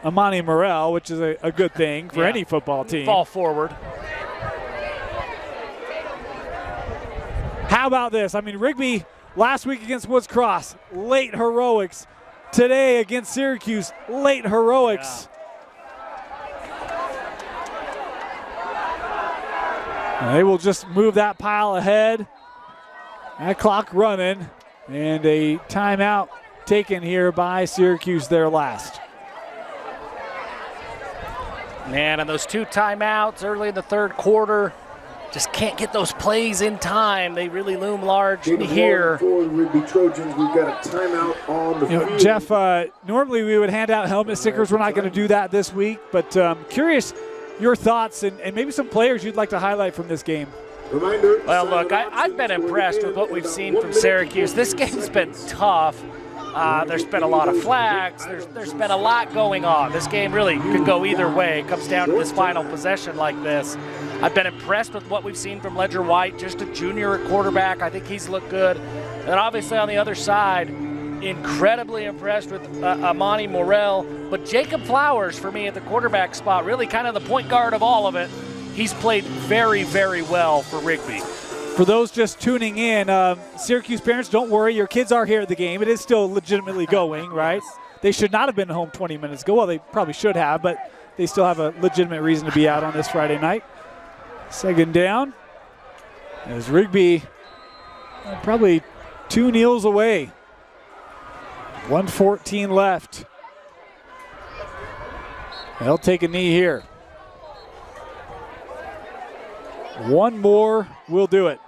Amani Morrell, which is a good thing for any football team. Fall forward. How about this? I mean, Rigby last week against Woods Cross, late heroics. Today against Syracuse, late heroics. And they will just move that pile ahead. That clock running. And a timeout taken here by Syracuse, their last. Man, and those 2 timeouts early in the 3rd quarter, just can't get those plays in time. They really loom large here. For the Rigby Trojans, we've got a timeout on the field. Jeff, normally we would hand out helmet stickers. We're not going to do that this week, but curious your thoughts and maybe some players you'd like to highlight from this game. Reminder, well, look, I've been impressed with what we've seen from Syracuse. This game's been tough. There's been a lot of flags. There's been a lot going on. This game really could go either way. It comes down to this final possession like this. I've been impressed with what we've seen from Ledger White, just a junior at quarterback. I think he's looked good. And obviously on the other side, incredibly impressed with Amani Morrell. But Jacob Flowers, for me, at the quarterback spot, really kind of the point guard of all of it. He's played very, very well for Rigby. For those just tuning in, Syracuse parents, don't worry. Your kids are here at the game. It is still legitimately going, right? They should not have been home 20 minutes ago. Well, they probably should have, but they still have a legitimate reason to be out on this Friday night. 2nd down as Rigby probably 2 kneels away. 1:14 left. They'll take a knee here. 1 more will do it.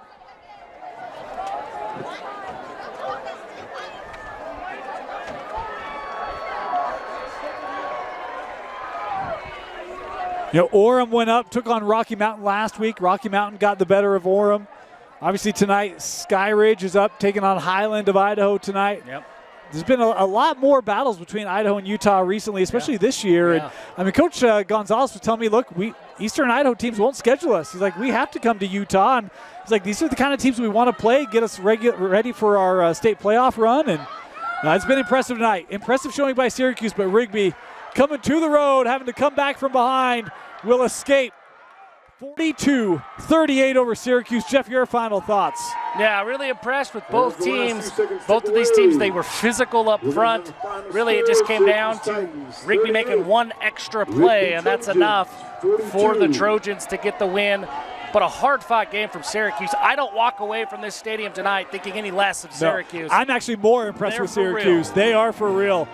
Orem went up, took on Rocky Mountain last week. Rocky Mountain got the better of Orem. Obviously tonight, Skyridge is up, taking on Highland of Idaho tonight. Yep. There's been a lot more battles between Idaho and Utah recently, especially this year. Yeah. And Coach Gonzalez was telling me, look, Eastern Idaho teams won't schedule us. He's like, we have to come to Utah. And he's like, these are the kind of teams we want to play, get us ready for our state playoff run. And it's been impressive tonight. Impressive showing by Syracuse, but Rigby coming to the road, having to come back from behind, will escape. 42-38 over Syracuse. Jeff, your final thoughts? Yeah, really impressed with both teams. Both of these teams, they were physical up front. Really, it just came down to Rigby making one extra play, and that's enough for the Trojans to get the win. But a hard-fought game from Syracuse. I don't walk away from this stadium tonight thinking any less of Syracuse. No, I'm actually more impressed with Syracuse. They are for real.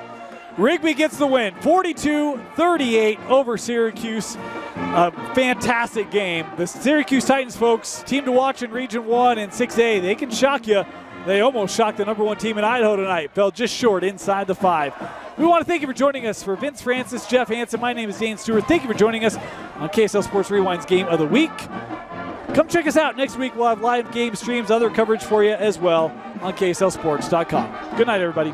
Rigby gets the win, 42-38 over Syracuse. A fantastic game. The Syracuse Titans, folks, team to watch in Region 1 and 6A. They can shock you. They almost shocked the #1 team in Idaho tonight. Fell just short inside the 5. We want to thank you for joining us. For Vince Francis, Jeff Hansen, my name is Dane Stewart. Thank you for joining us on KSL Sports Rewind's Game of the Week. Come check us out. Next week we'll have live game streams, other coverage for you as well on KSLSports.com. Good night, everybody.